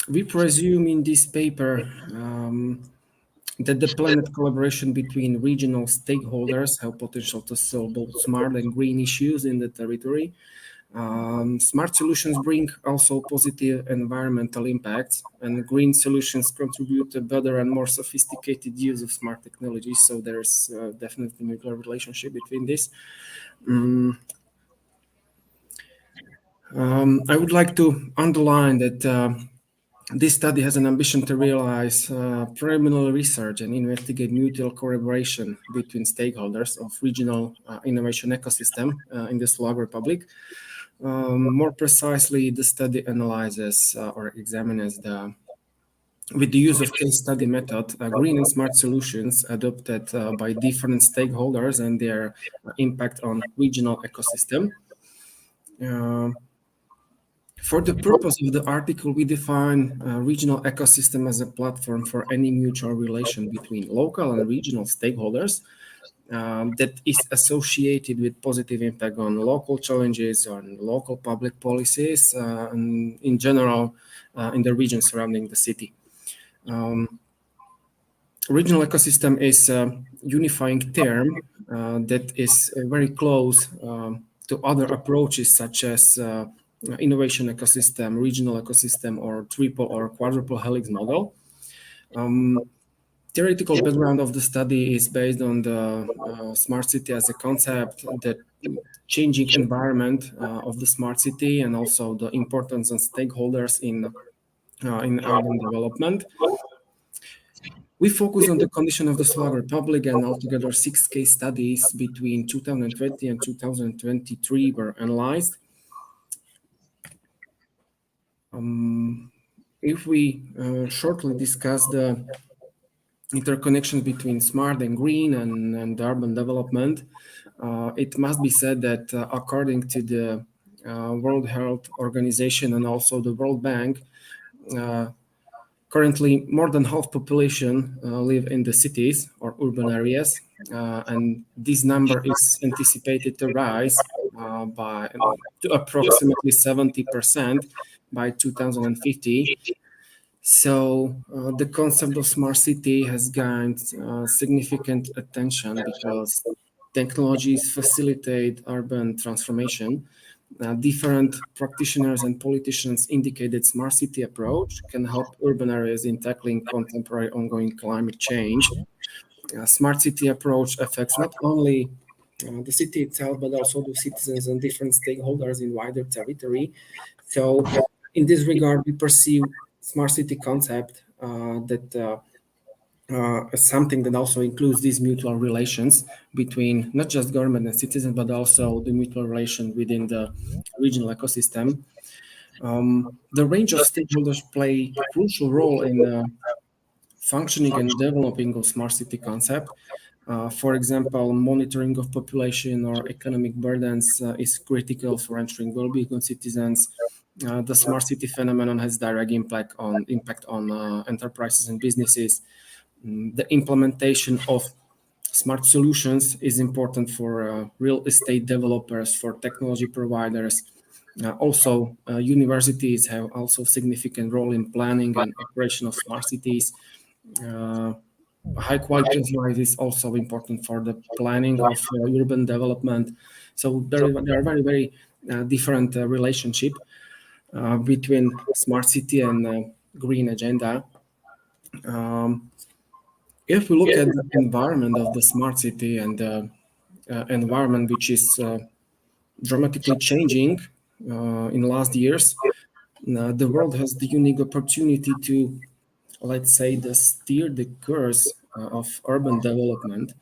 We presume in this paper that the planned collaboration between regional stakeholders have potential to solve both smart and green issues in the territory. Smart solutions bring also positive environmental impacts, and green solutions contribute to better and more sophisticated use of smart technologies. So there's definitely a mutual relationship between this. I would like to underline that this study has an ambition to realize preliminary research and investigate mutual collaboration between stakeholders of regional innovation ecosystem in the Slovak Republic. More precisely, the study analyzes or examines with the use of case study method, green and smart solutions adopted by different stakeholders and their impact on regional ecosystem. For the purpose of the article, we define regional ecosystem as a platform for any mutual relation between local and regional stakeholders that is associated with positive impact on local challenges, on local public policies, and in general, in the region surrounding the city. Regional ecosystem is a unifying term that is very close to other approaches such as innovation ecosystem, regional ecosystem, or triple or quadruple helix model. theoretical background of the study is based on the smart city as a concept, the changing environment of the smart city, and also the importance of stakeholders in urban development. We focus on the condition of the Slovak Republic, and altogether 6 case studies between 2020 and 2023 were analyzed. If we shortly discuss the interconnection between smart and green and urban development, it must be said that according to the World Health Organization and also the World Bank, currently more than half population live in the cities or urban areas, and this number is anticipated to rise to approximately 70% by 2050. So the concept of smart city has gained significant attention because technologies facilitate urban transformation. Different practitioners and politicians indicate that smart city approach can help urban areas in tackling contemporary ongoing climate change. Smart city approach affects not only the city itself, but also the citizens and different stakeholders in wider territory. So in this regard, we perceive smart city concept that something that also includes these mutual relations between not just government and citizens, but also the mutual relation within the regional ecosystem. The range of stakeholders play a crucial role in functioning and developing of smart city concept. For example, monitoring of population or economic burdens is critical for ensuring well-being of citizens. The smart city phenomenon has direct impact on enterprises and businesses. The implementation of smart solutions is important for real estate developers, for technology providers. Also, universities have also significant role in planning and operation of smart cities. High quality of life is also important for the planning of urban development. So there are very, very different relationship between smart city and green agenda. If we look at the environment of the smart city and the environment which is dramatically changing in last years, the world has the unique opportunity to, let's say, steer the course of urban development.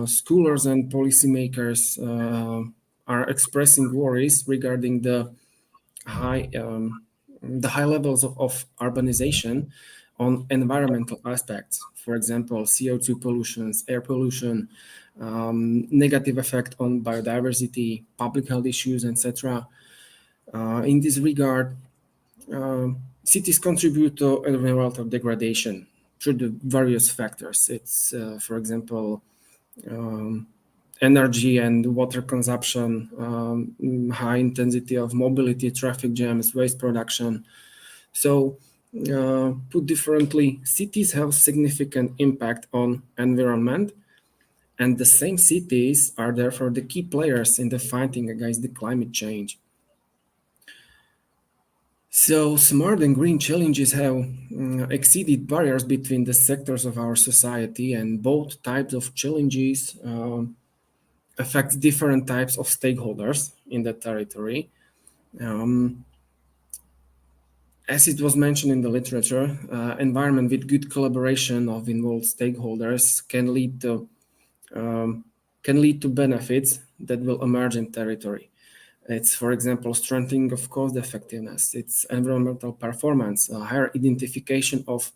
Scholars and policymakers are expressing worries regarding the high levels of urbanization on environmental aspects. For example, CO2 pollutions, air pollution, negative effect on biodiversity, public health issues, etc. In this regard, cities contribute to environmental degradation through the various factors. It's, for example, energy and water consumption, high intensity of mobility, traffic jams, waste production. So, put differently, cities have significant impact on environment, and the same cities are therefore the key players in the fighting against the climate change. So smart and green challenges have exceeded barriers between the sectors of our society, and both types of challenges affect different types of stakeholders in the territory. As it was mentioned in the literature, environment with good collaboration of involved stakeholders can lead to benefits that will emerge in territory. It's, for example, strengthening of cost effectiveness, it's environmental performance, higher identification of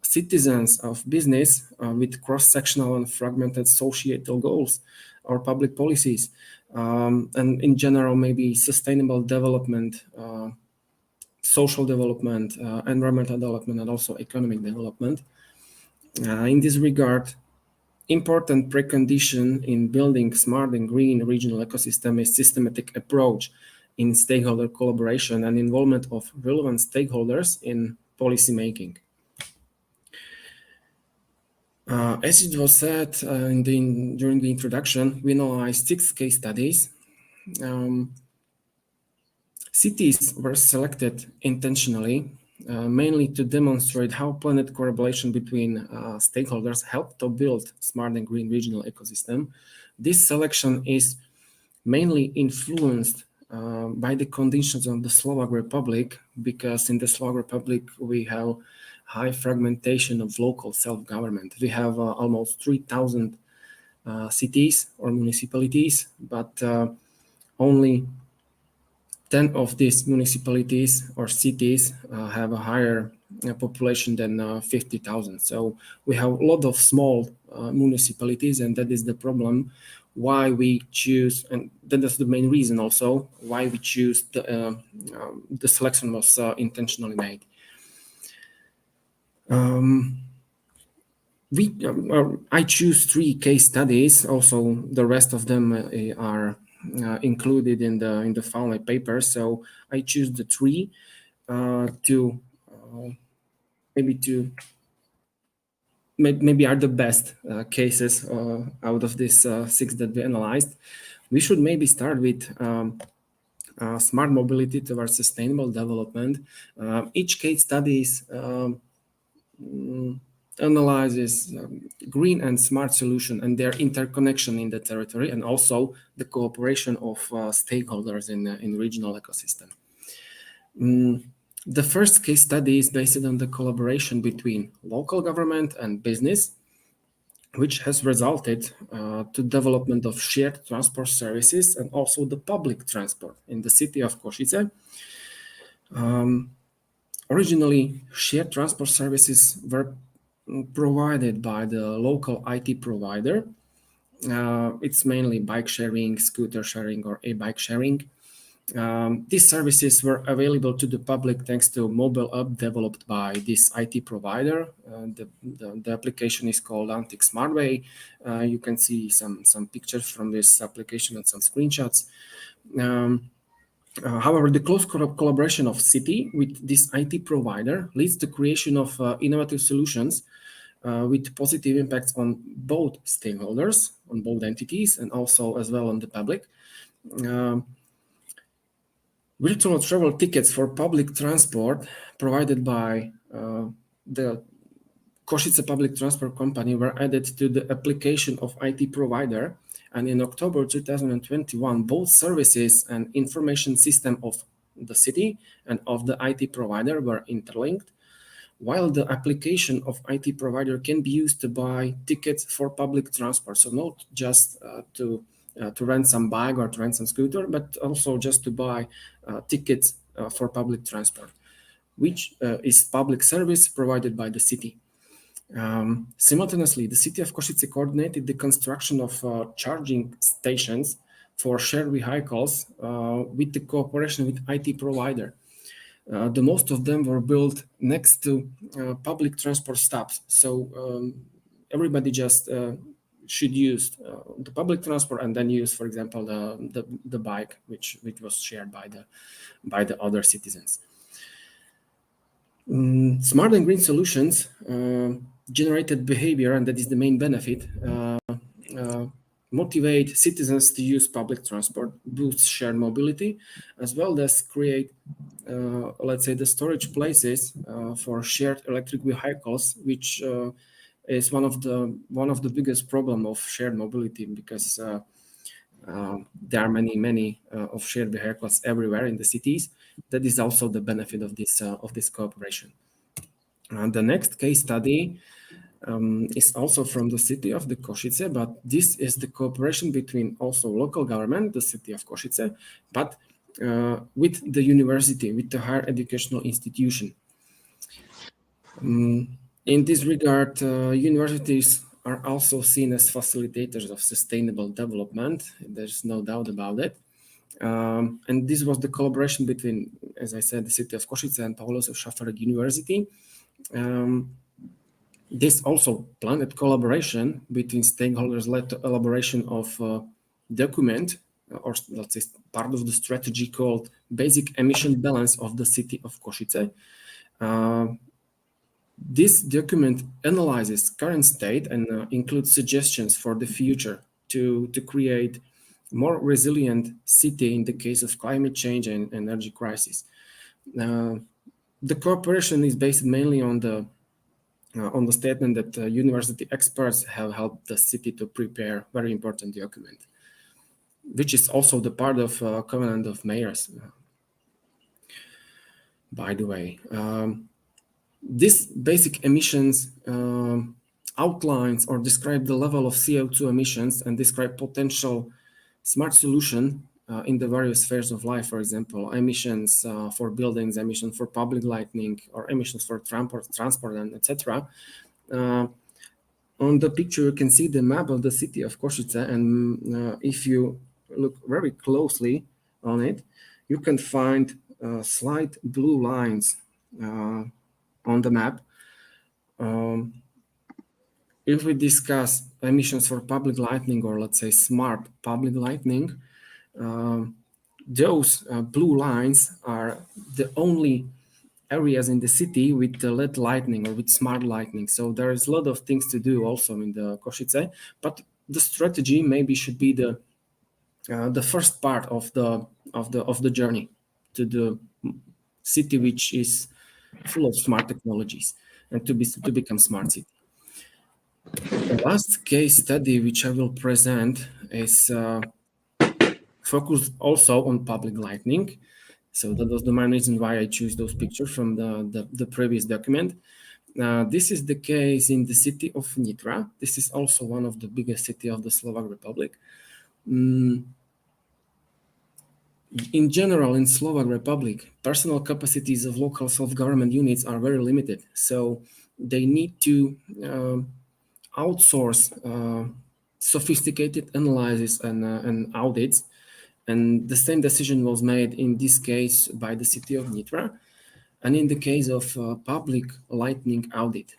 citizens of business with cross-sectional and fragmented societal goals or public policies, and in general, maybe sustainable development, social development, environmental development, and also economic development. In this regard, important precondition in building smart and green regional ecosystem is systematic approach in stakeholder collaboration and involvement of relevant stakeholders in policy making. As it was said during the introduction, we analyzed 6 case studies. Cities were selected intentionally mainly to demonstrate how planned collaboration between stakeholders help to build smart and green regional ecosystem. This selection is mainly influenced by the conditions of the Slovak Republic, because in the Slovak Republic we have high fragmentation of local self-government. We have almost 3,000 cities or municipalities, but only 10 of these municipalities or cities have a higher population than 50,000. So we have a lot of small municipalities, and that is the problem why we choose, and that is the main reason also why we choose the selection was intentionally made. I choose 3 case studies. Also, the rest of them are included in the final paper. So I choose the 3 to maybe are the best cases out of these 6 that we analyzed. We should maybe start with smart mobility towards sustainable development. Each case studies analyzes green and smart solution and their interconnection in the territory, and also the cooperation of stakeholders in regional ecosystem. The first case study is based on the collaboration between local government and business, which has resulted to development of shared transport services and also the public transport in the city of Košice. Originally, shared transport services were provided by the local IT provider. It's mainly bike sharing, scooter sharing, or e-bike sharing. These services were available to the public thanks to a mobile app developed by this IT provider. The application is called Antic Smartway. You can see some pictures from this application and some screenshots. However, the close collaboration of city with this IT provider leads to creation of innovative solutions with positive impacts on both stakeholders, on both entities, and also as well on the public. Virtual travel tickets for public transport provided by the Košice Public Transport Company were added to the application of IT provider, and in October 2021, both services and information system of the city and of the IT provider were interlinked, while the application of IT provider can be used to buy tickets for public transport. So not just to rent some bike or to rent some scooter, but also just to buy tickets for public transport, which is public service provided by the city. Simultaneously, the city of Košice coordinated the construction of charging stations for shared vehicles with the cooperation with IT provider. The most of them were built next to public transport stops. So everybody just should use the public transport and then use, for example, the bike, which was shared by the other citizens. Smart and green solutions generated behavior, and that is the main benefit, motivate citizens to use public transport, boost shared mobility, as well as create, let's say, the storage places for shared electric vehicles, which is one of the biggest problem of shared mobility, because there are many of shared vehicles everywhere in the cities. That is also the benefit of this cooperation. The next case study is also from the city of the Košice, but this is the cooperation between also local government, the city of Košice, but with the university, with the higher educational institution. In this regard, universities are also seen as facilitators of sustainable development. There's no doubt about it. And this was the collaboration between, as I said, the city of Košice and Paul Jozef Schafferick University. This also planned collaboration between stakeholders led to elaboration of document, or let's say part of the strategy called Basic Emission Balance of the City of Košice. This document analyzes current state and includes suggestions for the future to create more resilient city in the case of climate change and energy crisis. The cooperation is based mainly on the statement that university experts have helped the city to prepare very important document, which is also the part of Covenant of Mayors, by the way. This basic emissions outlines or describe the level of CO2 emissions and describe potential smart solution in the various spheres of life, for example, emissions for buildings, emissions for public lighting, or emissions for transport and etc. On the picture, you can see the map of the city of Košice, and if you look very closely on it, you can find slight blue lines on the map. If we discuss emissions for public lighting, or let's say smart public lighting, those blue lines are the only areas in the city with the LED lighting or with smart lighting. So there is a lot of things to do also in the Košice, but the strategy maybe should be the first part of the journey to the city which is full of smart technologies and to become smart city. The last case study which I will present is focused also on public lighting. So that was the main reason why I choose those pictures from the previous document. This is the case in the city of Nitra. This is also one of the biggest cities of the Slovak Republic. In general, in Slovak Republic, personal capacities of local self-government units are very limited. So they need to outsource sophisticated analysis and audits. And the same decision was made in this case by the city of Nitra, and in the case of public lighting audit.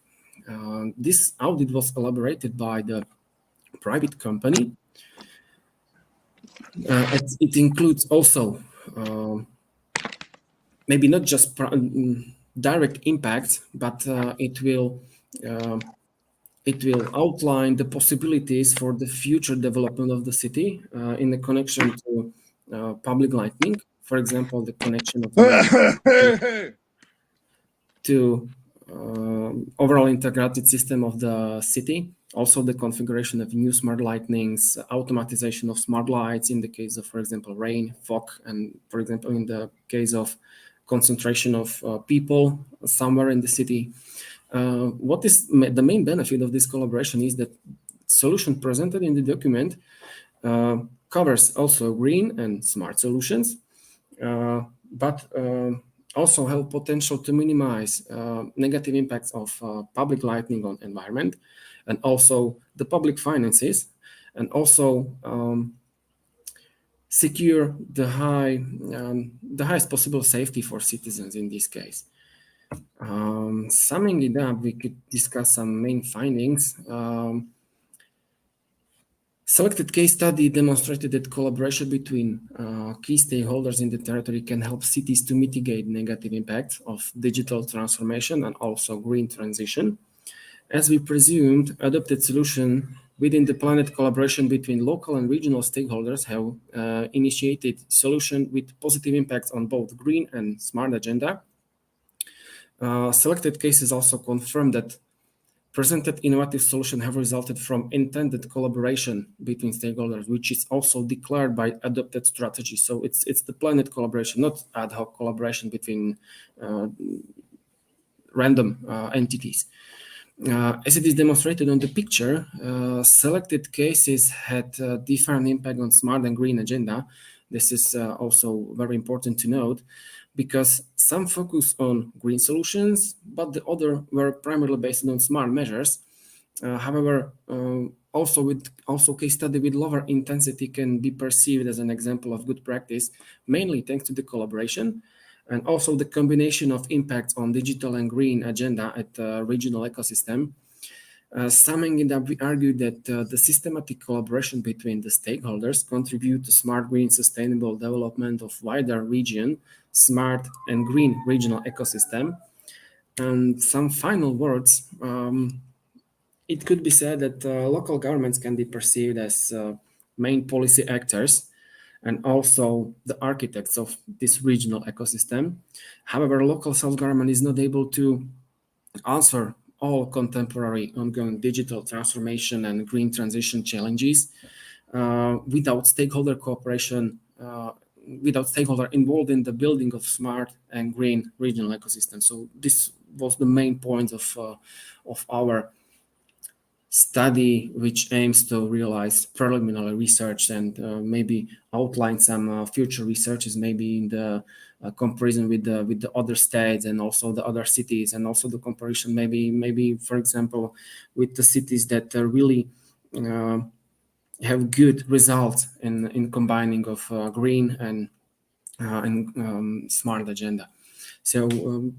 This audit was elaborated by the private company. It includes also maybe not just direct impacts, but it will outline the possibilities for the future development of the city in the connection to public lighting. For example, the connection of to overall integrated system of the city. Also, the configuration of new smart lightnings, automatization of smart lights in the case of, for example, rain, fog, and for example, in the case of concentration of people somewhere in the city. What is the main benefit of this collaboration is that solution presented in the document covers also green and smart solutions, but also have potential to minimize negative impacts of public lighting on environment, and also the public finances, and also secure the highest possible safety for citizens in this case. Summing it up, we could discuss some main findings. Selected case study demonstrated that collaboration between key stakeholders in the territory can help cities to mitigate negative impacts of digital transformation and also green transition. As we presumed, adopted solution within the planned collaboration between local and regional stakeholders have initiated solution with positive impacts on both green and smart agenda. Selected cases also confirm that presented innovative solutions have resulted from intended collaboration between stakeholders, which is also declared by adopted strategy. So it's the planned collaboration, not ad hoc collaboration between random entities. As it is demonstrated on the picture, selected cases had different impact on smart and green agenda. This is also very important to note, because some focus on green solutions, but the other were primarily based on smart measures. However, also case study with lower intensity can be perceived as an example of good practice, mainly thanks to the collaboration and also the combination of impacts on digital and green agenda at the regional ecosystem. Summing it up, we argue that the systematic collaboration between the stakeholders contribute to smart, green, sustainable development of wider region, smart and green regional ecosystem. And some final words, it could be said that local governments can be perceived as main policy actors and also the architects of this regional ecosystem. However, local self-government is not able to answer all contemporary ongoing digital transformation and green transition challenges without stakeholder cooperation, without stakeholder involved in the building of smart and green regional ecosystems. So this was the main point of our study, which aims to realize preliminary research and maybe outline some future researches, maybe in the comparison with the other states and also the other cities, and also the comparison maybe for example with the cities that really have good results in combining of green and smart agenda. So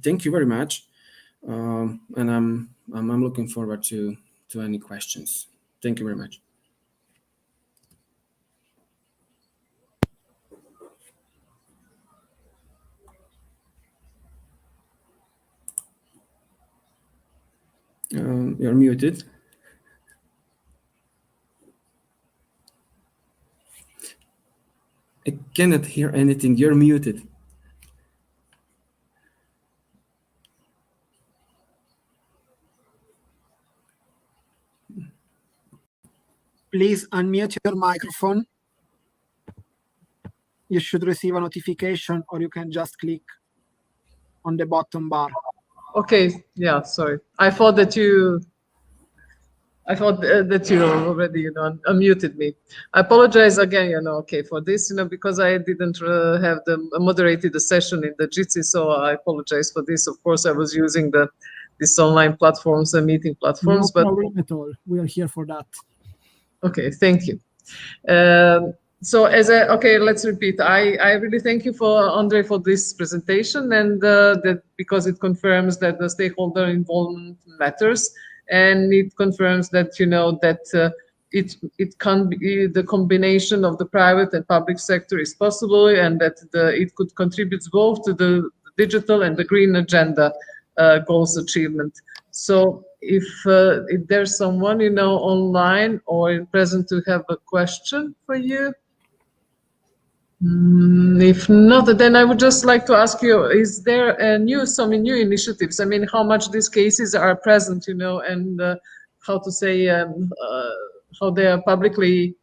thank you very much, and I'm looking forward to any questions. Thank you very much. You're muted. I cannot hear anything. You're muted. Please unmute your microphone. You should receive a notification, or you can just click on the bottom bar. Okay, yeah, sorry. I thought that you already, unmuted me. I apologize again, okay, for this, because I didn't have moderated the session in the Jitsi, so I apologize for this. Of course, I was using these online platforms and meeting platforms. No problem at all. We are here for that. Okay, thank you. So okay, let's repeat. I really thank you Andre for this presentation, and that because it confirms that the stakeholder involvement matters, and it confirms that that it can be the combination of the private and public sector is possible, and that it could contribute both to the digital and the green agenda goals achievement. So if there's someone online or present to have a question for you. If not, then I would just like to ask you, is there some new initiatives? I mean, how much these cases are present, and how to say, how they are publicly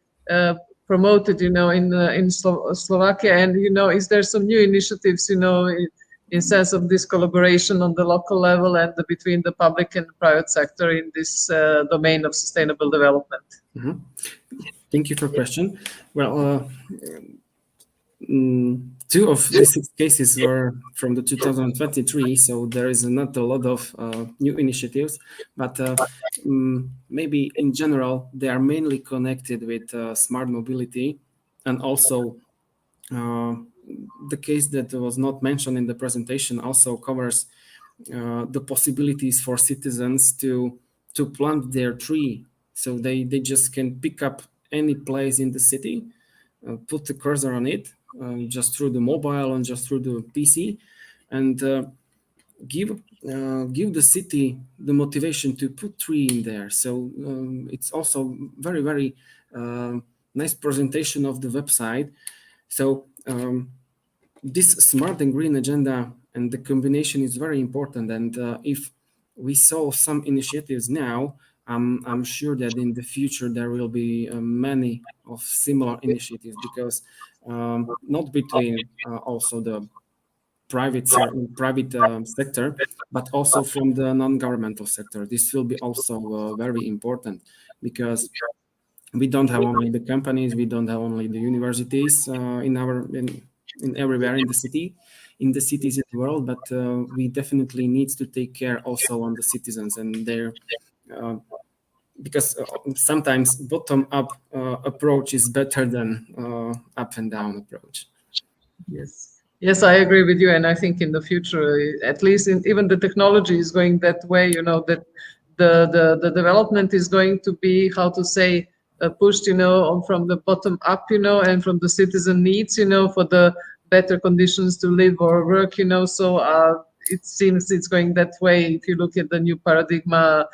promoted, in Slovakia, and, is there some new initiatives, in sense of this collaboration on the local level and between the public and private sector in this domain of sustainable development? Mm-hmm. Thank you for the question. Well, 2 of the 6 cases were from the 2023, so there is not a lot of new initiatives, but maybe in general they are mainly connected with smart mobility, and also the case that was not mentioned in the presentation also covers the possibilities for citizens to plant their tree, so they just can pick up any place in the city, put the cursor on it, just through the mobile and just through the PC, and give the city the motivation to put tree in there. So it's also very, very nice presentation of the website. So this smart and green agenda and the combination is very important. And if we saw some initiatives now, I'm sure that in the future there will be many of similar initiatives, because not between also the private sector, but also from the non-governmental sector. This will be also very important, because we don't have only the companies, we don't have only the universities in everywhere in the cities in the world, but we definitely need to take care also on the citizens and their because sometimes bottom-up approach is better than up and down approach. Yes, I agree with you, and I think in the future, at least even the technology is going that way. That the development is going to be, how to say, pushed, from the bottom up, and from the citizen needs, for the better conditions to live or work, So it seems it's going that way. If you look at the new paradigm,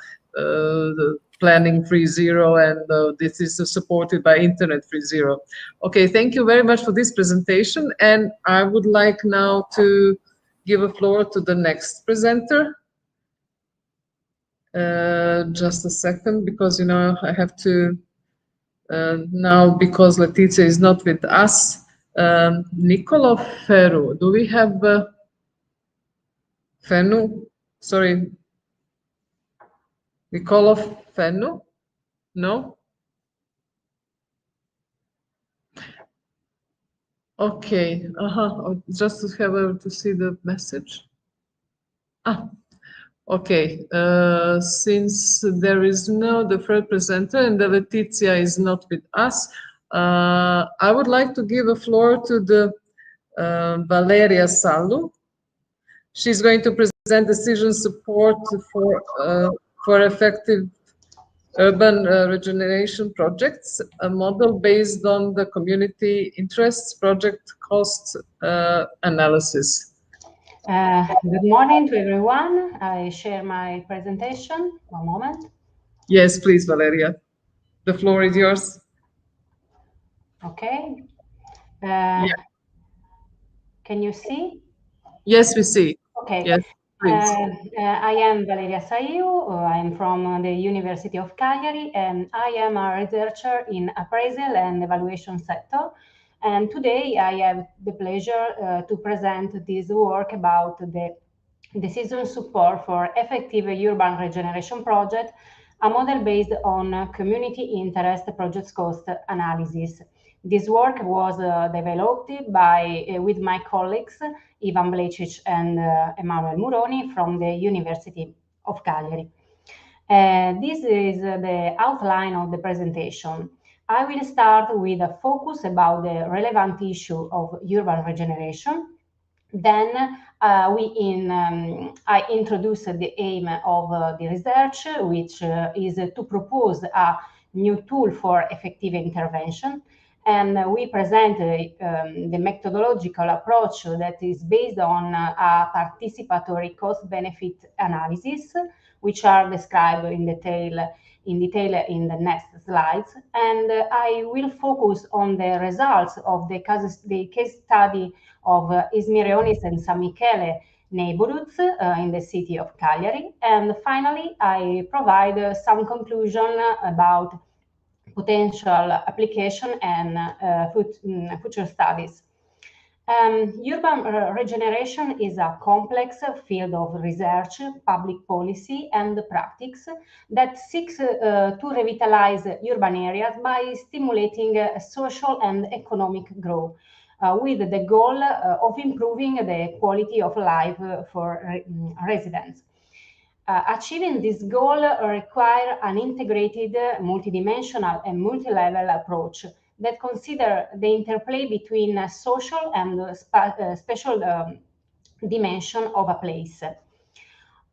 planning 3.0, and this is supported by Internet 3.0. Okay, thank you very much for this presentation, and I would like now to give a floor to the next presenter. Just a second, because I have to now, because Letizia is not with us. Niccolo Ferru, do we have Fennu? Sorry, Niccolo Fennu? No? Okay, just to have to see the message. Okay, since there is no the third presenter and the Letizia is not with us, I would like to give a floor to the Valeria Sallu. She's going to present decision support for effective urban regeneration projects, a model based on the community interests project cost analysis. Good morning to everyone. I share my presentation. One moment. Yes, please, Valeria. The floor is yours. Okay. Yeah. Can you see? Yes, we see. Okay. Yes, please. I am Valeria Saiu. I'm from the University of Cagliari, and I am a researcher in appraisal and evaluation sector. And today I have the pleasure to present this work about the decision support for effective urban regeneration project, a model based on community interest project cost analysis. This work was developed with my colleagues Ivan Blecic and Emanuele Muroni from the University of Cagliari. This is the outline of the presentation. I will start with a focus about the relevant issue of urban regeneration. Then I introduce the aim of the research, which is to propose a new tool for effective intervention. And we present the methodological approach that is based on a participatory cost-benefit analysis, which are described in detail in the next slides. And I will focus on the results of the case study of Ismirionis and San Michele neighborhoods in the city of Cagliari. And finally, I provide some conclusion about potential application and future studies. Urban regeneration is a complex field of research, public policy, and practice that seeks to revitalize urban areas by stimulating social and economic growth, with the goal of improving the quality of life for residents. Achieving this goal requires an integrated, multidimensional, and multi-level approach that consider the interplay between social and special dimension of a place.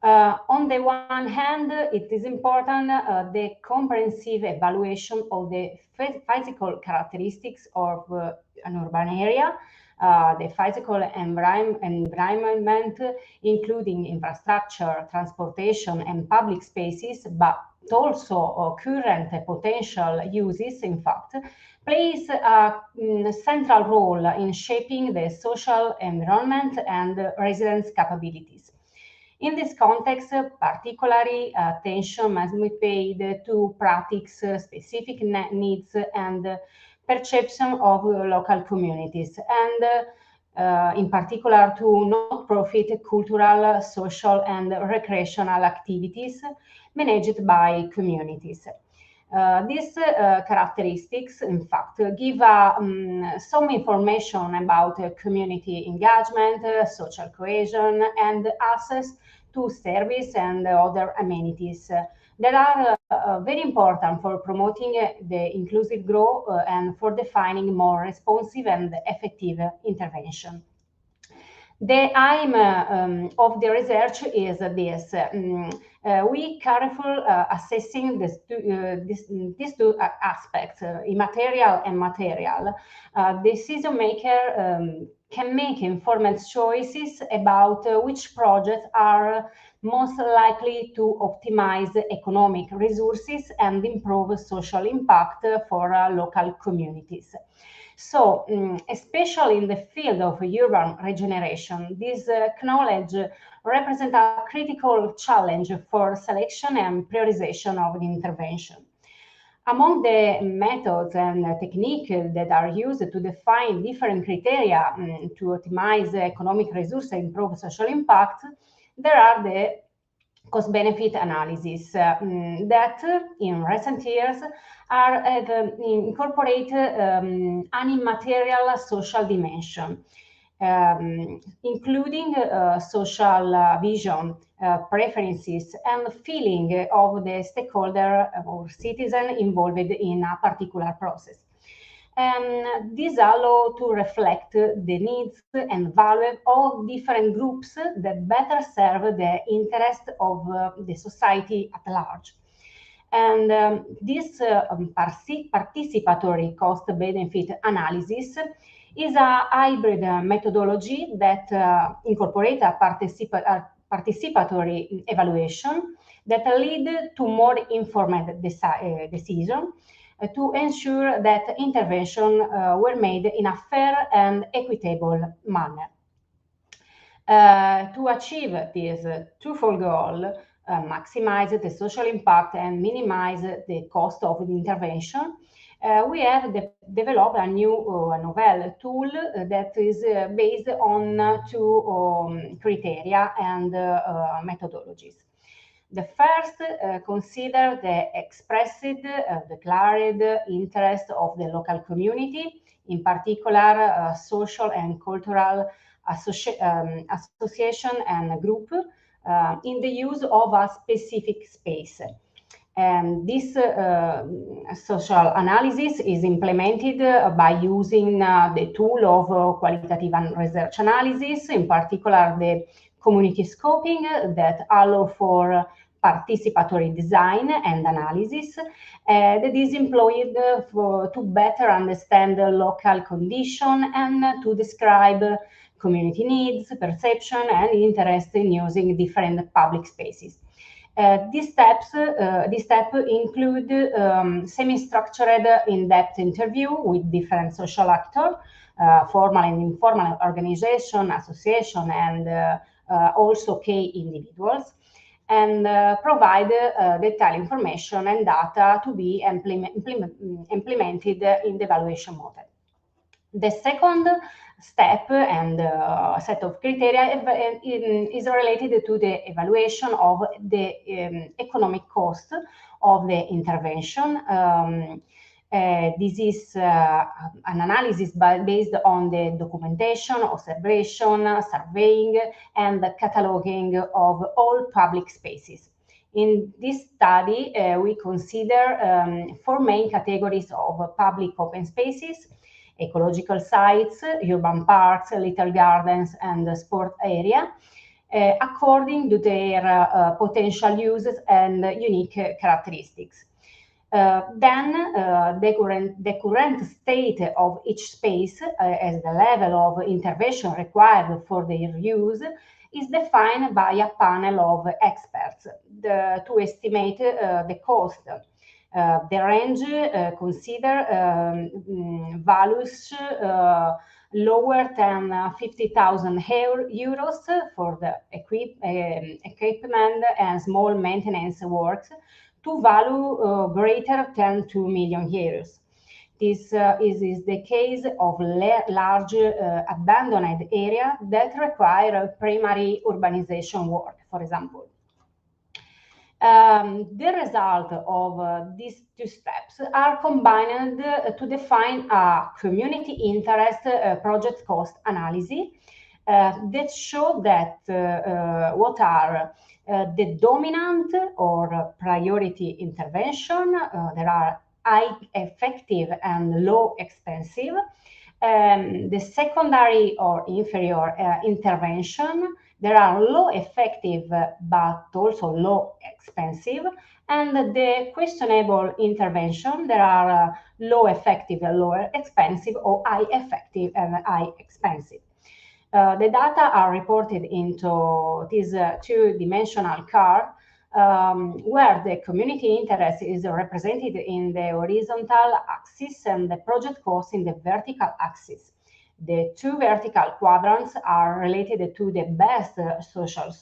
On the one hand, it is important the comprehensive evaluation of the physical characteristics of an urban area, the physical environment, including infrastructure, transportation, and public spaces, but also current potential uses, in fact, plays a central role in shaping the social environment and residents' capabilities. In this context, particularly attention must be paid to practice specific needs and perception of local communities, and in particular to non-profit cultural, social, and recreational activities managed by communities. These characteristics, in fact, give some information about community engagement, social cohesion, and access to service and other amenities that are very important for promoting the inclusive growth and for defining more responsive and effective intervention. The aim of the research is this. we careful assessing these two aspects, immaterial and material. Decision maker can make informed choices about which projects are most likely to optimize economic resources and improve social impact for local communities. So, especially in the field of urban regeneration, this knowledge represents a critical challenge for selection and prioritization of the intervention. Among the methods and techniques that are used to define different criteria to optimize economic resources and improve social impact, there are the cost-benefit analysis that in recent years have incorporated an immaterial social dimension, including social vision, preferences, and feeling of the stakeholder or citizen involved in a particular process. And this allows to reflect the needs and values of different groups that better serve the interest of the society at large. And this participatory cost-benefit analysis is a hybrid methodology that incorporates a participatory evaluation that lead to more informed decision to ensure that interventions were made in a fair and equitable manner. To achieve this twofold goal, maximize the social impact and minimize the cost of the intervention, we have developed a new novel tool that is based on two criteria and methodologies. The first consider the expressed, declared interest of the local community, in particular social and cultural association and group, in the use of a specific space. And this social analysis is implemented by using the tool of qualitative and research analysis, in particular the community scoping that allow for participatory design and analysis that is employed to better understand the local condition and to describe community needs, perception, and interest in using different public spaces. These steps include semi-structured in-depth interview with different social actors, formal and informal organization, association, and also key individuals, and provide detailed information and data to be implemented in the evaluation model. The second step and set of criteria is related to the evaluation of the economic cost of the intervention. This is an analysis based on the documentation, observation, surveying, and the cataloging of all public spaces. In this study, we consider 4 main categories of public open spaces: ecological sites, urban parks, little gardens, and sport area, according to their potential uses and unique characteristics. Then the current state of each space as the level of intervention required for their use is defined by a panel of experts to estimate the cost. The range consider values lower than 50,000 euros for the equipment and small maintenance works to value greater than 2 million euros. This is the case of large abandoned areas that require primary urbanization work, for example. The result of these 2 steps are combined to define a community interest project cost analysis that show that what are the dominant or priority intervention. There are high effective and low expensive, The secondary or inferior intervention, there are low effective but also low expensive, and the questionable intervention, there are low effective and lower expensive, or high effective and high expensive. The data are reported into this two-dimensional curve where the community interest is represented in the horizontal axis and the project cost in the vertical axis. The two vertical quadrants are related to the best social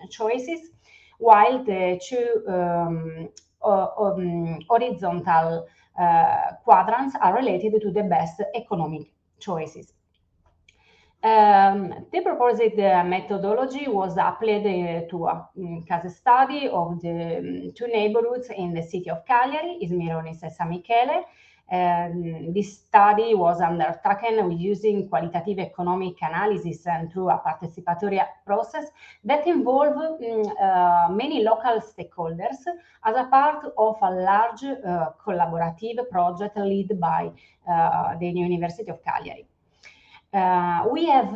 choices, while the two horizontal quadrants are related to the best economic choices. The proposed methodology was applied to a case study of the two neighborhoods in the city of Cagliari, Ismironis and San Michele. This study was undertaken using qualitative economic analysis and through a participatory process that involved many local stakeholders as a part of a large collaborative project led by the University of Cagliari. We have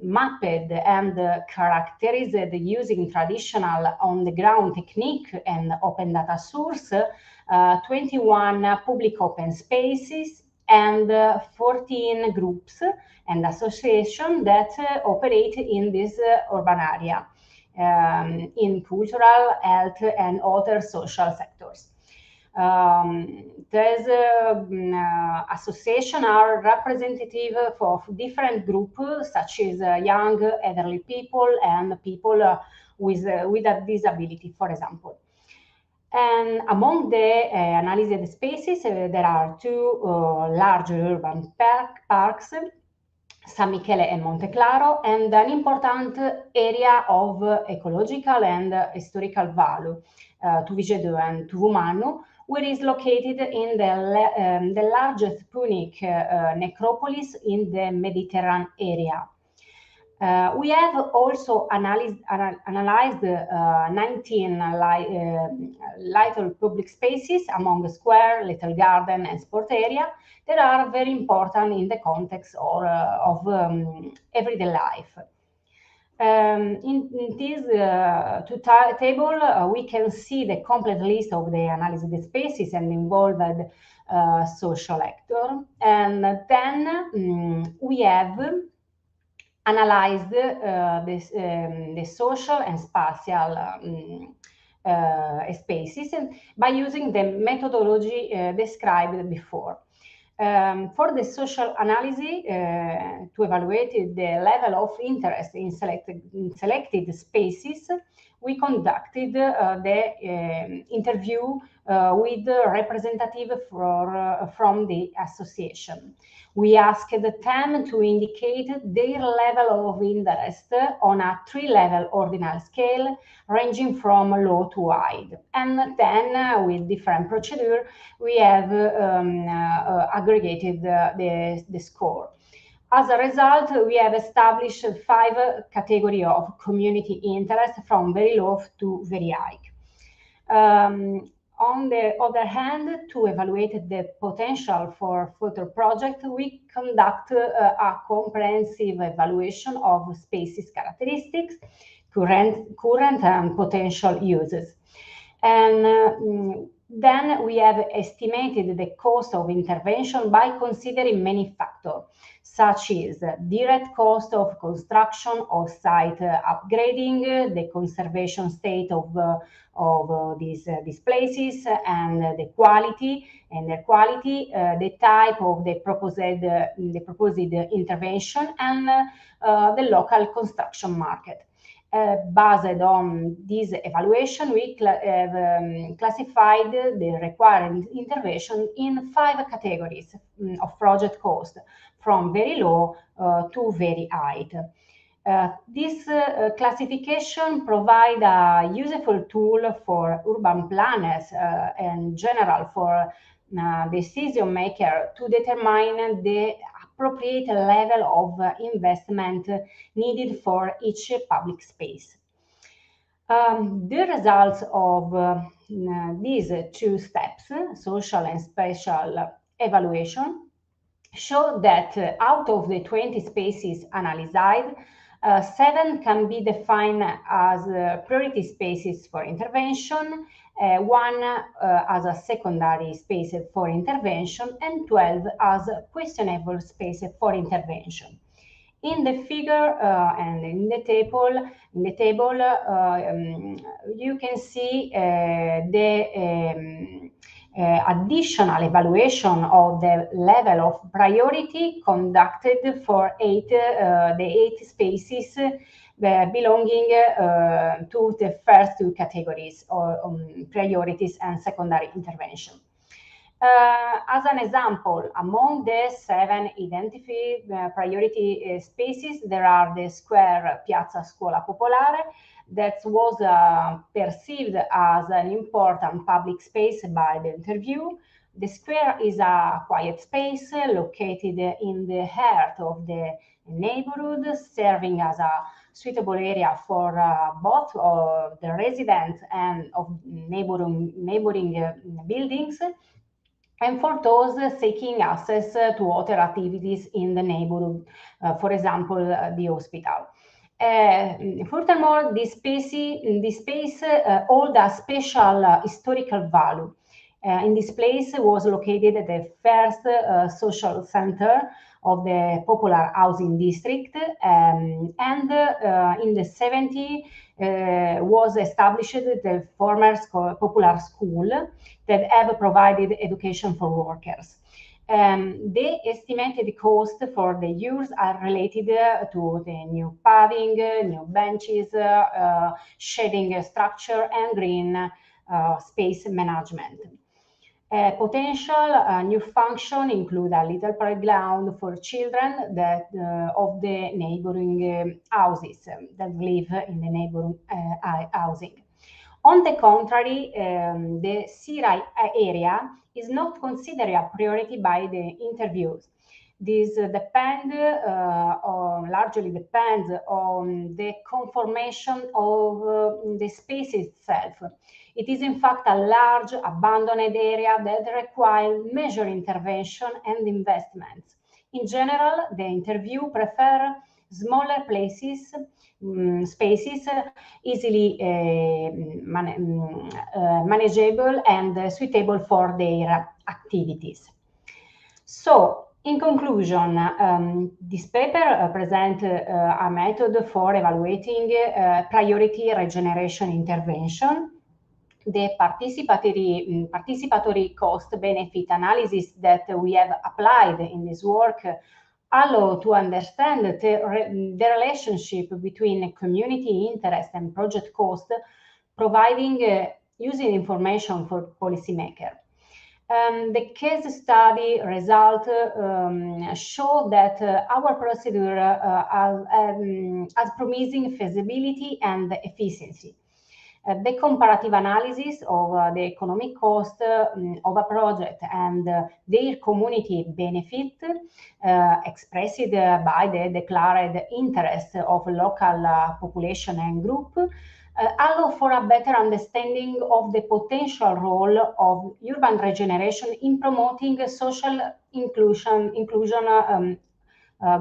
mapped and characterized using traditional on-the-ground technique and open data source 21 public open spaces and 14 groups and associations that operate in this urban area in cultural, health, and other social sectors. These associations are representative of different groups, such as young, elderly people, and people with a disability, for example. And among the analyzed spaces, there are two large urban parks, San Michele and Monte Claro, and an important area of ecological and historical value, Tuvigedo and Tuvumanu, which is located in the largest Punic necropolis in the Mediterranean area. We have also analyzed 19 little public spaces among the square, little garden, and sport area that are very important in the context of everyday life. In this table, we can see the complete list of the analyzed spaces and involved social actors. And then we have analyzed the social and spatial spaces by using the methodology described before. For the social analysis, to evaluate the level of interest in selected spaces, we conducted the interview with the representative from the association. We asked them to indicate their level of interest on a 3-level ordinal scale, ranging from low to high. And then, with different procedure, we have aggregated the score. As a result, we have established 5 categories of community interest from very low to very high. On the other hand, to evaluate the potential for future projects, we conduct a comprehensive evaluation of spaces characteristics, current and potential uses. And then we have estimated the cost of intervention by considering many factors, such as direct cost of construction or site upgrading, the conservation state of these places, and the quality, the type of the proposed intervention, and the local construction market. Based on this evaluation, we have classified the required intervention in 5 categories of project cost, from very low to very high. This classification provides a useful tool for urban planners and general for decision makers to determine the appropriate level of investment needed for each public space. The results of these 2 steps, social and spatial evaluation showed that out of the 20 spaces analyzed, 7 can be defined as priority spaces for intervention, 1 as a secondary space for intervention, and 12 as questionable space for intervention. In the figure and in the table, you can see the additional evaluation of the level of priority conducted for the 8 spaces belonging to the first 2 categories of priorities and secondary intervention. As an example, among the 7 identified priority spaces, there are the square Piazza Scuola Popolare that was perceived as an important public space by the interview. The square is a quiet space located in the heart of the neighborhood, serving as a suitable area for both the residents and of neighboring buildings, and for those seeking access to other activities in the neighborhood, for example, the hospital. Furthermore, this space holds a special historical value. In this place was located the first social center of the popular housing district, and in the 70s was established the former popular school that have provided education for workers. The estimated cost for the use are related to the new paving, new benches, shading structure, and green space management. Potential new function include a little playground for children that of the neighboring houses that live in the neighboring housing. On the contrary, the CRI area is not considered a priority by the interviews. This largely depends on the conformation of the space itself. It is in fact a large abandoned area that requires major intervention and investments. In general, the interview prefer smaller places, spaces easily manageable and suitable for their activities. So, in conclusion, this paper presents a method for evaluating priority regeneration intervention. The participatory cost-benefit analysis that we have applied in this work allow to understand the relationship between community interest and project cost, providing using information for policymakers. The case study result show that our procedure has promising feasibility and efficiency. The comparative analysis of the economic cost of a project and their community benefit expressed by the declared interest of local population and group allow for a better understanding of the potential role of urban regeneration in promoting social inclusion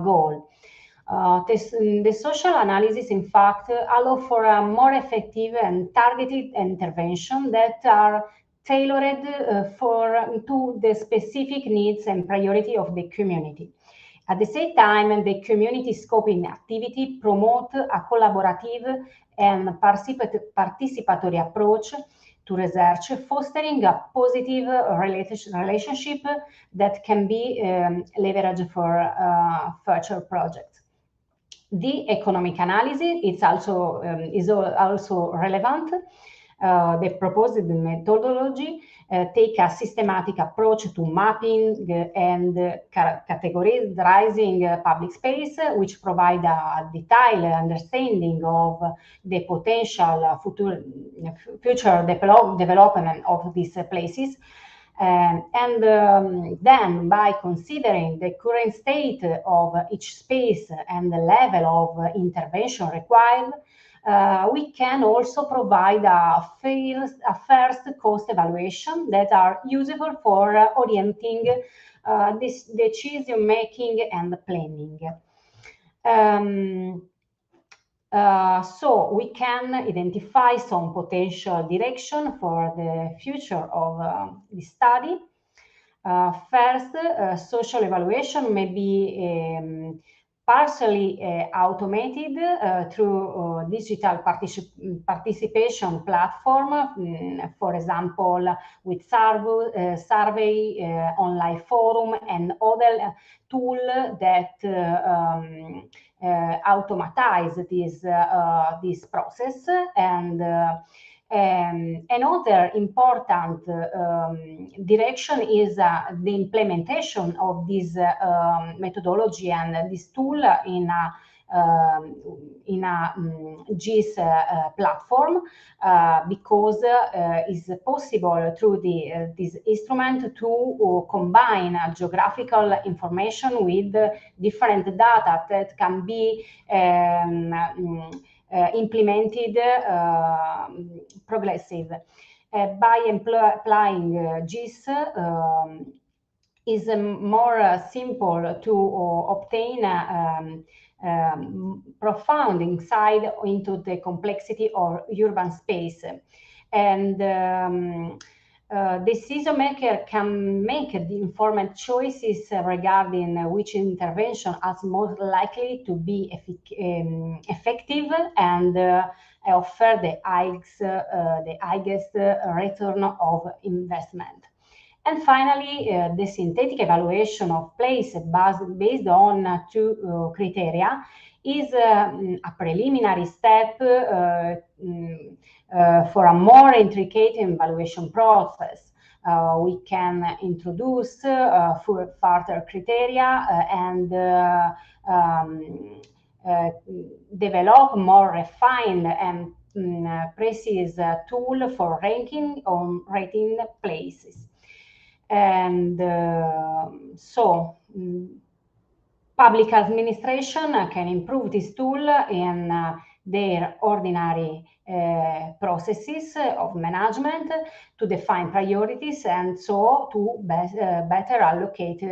goal. The social analysis, in fact, allow for a more effective and targeted intervention that are tailored to the specific needs and priority of the community. At the same time, the community scoping activity promote a collaborative and participatory approach to research, fostering a positive relationship that can be leveraged for future projects. The economic analysis is also relevant. The proposed methodology take a systematic approach to mapping and categorizing public space, which provide a detailed understanding of the potential future development of these places. Then by considering the current state of each space and the level of intervention required, we can also provide a first cost evaluation that are useful for orienting this decision making and planning. So we can identify some potential direction for the future of the study. First, social evaluation may be partially automated through digital participation platform, for example, with survey, online forum, and other tool that automatize this process. And another important direction is the implementation of this methodology and this tool in a GIS platform, because it's possible through this instrument to combine geographical information with different data that can be implemented progressive. By applying GIS, is more simple to obtain profound insight into the complexity of urban space. And decision maker can make the informed choices regarding which intervention is most likely to be effective and offer the highest return of investment. And finally, the synthetic evaluation of place based on two criteria is a preliminary step for a more intricate evaluation process. We can introduce further criteria and develop more refined and precise tool for ranking on rating places. And so public administration can improve this tool in their ordinary processes of management to define priorities and so to better allocate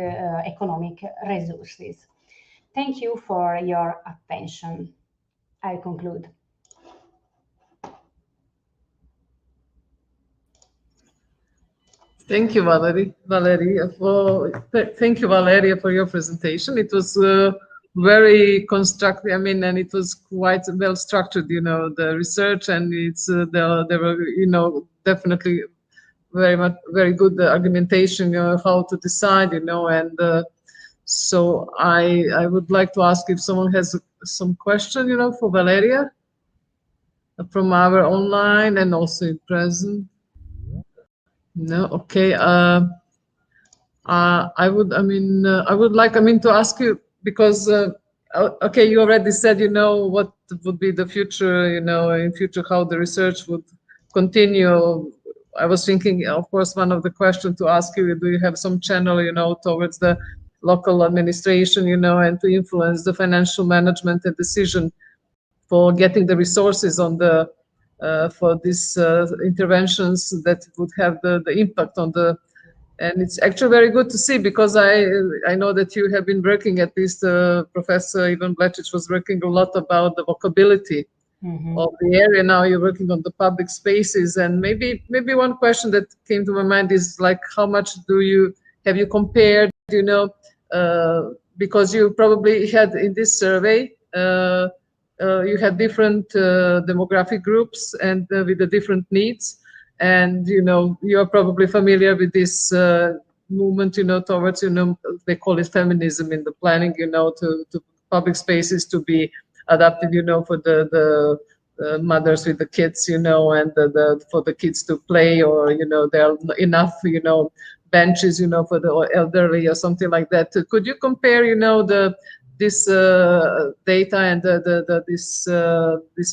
economic resources. Thank you for your attention. I conclude. Thank you, Valeria, for your presentation. It was very constructive. I mean, and it was quite well structured. You know, the research, and it's there were, you know, definitely very good argumentation. You know, how to decide. You know, and so I would like to ask if someone has some question. You know, for Valeria from our online and also in present. No, okay. I would like to ask you, because okay, you already said, you know, what would be the future, you know, in future how the research would continue. I was thinking, of course, one of the questions to ask you, do you have some channel, you know, towards the local administration, you know, and to influence the financial management and decision for getting the resources on the for these interventions that would have the impact on the, and it's actually very good to see, because I know that you have been working, at least Professor Ivan Blečić was working a lot about the walkability of the area. Now you're working on the public spaces, and maybe one question that came to my mind is like, how much have you compared, you know, because you probably had in this survey you had different demographic groups and with the different needs, and you know, you are probably familiar with this movement, you know, towards, you know, they call it feminism in the planning, you know, to public spaces to be adapted, you know, for the mothers with the kids, you know, and for the kids to play, or you know, there are enough, you know, benches, you know, for the elderly or something like that. Could you compare, you know, this data and this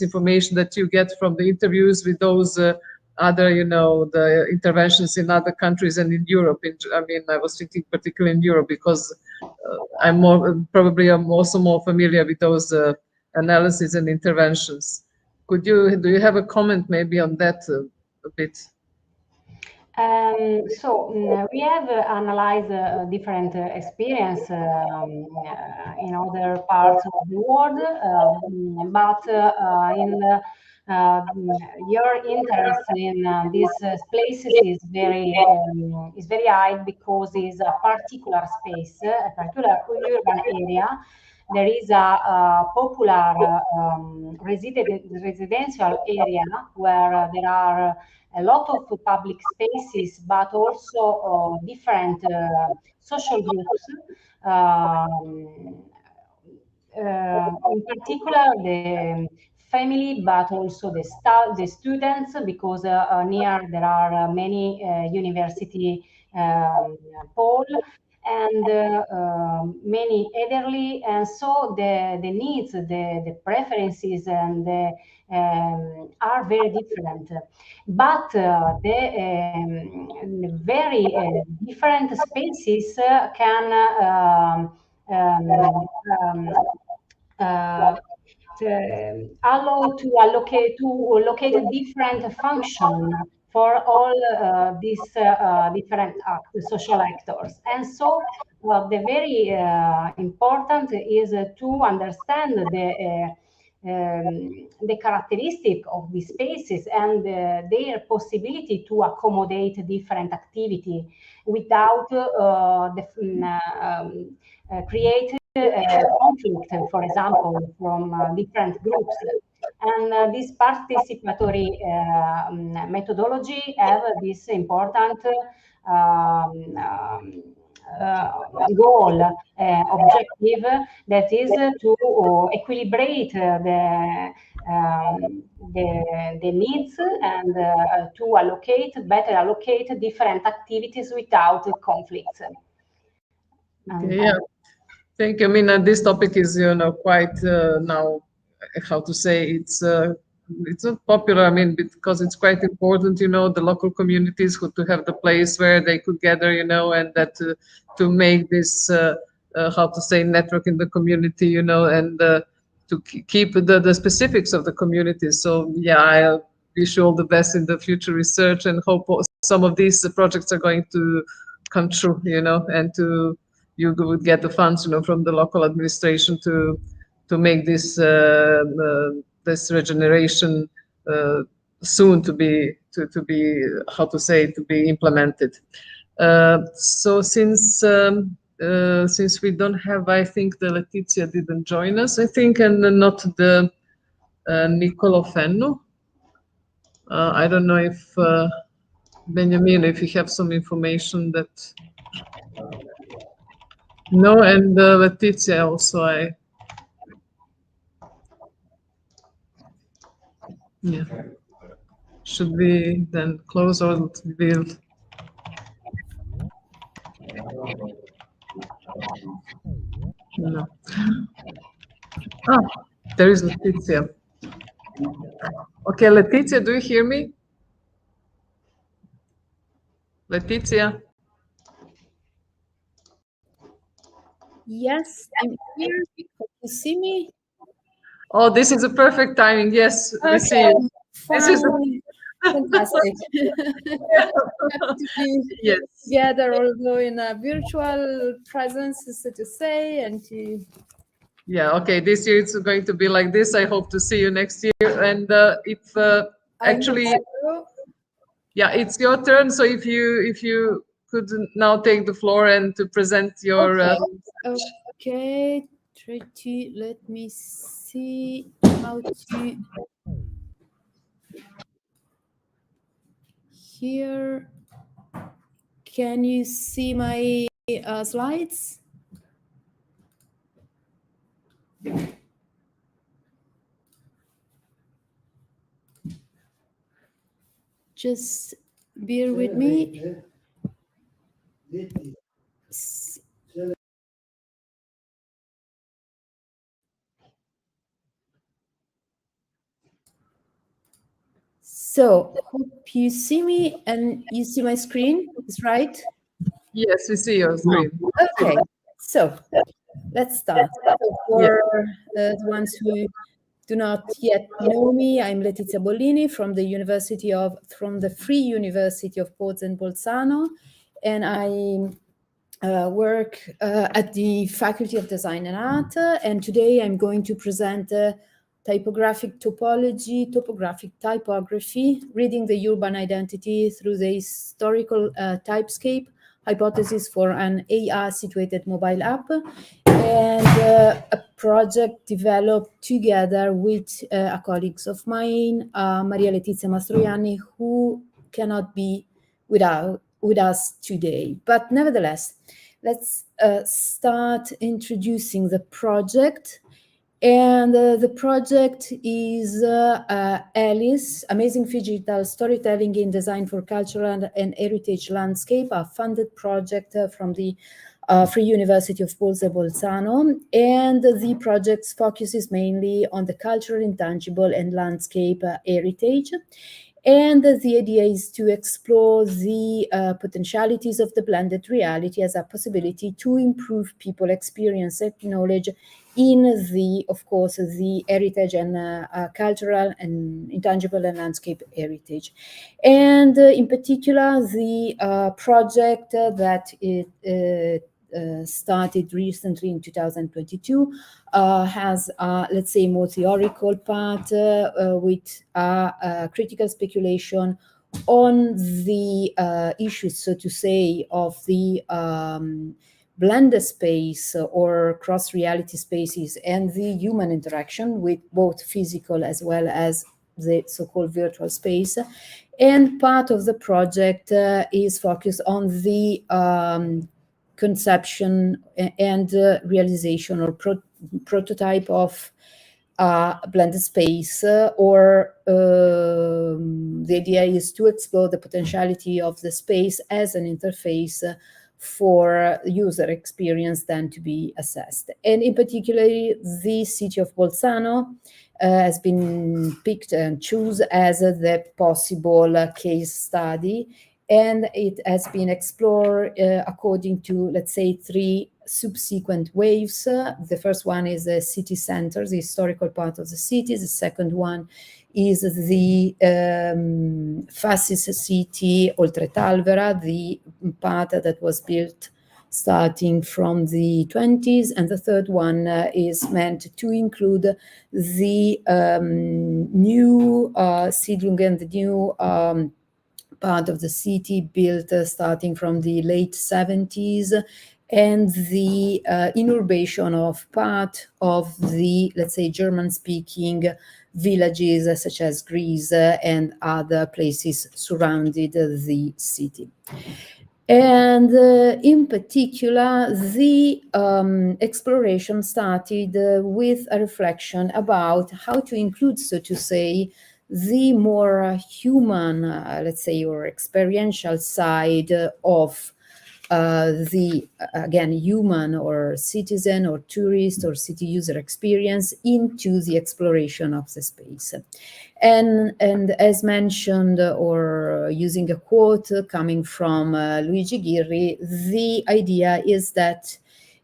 information that you get from the interviews with those other, you know, the interventions in other countries and in Europe? I mean, I was thinking particularly in Europe, because I'm also more familiar with those analyses and interventions. Do you have a comment maybe on that a bit? We have analyzed different experience in other parts of the world, but your interest in these places is very high because it's a particular space, a particular urban area. There is a popular residential area where there are a lot of public spaces, but also different social groups. In particular, the family, but also the students, because near there are many university pole and many elderly, and so the needs, the preferences, and are very different. But the very different spaces can allow to allocate different function for all these different social actors. And so the very important is to understand the characteristic of these spaces and their possibility to accommodate different activity without create conflict, for example, from different groups. And this participatory methodology have this important goal, objective, that is to equilibrate the needs and to better allocate different activities without conflicts. Okay, yeah. Thank you. I mean, this topic is, quite now, how to say, it's not popular. I mean, because it's quite important, the local communities to have the place where they could gather, and that to make this, how to say, network in the community, and to keep the specifics of the community. So yeah, I wish you all the best in the future research, and hope some of these projects are going to come true, and you would get the funds, from the local administration to make this this regeneration soon to be how to say, to be implemented. So since we don't have, I think the Letizia didn't join us, I think, and not the Nicolo Fenno. I don't know if Benjamin, if you have some information that. No, and Letizia also, yeah. Should we then close, or will? No. Ah, there is Letizia. Okay, Letizia, do you hear me? Letizia? Yes, I'm here. Can you see me? Oh, this is a perfect timing. Yes, okay, we see you. This is fantastic. Happy to be yes. together, although in a virtual presence, so to say, and to. Yeah. Okay. This year it's going to be like this. I hope to see you next year. And if actually, yeah, it's your turn. So if you could now take the floor and to present your. Okay. Try to let me see how to. Here, can you see my slides? Just bear with me. So, hope you see me and you see my screen, is right? Yes, we see your screen. Okay, so let's start. For the ones who do not yet know me, I'm Letizia Bollini from the Free University of Pozzo and Bolzano, and I work at the Faculty of Design and Art, and today I'm going to present typographic topology, topographic typography, reading the urban identity through the historical typescape hypothesis for an AI-situated mobile app, and a project developed together with colleagues of mine, Maria Letizia Mastroianni, who cannot be with us today. But nevertheless, let's start introducing the project. And the project is ALICE, Amazing Digital Storytelling in Design for Cultural and Heritage Landscape, a funded project from the Free University of Pozzo Bolzano. And the project focuses mainly on the cultural, intangible, and landscape heritage. And the idea is to explore the potentialities of the blended reality as a possibility to improve people experience and knowledge in of course, the heritage and cultural and intangible and landscape heritage. And in particular, the project that it started recently in 2022 has, let's say, more theoretical part with a critical speculation on the issues, so to say, of the blended space or cross-reality spaces and the human interaction with both physical as well as the so-called virtual space. And part of the project is focused on the conception and realization or prototype of blended space, or the idea is to explore the potentiality of the space as an interface for user experience then to be assessed. And in particular, the city of Bolzano has been picked and chosen as the possible case study, and it has been explored according to, let's say, 3 subsequent waves. The first one is the city center, the historical part of the city. The second one is the fascist city Oltretalvera, the part that was built starting from the 20s. And the third one is meant to include the new Siedlungen, the new part of the city built starting from the late 70s, and the inurbation of part of the, let's say, German-speaking villages such as Greece and other places surrounded the city. And in particular, the exploration started with a reflection about how to include, so to say, the more human, let's say, or experiential side of the, again, human or citizen or tourist or city user experience into the exploration of the space. And as mentioned, or using a quote coming from Luigi Ghirri, the idea is that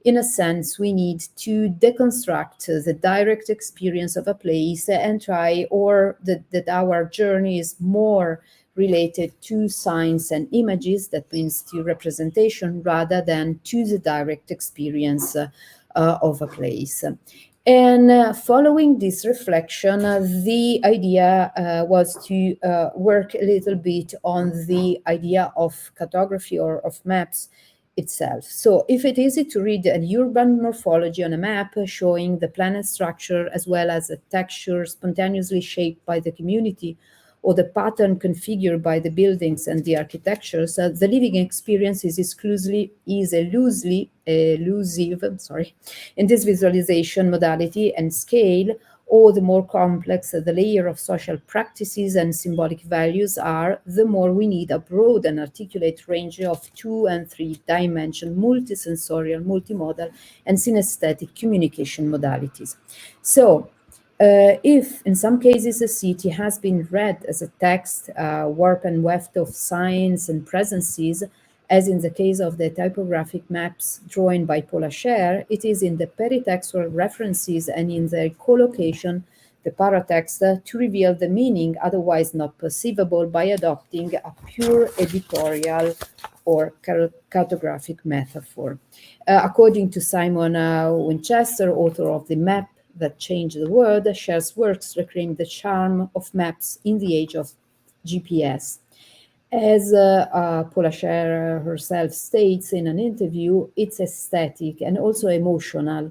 in a sense, we need to deconstruct the direct experience of a place and try, or that our journey is more related to signs and images, that means to representation, rather than to the direct experience of a place. And following this reflection, the idea was to work a little bit on the idea of cartography or of maps itself. So if it is easy to read an urban morphology on a map showing the planet structure as well as a texture spontaneously shaped by the community, or the pattern configured by the buildings and the architectures, the living experience is elusive in this visualization modality and scale. Or the more complex the layer of social practices and symbolic values are, the more we need a broad and articulate range of 2- and 3-dimension, multisensorial, multimodal, and synesthetic communication modalities. So, if in some cases a city has been read as a text, warp and weft of signs and presences, as in the case of the typographic maps drawn by Paula Scher, it is in the peritextual references and in their collocation the paratext to reveal the meaning otherwise not perceivable by adopting a pure editorial or cartographic metaphor. According to Simon Winchester, author of The Map That Changed the World, Cher's works reclaim the charm of maps in the age of GPS. As Paula Scher herself states in an interview, it's aesthetic and also emotional.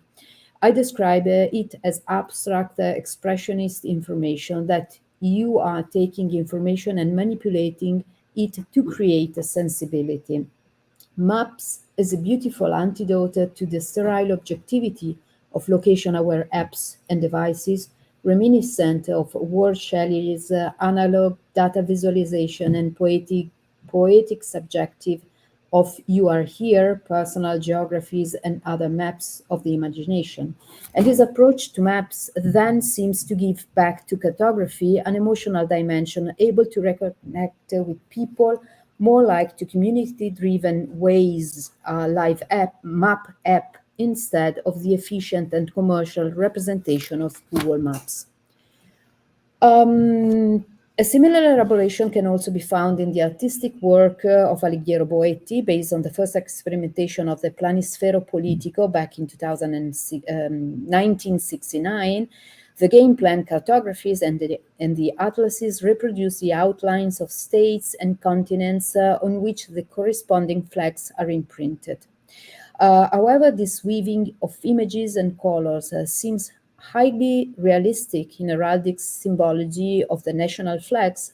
I describe it as abstract expressionist information, that you are taking information and manipulating it to create a sensibility. Maps is a beautiful antidote to the sterile objectivity of location-aware apps and devices, reminiscent of Ward Shelley's analog data visualization and poetic subjective of You Are Here, personal geographies, and other maps of the imagination. And his approach to maps then seems to give back to cartography an emotional dimension, able to reconnect with people more like to community-driven Waze live map app instead of the efficient and commercial representation of Google Maps. A similar elaboration can also be found in the artistic work of Alighiero Boetti, based on the first experimentation of the Planisfero Politico back in 1969. The game plan cartographies and the atlases reproduce the outlines of states and continents on which the corresponding flags are imprinted. However, this weaving of images and colors seems highly realistic in heraldic symbology of the national flags,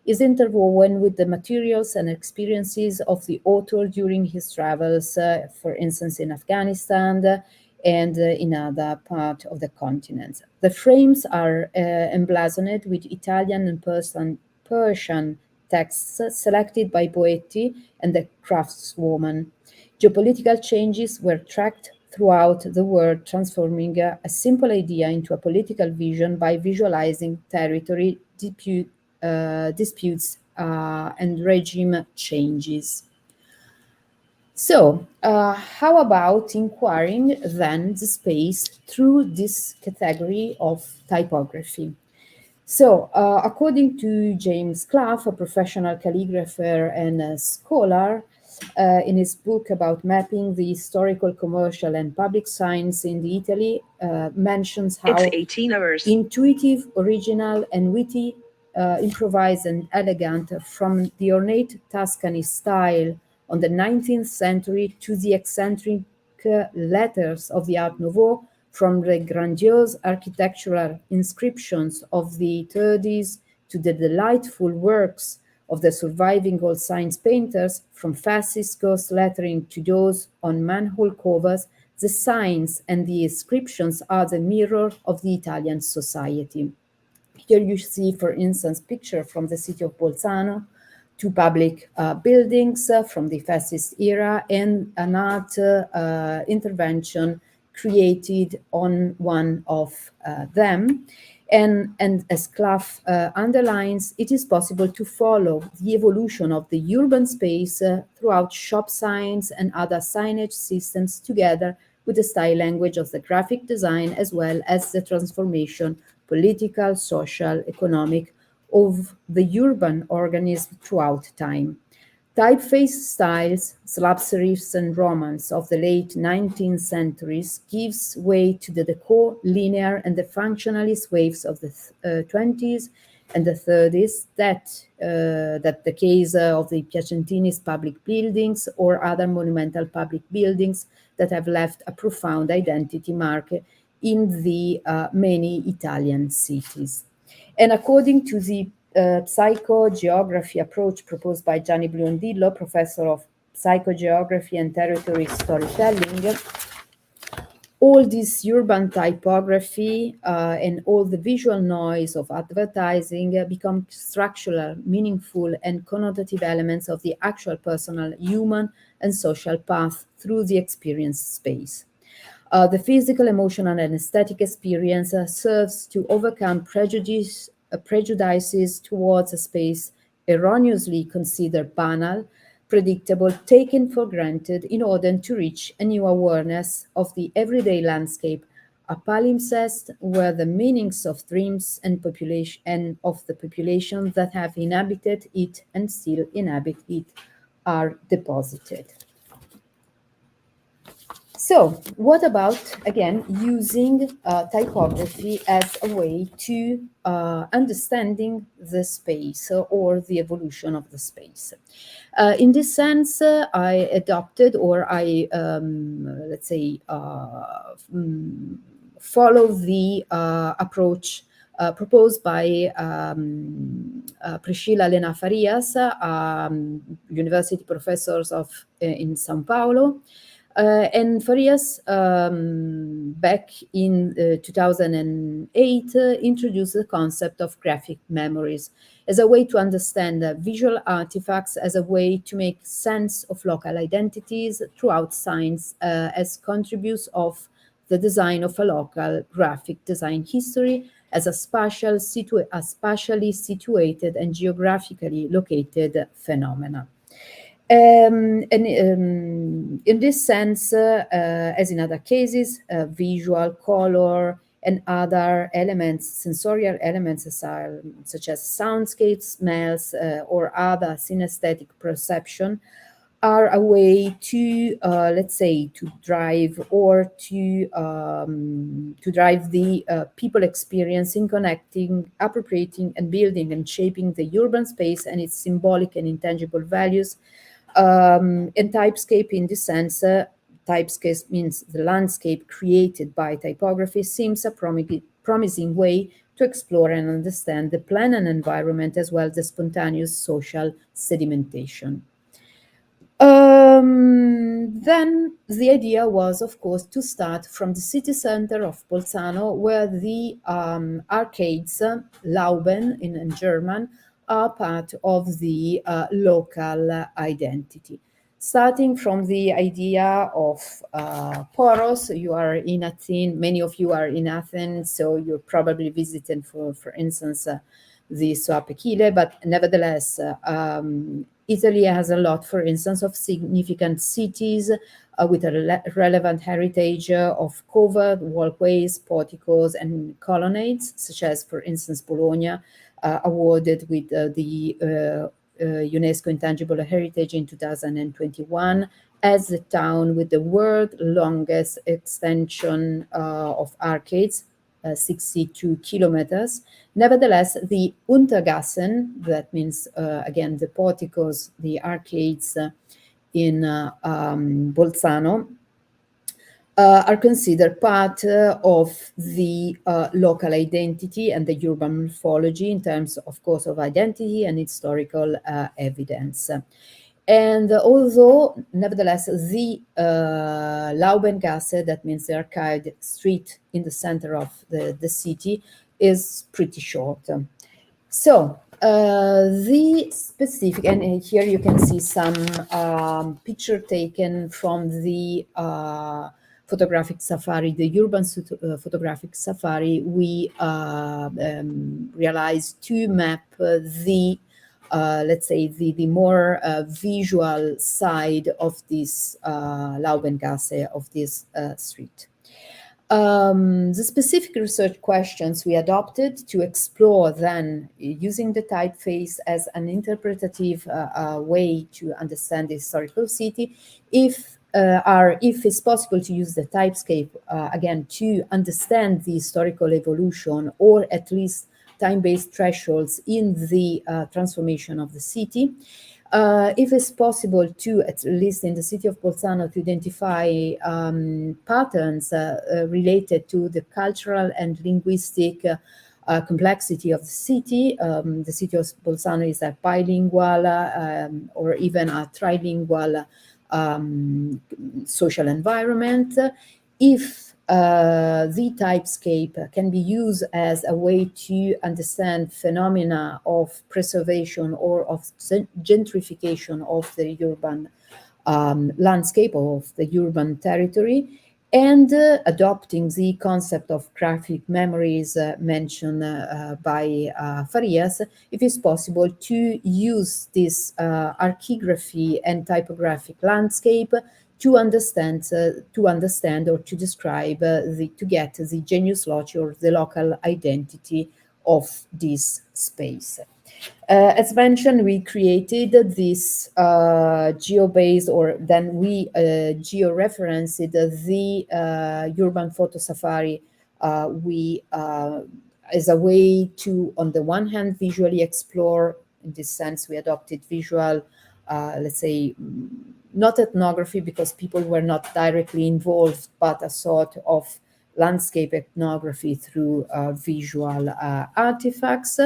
is interwoven with the materials and experiences of the author during his travels, for instance, in Afghanistan and in other parts of the continent. The frames are emblazoned with Italian and Persian texts selected by Boetti and the craftswoman. Geopolitical changes were tracked throughout the world, transforming a simple idea into a political vision by visualizing territory disputes and regime changes. So, how about inquiring then the space through this category of typography? So, according to James Clough, a professional calligrapher and a scholar, in his book about mapping the historical, commercial, and public signs in Italy, mentions how intuitive, original, and witty, improvised, and elegant, from the ornate Tuscany style on the 19th century to the eccentric letters of the Art Nouveau, from the grandiose architectural inscriptions of the 30s to the delightful works of the surviving old science painters, from fascist ghost lettering to those on manhole covers, the signs and the inscriptions are the mirror of the Italian society. Here you see, for instance, picture from the city of Bolzano, two public buildings from the fascist era, and an art intervention created on one of them. And as Clough underlines, it is possible to follow the evolution of the urban space throughout shop signs and other signage systems, together with the style language of the graphic design, as well as the transformation, political, social, economic, of the urban organism throughout time. Typeface styles, slab serifs, and romance of the late 19th centuries gives way to the decor, linear, and the functionalist waves of the 20s and the 30s, that the case of the Piacentini's public buildings or other monumental public buildings that have left a profound identity mark in the many Italian cities. And according to the psychogeography approach proposed by Gianni Bluondillo, professor of psychogeography and territory storytelling, all this urban typography and all the visual noise of advertising become structural, meaningful, and connotative elements of the actual personal, human, and social path through the experienced space. The physical, emotional, and aesthetic experience serves to overcome prejudices towards a space erroneously considered banal, predictable, taken for granted, in order to reach a new awareness of the everyday landscape a palimpsest where the meanings of dreams and population and of the population that have inhabited it and still inhabit it are deposited. So what about, again, using typography as a way to understanding the space or the evolution of the space? In this sense, I adopted, or I, let's say, follow the approach proposed by Priscilla Elena Farias, university professors in São Paulo. And Farias, back in 2008, introduced the concept of graphic memories as a way to understand visual artifacts, as a way to make sense of local identities throughout science, as contributes of the design of a local graphic design history as a spatially situated and geographically located phenomena. And in this sense, as in other cases, visual, color, and other elements, sensorial elements such as soundscapes, smells, or other synesthetic perception are a way to, let's say, to drive or to drive the people experience in connecting, appropriating, and building and shaping the urban space and its symbolic and intangible values. And typescape, in this sense, typescape means the landscape created by typography, seems a promising way to explore and understand the plan and environment, as well as the spontaneous social sedimentation. Then the idea was, of course, to start from the city center of Bolzano, where the arcades, Lauben in German, are part of the local identity. Starting from the idea of poros, you are in Athens, many of you are in Athens, so you're probably visiting, for instance, the Soapekile, but nevertheless, Italy has a lot, for instance, of significant cities with a relevant heritage of covered walkways, porticos, and colonnades, such as, for instance, Bologna, awarded with the UNESCO Intangible Heritage in 2021 as the town with the world's longest extension of arcades, 62 kilometers. Nevertheless, the Untergassen, that means, again, the porticos, the arcades in Bolzano, are considered part of the local identity and the urban morphology in terms, of course, of identity and historical evidence. And although, nevertheless, the Laubengasse, that means the arcade street in the center of the city, is pretty short. So the specific, and here you can see some picture taken from the photographic safari, the urban photographic safari. We realized to map the let's say the more visual side of this Laubengasse, of this street. The specific research questions we adopted to explore then, using the typeface as an interpretative way to understand the historical city, if it's possible to use the typescape again to understand the historical evolution, or at least time-based thresholds in the transformation of the city. If it's possible to, at least in the city of Bolzano, to identify patterns related to the cultural and linguistic complexity of the city. The city of Bolzano is a bilingual or even a trilingual social environment. If the typescape can be used as a way to understand phenomena of preservation or of gentrification of the urban landscape, of the urban territory, and adopting the concept of graphic memories mentioned by Farias, if it's possible to use this archigraphy and typographic landscape to understand or to describe to get the genius loci or the local identity of this space. As mentioned, we created this geo-based, or then we geo-referenced the urban photo safari. As a way to, on the one hand, visually explore. In this sense, we adopted visual, let's say, not ethnography because people were not directly involved, but a sort of landscape ethnography through visual artifacts.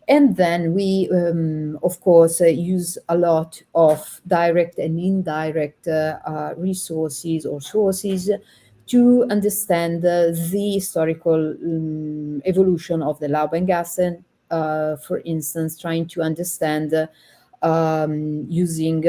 And then we, of course, use a lot of direct and indirect resources or sources to understand the historical evolution of the Laubengassen. For instance, trying to understand using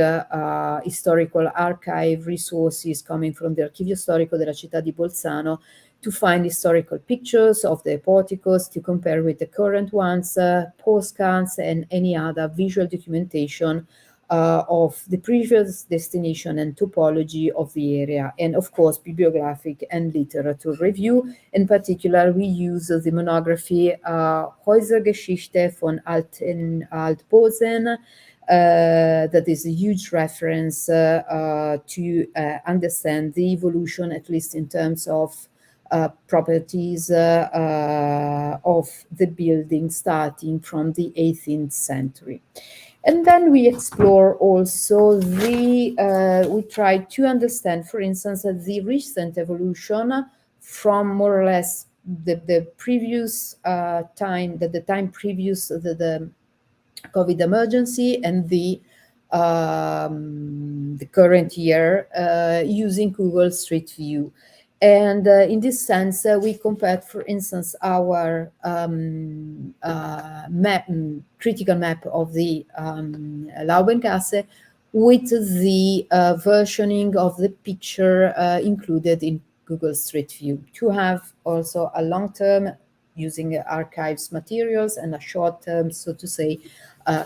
historical archive resources coming from the Archivio Storico della Città di Bolzano to find historical pictures of the porticos to compare with the current ones, postcards, and any other visual documentation of the previous destination and topology of the area, and of course bibliographic and literature review. In particular, we use the monography Häusergeschichte von Altposen. That is a huge reference to understand the evolution, at least in terms of properties of the building starting from the 18th century. And then we explore also we try to understand, for instance, the recent evolution from more or less the previous time, the time previous the COVID emergency and the current year using Google Street View. And in this sense, we compared, for instance, our critical map of the Laubengasse with the versioning of the picture included in Google Street View, to have also a long-term using archives materials and a short-term, so to say,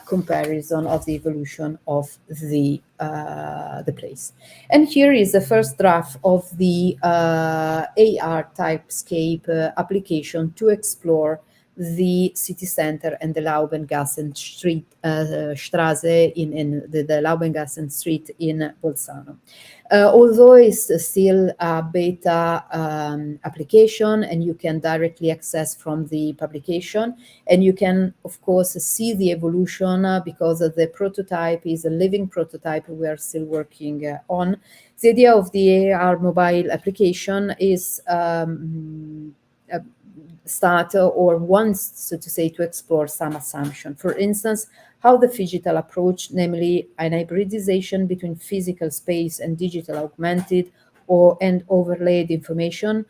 comparison of the evolution of the place. And here is the first draft of the AR typescape application to explore the city center and the Laubengassen Street Straße in the Laubengassen Street in Bolzano. Although it's still a beta application and you can directly access from the publication, and you can of course see the evolution because the prototype is a living prototype we are still working on. The idea of the AR mobile application is start or wants, so to say, to explore some assumption. For instance, how the phygital approach, namely an hybridization between physical space and digital augmented and overlaid information,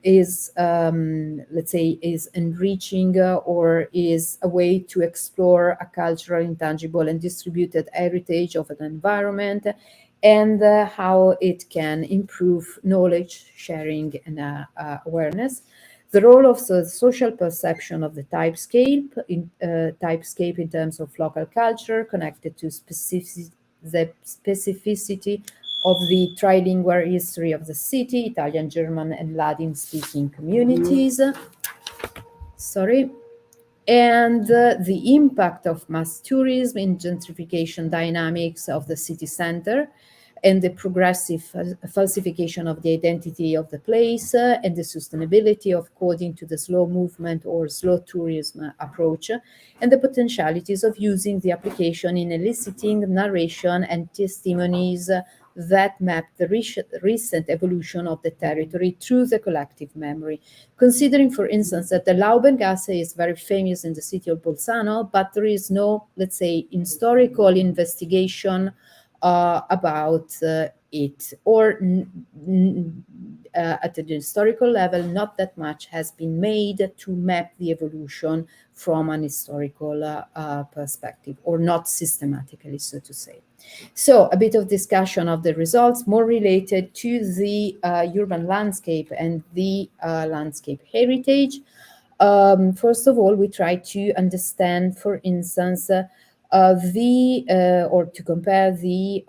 is, let's say, is enriching or is a way to explore a cultural, intangible, and distributed heritage of an environment, and how it can improve knowledge sharing and awareness. The role of the social perception of the typescape in terms of local culture connected to the specificity of the trilingual history of the city, Italian, German, and Latin-speaking communities. Sorry. And the impact of mass tourism in gentrification dynamics of the city center, and the progressive falsification of the identity of the place, and the sustainability of according to the slow movement or slow tourism approach, and the potentialities of using the application in eliciting narration and testimonies that map the recent evolution of the territory through the collective memory. Considering, for instance, that the Laubengasse is very famous in the city of Bolzano, but there is no, let's say, historical investigation about it, or at the historical level, not that much has been made to map the evolution from an historical perspective, or not systematically, so to say. So a bit of discussion of the results, more related to the urban landscape and the landscape heritage. First of all, we try to understand, for instance, or to compare the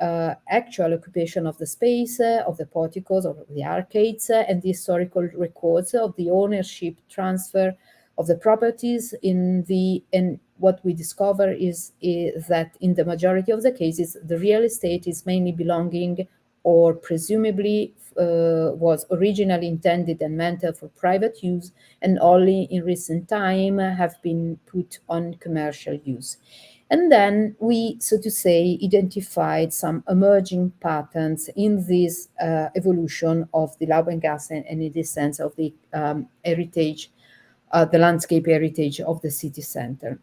actual occupation of the space, of the porticos or the arcades, and the historical records of the ownership transfer of the properties and what we discover is that in the majority of the cases, the real estate is mainly belonging or presumably was originally intended and meant for private use and only in recent time have been put on commercial use. And then we, so to say, identified some emerging patterns in this evolution of the Laubengasse and in this sense of the heritage, the landscape heritage of the city center.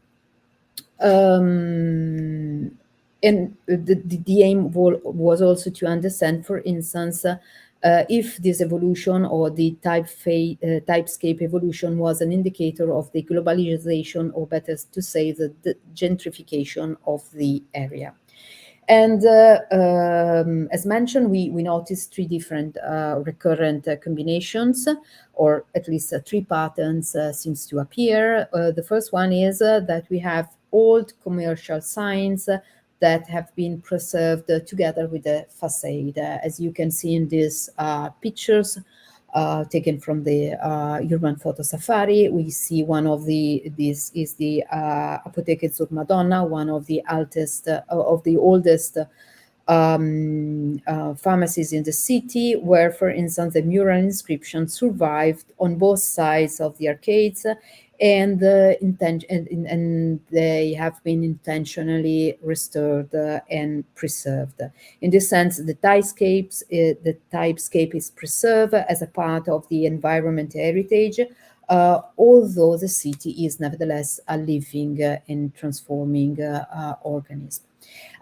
And the aim was also to understand, for instance, if this evolution or the typescape evolution was an indicator of the globalization, or better to say, the gentrification of the area. And as mentioned, we noticed three different recurrent combinations, or at least three patterns seems to appear. The first one is that we have old commercial signs that have been preserved together with the facade. As you can see in these pictures taken from the urban photo safari, we see one of this is the Apotheca zur Madonna, one of the oldest pharmacies in the city, where, for instance, the mural inscription survived on both sides of the arcades, and they have been intentionally restored and preserved. In this sense, the typescape is preserved as a part of the environment heritage, although the city is nevertheless a living and transforming organism.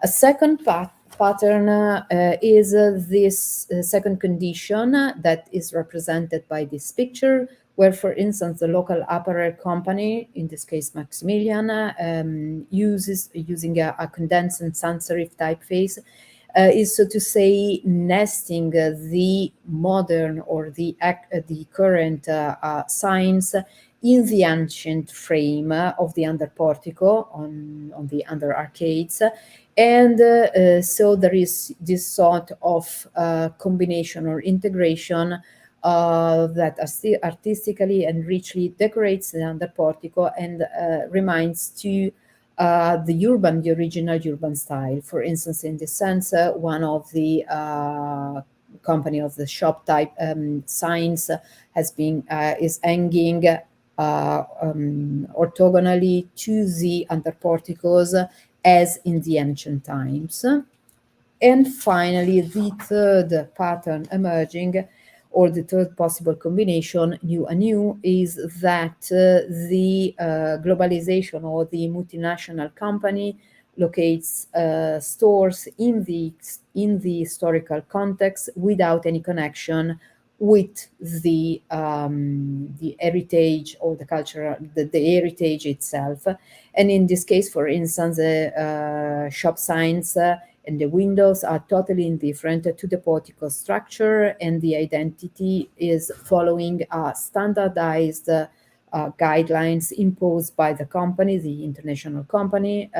A second pattern is this second condition that is represented by this picture, where, for instance, the local apparel company, in this case Maximilian, using a condensed and sans serif typeface, is, so to say, nesting the modern or the current signs in the ancient frame of the under portico on the under arcades. And so there is this sort of combination or integration that artistically and richly decorates the under portico and reminds to the original urban style. For instance, in this sense, one of the company of the shop type signs has been is hanging orthogonally to the under porticos as in the ancient times. And finally, the third pattern emerging, or the third possible combination, new anew, is that the globalization or the multinational company locates stores in the historical context without any connection with the heritage or the cultural, the heritage itself. And in this case, for instance, shop signs and the windows are totally indifferent to the portico structure, and the identity is following standardized guidelines imposed by the company, the international company,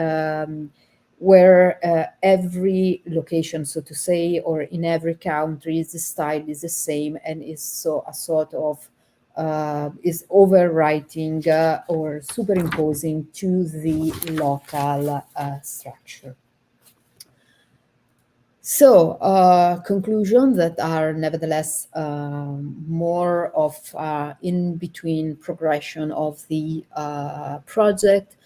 where every location, so to say, or in every country, the style is the same and is so a sort of is overwriting or superimposing to the local structure. So, conclusions that are nevertheless more of in-between progression of the project.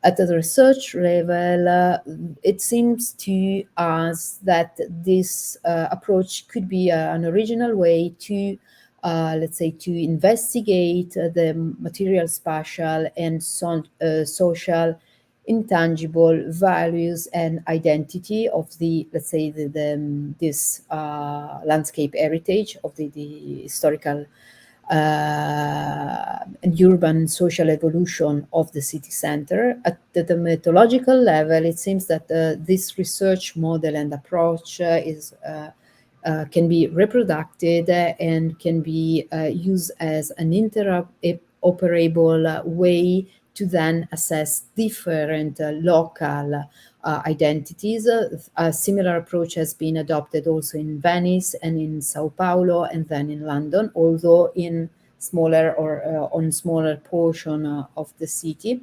At the research level, it seems to us that this approach could be an original way to, let's say, to investigate the material, spatial, and social intangible values and identity of the, let's say, this landscape heritage of the historical and urban social evolution of the city center. At the methodological level, it seems that this research model and approach is can be reproduced and can be used as an interoperable way to then assess different local identities. A similar approach has been adopted also in Venice and in Sao Paulo and then in London, although in smaller or on smaller portion of the city.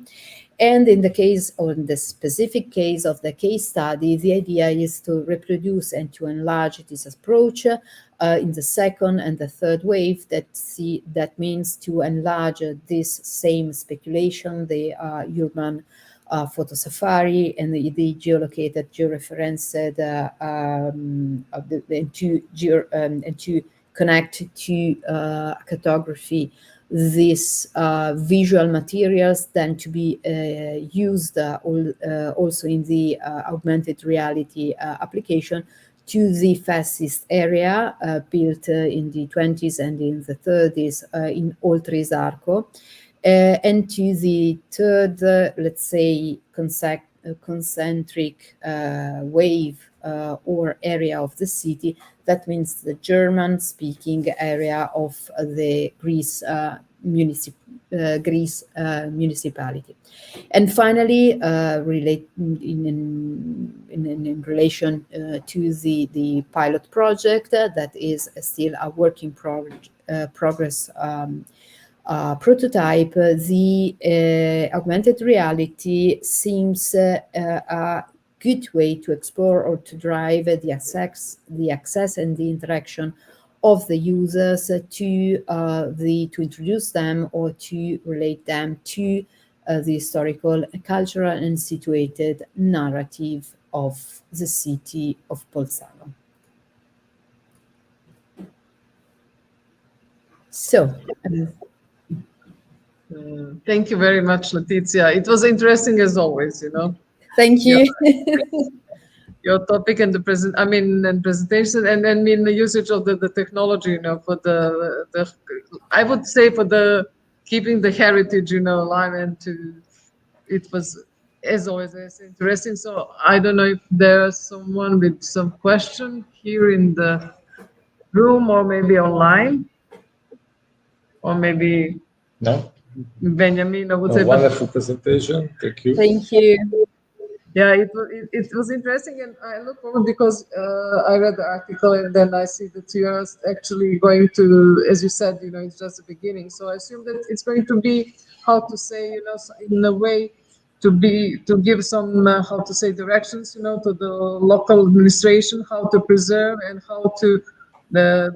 And in the case, or in the specific case of the case study, the idea is to reproduce and to enlarge this approach in the second and the third wave. That means to enlarge this same speculation, the urban photo safari and the geolocated, georeferenced, and to connect to cartography these visual materials, then to be used also in the augmented reality application to the fascist area built in the 20s and in the 30s in Oltresarco, and to the third, let's say, concentric wave or area of the city. That means the German-speaking area of the Greece municipality. And finally, in relation to the pilot project that is still a work in progress prototype, the augmented reality seems a good way to explore or to drive the access and the interaction of the users to introduce them or to relate them to the historical, cultural, and situated narrative of the city of Bolzano. So. Thank you very much, Letizia. It was interesting as always, Thank you. Your topic and the presentation, and the usage of the technology, for the I would say for the keeping the heritage, alive, and it was as always interesting. So I don't know if there's someone with some question here in the room or maybe online, or maybe no. Benjamin, I would say. Wonderful presentation. Thank you. Thank you. Yeah, it was interesting, and I look forward because I read the article and then I see that you are actually going to, as you said, it's just the beginning. So I assume that it's going to be, how to say, in a way to give some, how to say, directions, to the local administration, how to preserve and how to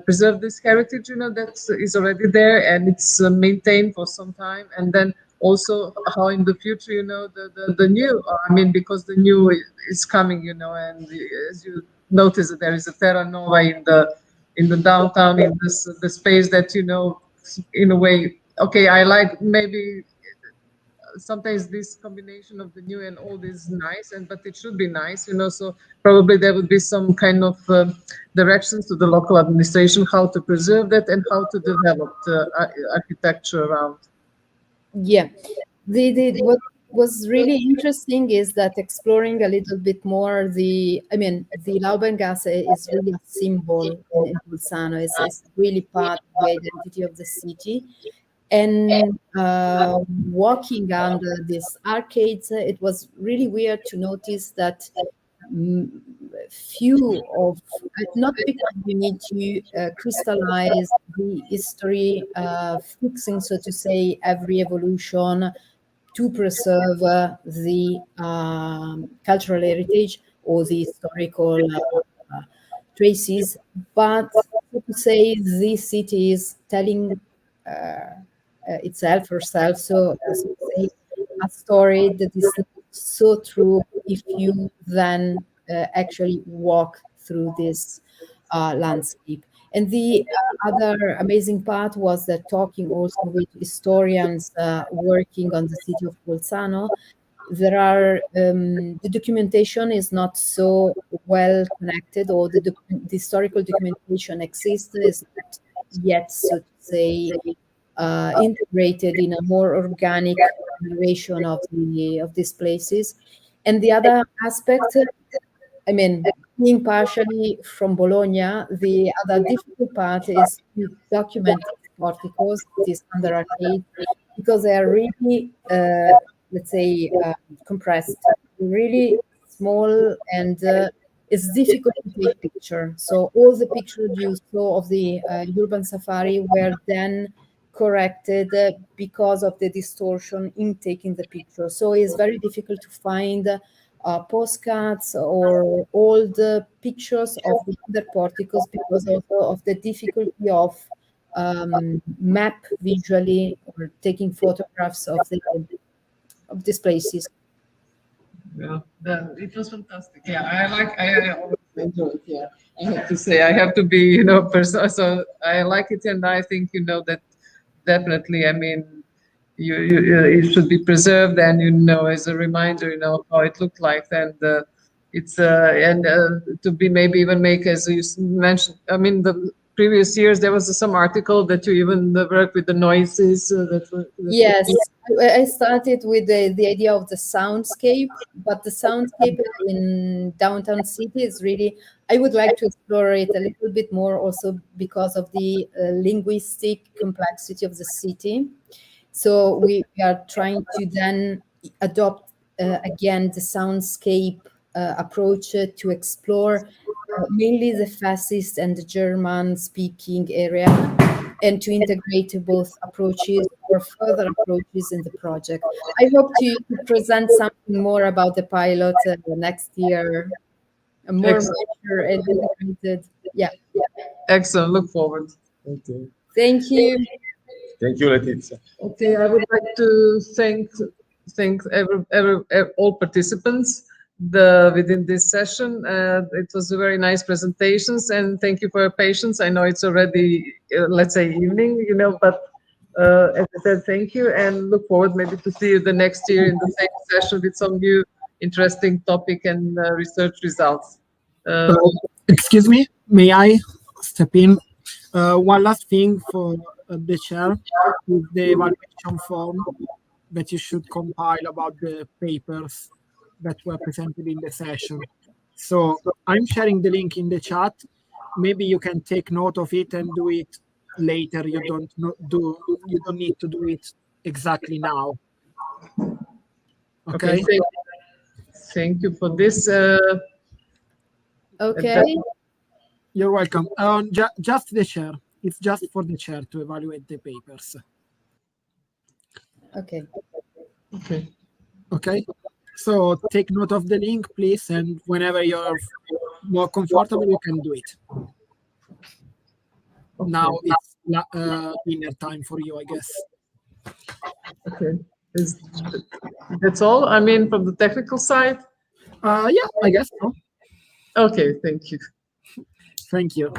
preserve this heritage, that is already there and it's maintained for some time, and then also how in the future, the new, because the new is coming, and as you notice that there is a Terra Nova in the downtown, in the space that, in a way, okay, I like maybe sometimes this combination of the new and old is nice, but it should be nice, so probably there would be some kind of directions to the local administration, how to preserve that and how to develop the architecture around. Yeah, what was really interesting is that exploring a little bit more the Laubengasse is really a symbol in Bolzano. It's really part of the identity of the city. And walking under these arcades, it was really weird to notice that few of, not because you need to crystallize the history, fixing, so to say, every evolution to preserve the cultural heritage or the historical traces, but so to say, this city is telling itself, herself, so to say, a story that is so true if you then actually walk through this landscape. And the other amazing part was that talking also with historians working on the city of Bolzano, there are the documentation is not so well connected, or the historical documentation exists, is not yet, so to say, integrated in a more organic narration of these places. And the other aspect, being partially from Bologna, the other difficult part is to document porticos, this under arcade, because they are really, let's say, compressed, really small, and it's difficult to take picture. So all the pictures you saw of the urban safari were then corrected because of the distortion in taking the picture. So it's very difficult to find postcards or old pictures of the other porticos because also of the difficulty of map visually or taking photographs of these places. Yeah, it was fantastic. Yeah, I always enjoy it. Yeah, I have to say, I have to be, person. So I like it, and I think, that definitely, I mean, it should be preserved, and, as a reminder, how it looked like, and it's, and to be maybe even make, as you mentioned, I mean, the previous years, there was some article that you even worked with the noises Yes, I started with the idea of the soundscape, but the soundscape in downtown city is really, I would like to explore it a little bit more also because of the linguistic complexity of the city. So we are trying to then adopt again the soundscape approach to explore mainly the fascist and the German speaking area, and to integrate both approaches or further approaches in the project. I hope to present something more about the pilot next year, more mature and integrated. Yeah. Excellent. Look forward. Okay. Thank you. Thank you, Letizia. Okay, I would like to thank all participants within this session. It was a very nice presentations, and thank you for your patience. I know it's already, let's say, evening, but as I said, thank you, and look forward maybe to see you the next year in the same session with some new interesting topic and research results. Excuse me, may I step in? One last thing for the chair is the evaluation form that you should compile about the papers that were presented in the session. So I'm sharing the link in the chat. Maybe you can take note of it and do it later. You don't need to do it exactly now. Okay. Thank you for this. Okay. You're welcome. Just the chair. It's just for the chair to evaluate the papers. Okay. Okay. Okay. So take note of the link, please, and whenever you're more comfortable, you can do it. Okay. Now it's dinner time for you, I guess. Okay. That's all? I mean, from the technical side? Yeah, I guess so. Okay, thank you. Thank you.